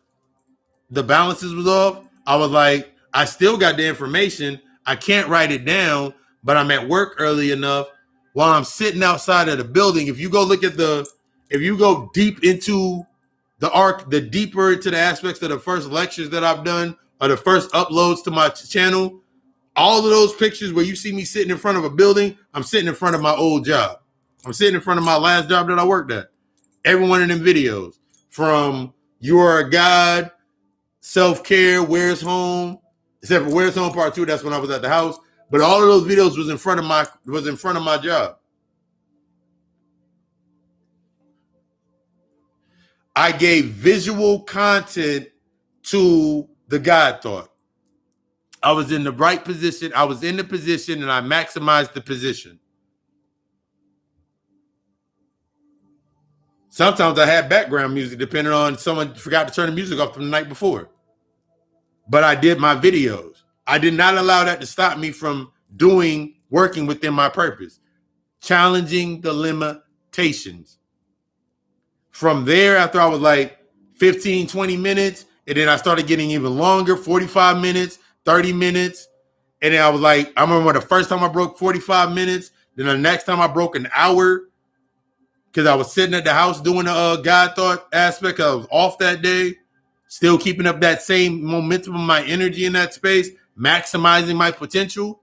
the balances was off. I was like, I still got the information. I can't write it down, but I'm at work early enough while I'm sitting outside of the building. If you go deep into the deeper into the aspects of the first lectures that I've done or the first uploads to my channel, all of those pictures where you see me sitting in front of a building, I'm sitting in front of my old job. I'm sitting in front of my last job that I worked at. Every one of them videos, from You Are a God, Self-Care, Where's Home, except for Where's Home Part 2, that's when I was at the house. But all of those videos was in front of my job. I gave visual content to the God thought. I was in the right position. I was in the position and I maximized the position. Sometimes I had background music depending on someone forgot to turn the music off from the night before. But I did my videos. I did not allow that to stop me from working within my purpose, challenging the limitations. From there, after I was like 15, 20 minutes, and then I started getting even longer, 45 minutes, 30 minutes. And then I was like, I remember the first time I broke 45 minutes, then the next time I broke an hour, because I was sitting at the house doing the God thought aspect. I was off that day, still keeping up that same momentum of my energy in that space, maximizing my potential.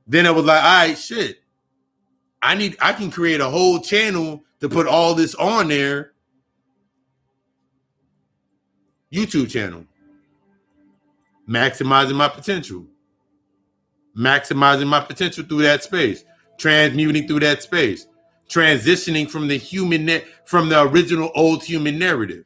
Then it was like, all right, shit. I can create a whole channel to put all this on there. YouTube channel. Maximizing my potential. Maximizing my potential through that space. Transmuting through that space. Transitioning from the original old human narrative.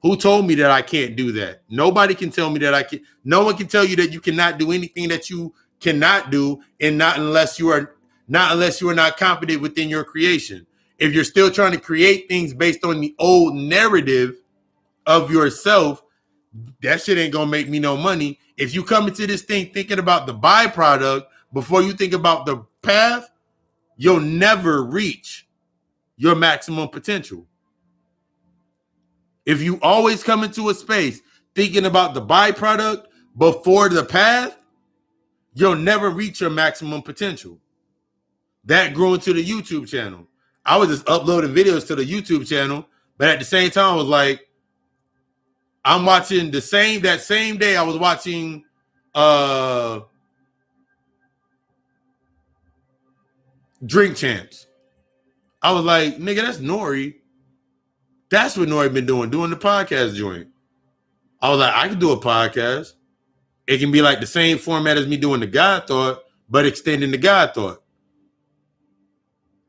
Who told me that I can't do that? Nobody can tell me that I can. No one can tell you that you cannot do anything that you cannot do, and not unless you are not confident within your creation. If you're still trying to create things based on the old narrative of yourself, that shit ain't gonna make me no money. If you come into this thing thinking about the byproduct before you think about the path, you'll never reach your maximum potential. If you always come into a space thinking about the byproduct before the path, you'll never reach your maximum potential. That grew into the YouTube channel. I was just uploading videos to the YouTube channel, but at the same time, I was like, I'm watching that same day I was watching Drink Champs. I was like, nigga, that's Nori. That's what Nori been doing the podcast joint. I was like, I can do a podcast. It can be like the same format as me doing the God Thought, but extending the God Thought.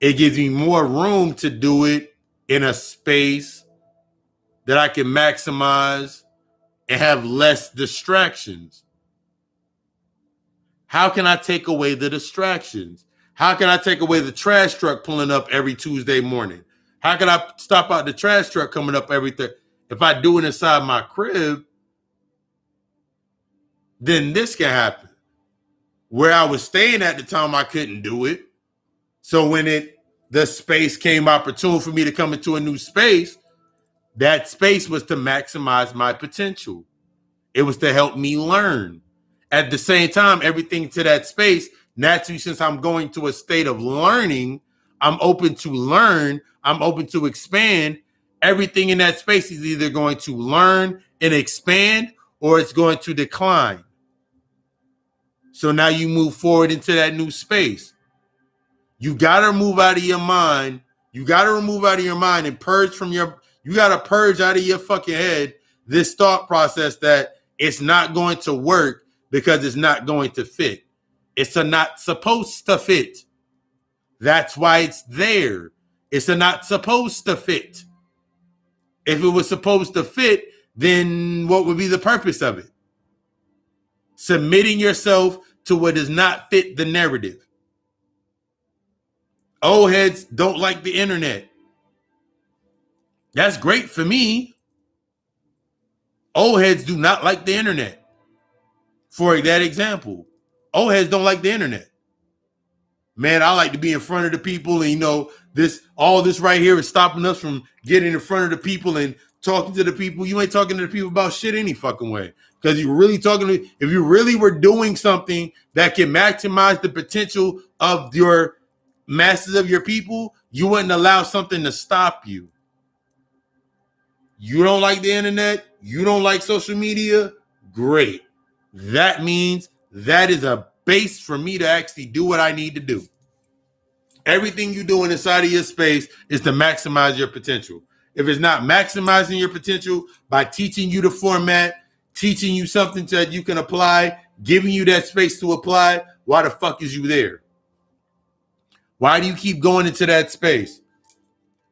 It gives me more room to do it in a space that I can maximize and have less distractions. How can I take away the distractions? How can I take away the trash truck pulling up every Tuesday morning? How can I stop out the trash truck coming up every Thursday? If I do it inside my crib, then this can happen. Where I was staying at the time, I couldn't do it. So when the space came opportune for me to come into a new space, that space was to maximize my potential. It was to help me learn. At the same time, everything to that space, naturally, since I'm going to a state of learning, I'm open to learn, I'm open to expand. Everything in that space is either going to learn and expand or it's going to decline. So now you move forward into that new space. You got to move out of your mind. You got to remove out of your mind and purge from you got to purge out of your fucking head this thought process that it's not going to work because it's not going to fit. It's not supposed to fit. That's why it's there. It's not supposed to fit. If it was supposed to fit, then what would be the purpose of it? Submitting yourself to what does not fit the narrative. Old heads don't like the internet. That's great for me. Old heads do not like the internet. For that example, old heads don't like the internet. Man, I like to be in front of the people, and all this right here is stopping us from getting in front of the people and talking to the people. You ain't talking to the people about shit any fucking way. Because if you really were doing something that can maximize the potential of your masses of your people, you wouldn't allow something to stop you. You don't like the internet, you don't like social media, great. That means that is a base for me to actually do what I need to do. Everything you're doing inside of your space is to maximize your potential. If it's not maximizing your potential by teaching you the format, teaching you something that you can apply, giving you that space to apply, why the fuck is you there? Why do you keep going into that space?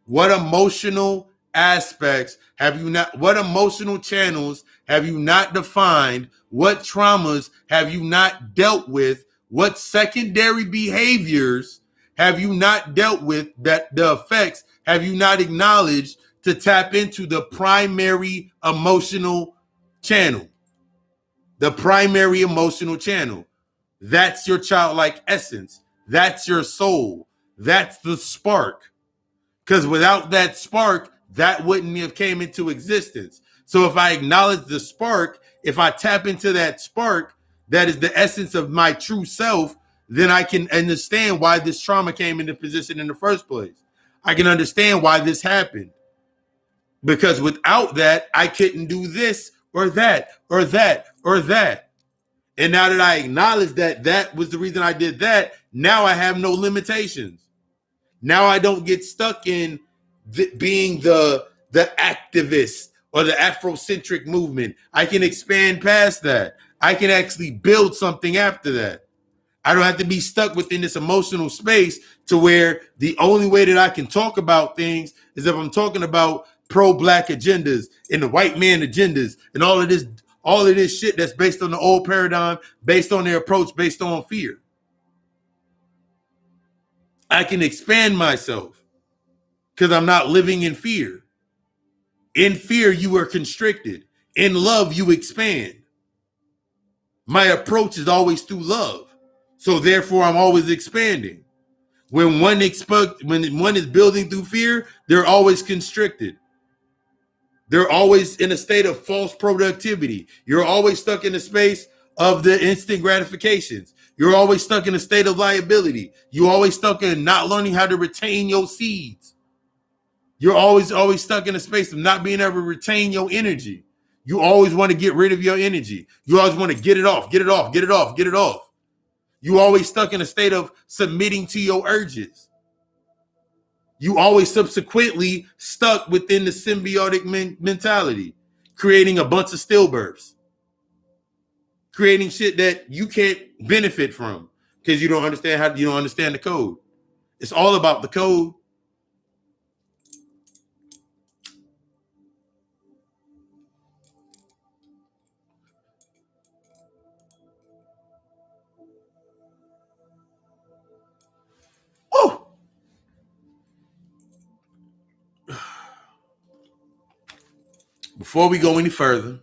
What emotional aspects what emotional channels have you not defined? What traumas have you not dealt with? What secondary behaviors have you not dealt with that the effects have you not acknowledged to tap into the primary emotional channel? The primary emotional channel. That's your childlike essence. That's your soul. That's the spark. Because without that spark, that wouldn't have came into existence. So if I acknowledge the spark, if I tap into that spark, that is the essence of my true self, then I can understand why this trauma came into position in the first place. I can understand why this happened. Because without that, I couldn't do this or that or that or that. And now that I acknowledge that that was the reason I did that, now I have no limitations. Now I don't get stuck in being the activist or the Afrocentric movement. I can expand past that. I can actually build something after that. I don't have to be stuck within this emotional space to where the only way that I can talk about things is if I'm talking about pro-black agendas and the white man agendas and all of this shit that's based on the old paradigm, based on their approach, based on fear. I can expand myself because I'm not living in fear. In fear, you are constricted. In love, you expand. My approach is always through love. So therefore, I'm always expanding. When one is building through fear, they're always constricted. They're always in a state of false productivity. You're always stuck in a space of the instant gratifications. You're always stuck in a state of liability. You're always stuck in not learning how to retain your seeds. You're always stuck in a space of not being able to retain your energy. You always want to get rid of your energy. You always want to get it off, get it off, get it off, get it off. You always stuck in a state of submitting to your urges. You always subsequently stuck within the symbiotic mentality, creating a bunch of stillbirths, creating shit that you can't benefit from because you don't understand the code. It's all about the code. Woo! Before we go any further,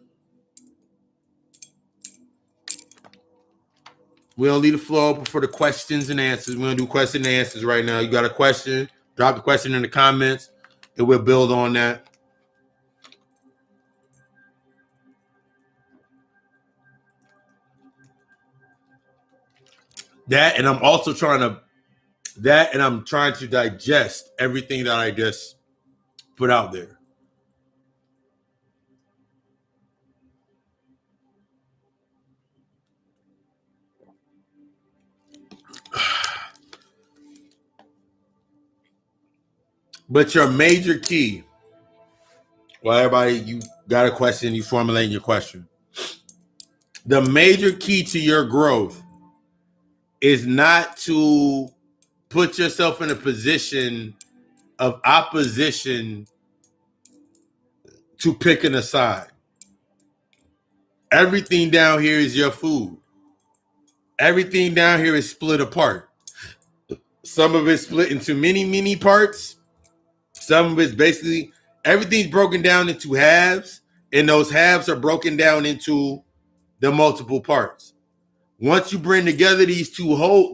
we don't leave the floor open for the questions and answers. We're going to do question and answers right now. You got a question? Drop the question in the comments, and we'll build on that. And I'm trying to digest everything that I just put out there. But your major key, well, everybody, you got a question, you formulating your question. The major key to your growth is not to put yourself in a position of opposition to picking a side. Everything down here is your food. Everything down here is split apart. Some of it's split into many parts. Some of it's basically everything's broken down into halves, and those halves are broken down into the multiple parts. Once you bring together these two halves,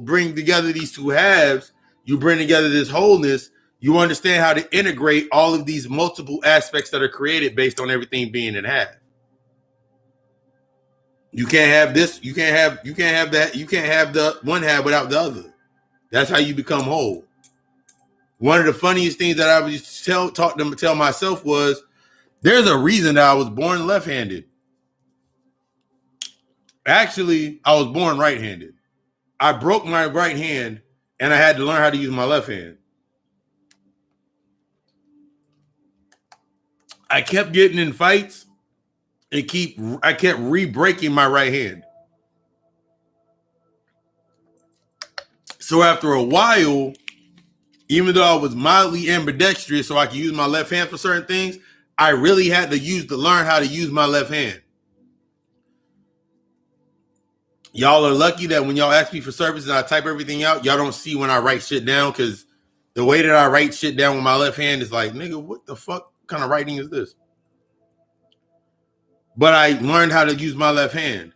you bring together this wholeness, you understand how to integrate all of these multiple aspects that are created based on everything being in half. You can't have this, you can't have that, you can't have the one half without the other. That's how you become whole. One of the funniest things that I would tell myself was, there's a reason that I was born left-handed. Actually, I was born right-handed. I broke my right hand and I had to learn how to use my left hand. I kept getting in fights and I kept re-breaking my right hand. So after a while, even though I was mildly ambidextrous so I could use my left hand for certain things, I really had to learn how to use my left hand. Y'all are lucky that when y'all ask me for service and I type everything out, y'all don't see when I write shit down, because the way that I write shit down with my left hand is like, nigga, what the fuck kind of writing is this? But I learned how to use my left hand.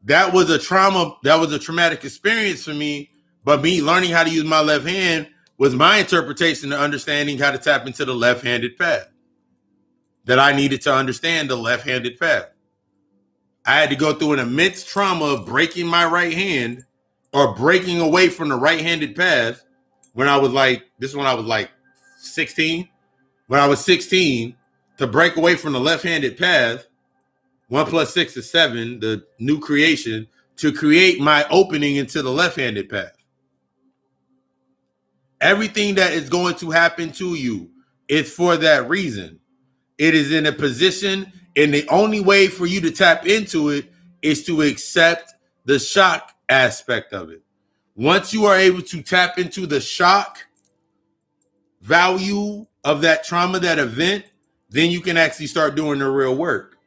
That was a traumatic experience for me, but me learning how to use my left hand was my interpretation of understanding how to tap into the left-handed path. That I needed to understand the left-handed path. I had to go through an immense trauma of breaking my right hand or breaking away from the right-handed path when I was like 16. When I was 16, to break away from the left-handed path, 1 + 6 is 7, the new creation, to create my opening into the left-handed path. Everything that is going to happen to you is for that reason. It is in a position, and the only way for you to tap into it is to accept the shock aspect of it. Once you are able to tap into the shock value of that trauma, that event, then you can actually start doing the real work.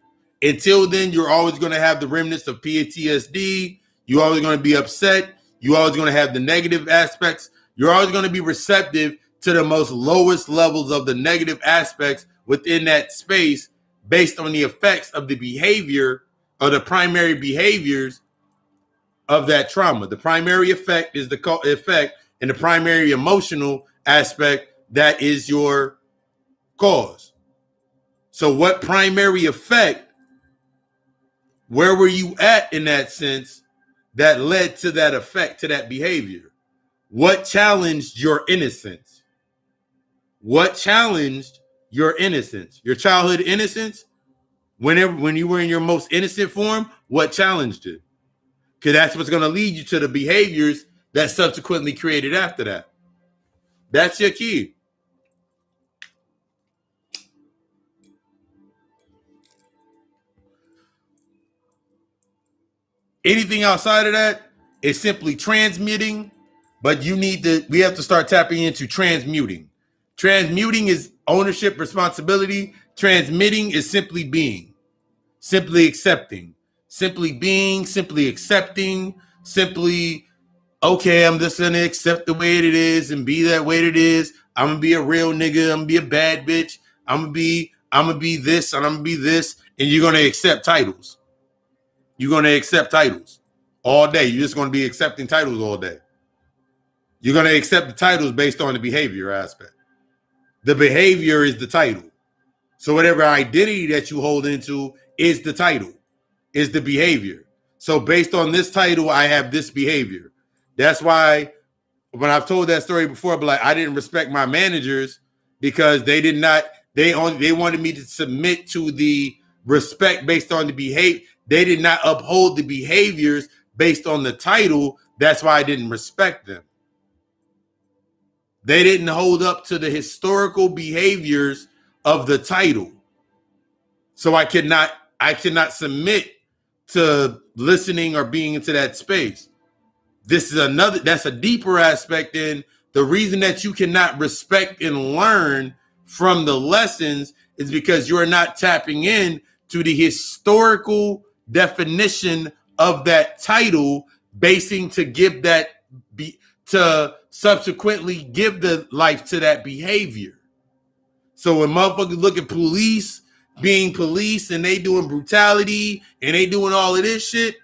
Until then, you're always going to have the remnants of PTSD. You're always going to be upset. You're always going to have the negative aspects. You're always going to be receptive to the most lowest levels of the negative aspects within that space based on the effects of the behavior or the primary behaviors of that trauma. The primary effect is the effect, and the primary emotional aspect, that is your cause. So what primary effect, where were you at in that sense that led to that effect, to that behavior? What challenged your innocence? What challenged your innocence? Your childhood innocence? When you were in your most innocent form, what challenged it? Because that's what's going to lead you to the behaviors that subsequently created after that. That's your key. Anything outside of that is simply transmitting, but we have to start tapping into transmuting. Transmuting is ownership, responsibility. Transmitting is simply being, simply accepting, simply being, simply accepting, simply, okay, I'm just gonna accept the way it is and be that way it is. I'm gonna be a real nigga. I'm gonna be a bad bitch. I'm gonna be this and I'm gonna be this, and you're gonna accept titles. You're going to accept titles all day. You're just going to be accepting titles all day. You're going to accept the titles based on the behavior aspect. The behavior is the title. So whatever identity that you hold into is the title, is the behavior. So based on this title, I have this behavior. That's why when I've told that story before, but like I didn't respect my managers because they wanted me to submit to the respect based on the behavior. They did not uphold the behaviors based on the title. That's why I didn't respect them. They didn't hold up to the historical behaviors of the title. So I cannot submit to listening or being into that space. That's a deeper aspect in the reason that you cannot respect and learn from the lessons is because you're not tapping in to the historical definition of that title, basing to give that to subsequently give the life to that behavior. So when motherfuckers look at police being police and they doing brutality and they doing all of this shit,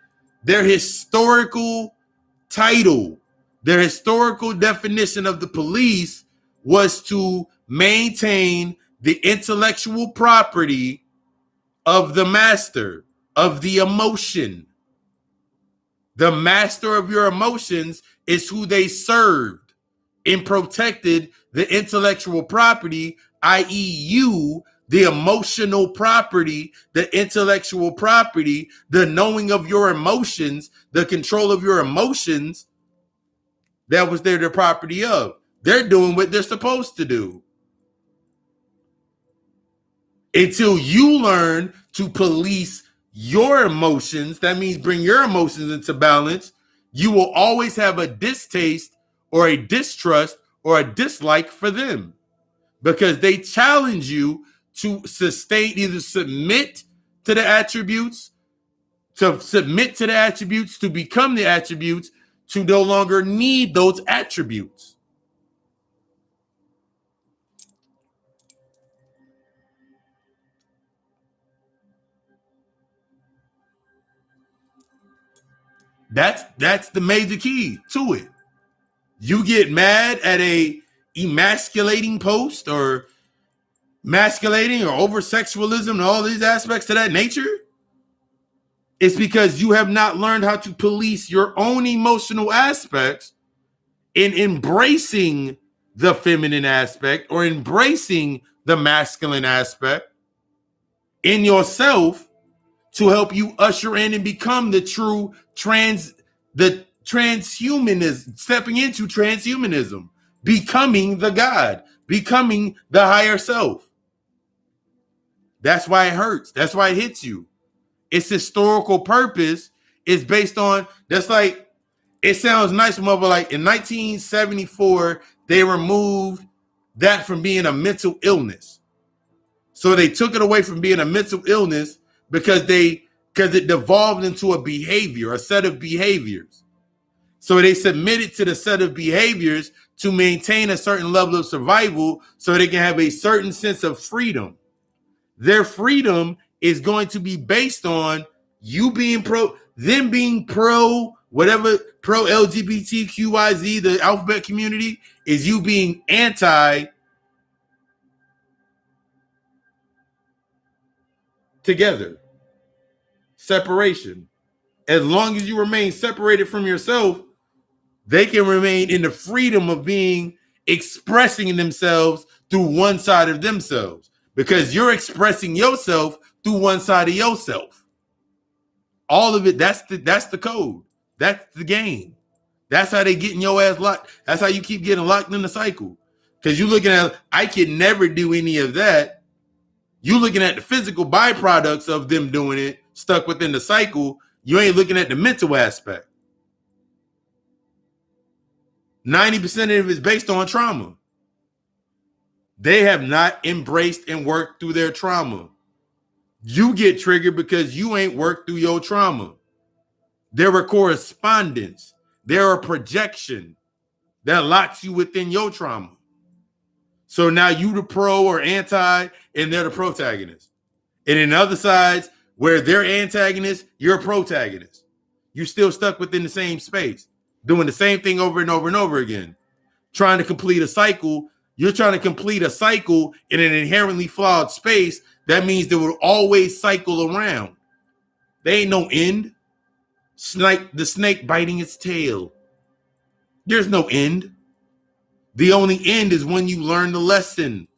their historical title, their historical definition of the police was to maintain the intellectual property of the master, of the emotion. The master of your emotions is who they served and protected the intellectual property, i.e. you, the emotional property, the intellectual property, the knowing of your emotions, the control of your emotions. That was their property of. They're doing what they're supposed to do. Until you learn to police your emotions, that means bring your emotions into balance, you will always have a distaste or a distrust or a dislike for them because they challenge you to sustain, either submit to the attributes, to become the attributes, to no longer need those attributes. That's the major key to it. You get mad at a emasculating post or masculating or over sexualism and all these aspects to that nature. It's because you have not learned how to police your own emotional aspects in embracing the feminine aspect or embracing the masculine aspect in yourself to help you usher in and become the true transhumanism, stepping into transhumanism, becoming the God, becoming the higher self. That's why it hurts. That's why it hits you. Its historical purpose is based on, that's like, it sounds nice, but like in 1974, they removed that from being a mental illness. So they took it away from being a mental illness because it devolved into a behavior, a set of behaviors. So they submitted to the set of behaviors to maintain a certain level of survival so they can have a certain sense of freedom. Their freedom is going to be based on you being them being pro Whatever pro LGBTQYZ, the alphabet community, is you being anti together. Separation. As long as you remain separated from yourself, they can remain in the freedom of being expressing themselves through one side of themselves, because you're expressing yourself through one side of yourself. All of it, that's the code. That's the game. That's how they getting your ass locked. That's how you keep getting locked in the cycle. Because you're looking at, I can never do any of that. You looking at the physical byproducts of them doing it, stuck within the cycle. You ain't looking at the mental aspect. 90% of it is based on trauma. They have not embraced and worked through their trauma. You get triggered because you ain't worked through your trauma. There are correspondence. There are projection that locks you within your trauma. So now you the pro or anti, and they're the protagonist. And in other sides, where they're antagonists, you're a protagonist. You're still stuck within the same space, doing the same thing over and over and over again, trying to complete a cycle. You're trying to complete a cycle in an inherently flawed space. That means there will always cycle around. There ain't no end. The snake biting its tail. There's no end. The only end is when you learn the lesson.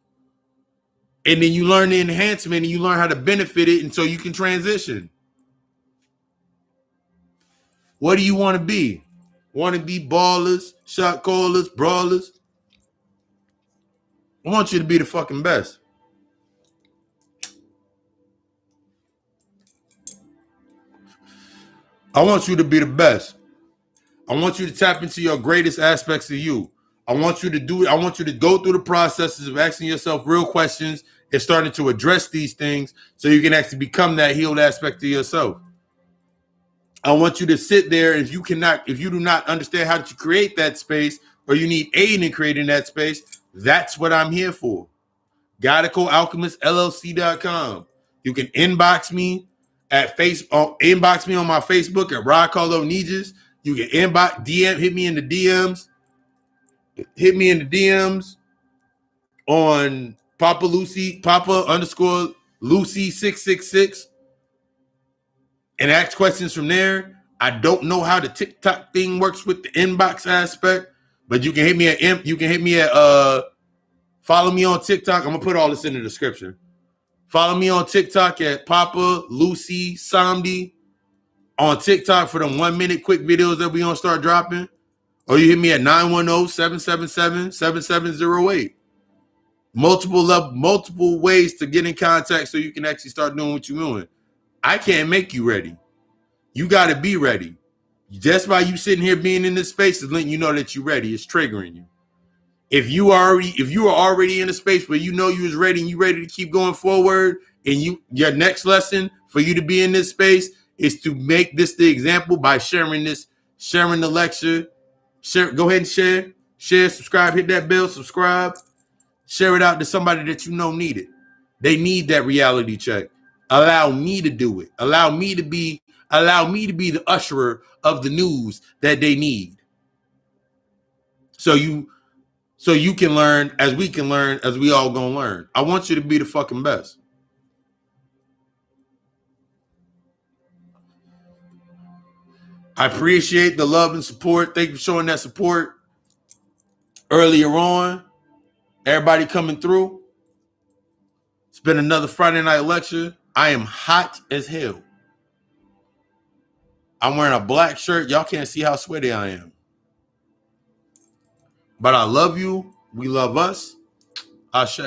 And then you learn the enhancement and you learn how to benefit it, and so you can transition. What do you want to be? Want to be ballers, shot callers, brawlers? I want you to be the fucking best. I want you to be the best. I want you to tap into your greatest aspects of you. I want you to do it. I want you to go through the processes of asking yourself real questions and starting to address these things so you can actually become that healed aspect of yourself. I want you to sit there. If you do not understand how to create that space, or you need aid in creating that space, that's what I'm here for. GodicalAlchemistLLC.com. You can inbox me at inbox me on my Facebook at Rod Carlo Nijas. You can hit me in the DMs. Hit me in the DMs on Papa _ Lucy 666 and ask questions from there. I don't know how the TikTok thing works with the inbox aspect, but you can hit me at follow me on TikTok. I'm gonna put all this in the description. Follow me on TikTok at Papa Lucy Samdi on TikTok for them 1 minute quick videos that we gonna start dropping. Or you hit me at 910-777-7708. Multiple ways to get in contact so you can actually start doing what you're doing. I can't make you ready. You got to be ready. Just by you sitting here being in this space is letting you know that you're ready. It's triggering you. If you are already in a space where you know you was ready and you ready to keep going forward, and your next lesson for you to be in this space is to make this the example by sharing the lecture. Go ahead and share, subscribe, hit that bell, subscribe, share it out to somebody that you know need it. They need that reality check. Allow me to do it. Allow me to be the usherer of the news that they need. So you can learn as we can learn, as we all gonna learn. I want you to be the fucking best. I appreciate the love and support. Thank you for showing that support earlier on. Everybody coming through. It's been another Friday night lecture. I am hot as hell. I'm wearing a black shirt. Y'all can't see how sweaty I am. But I love you. We love us. Ashe.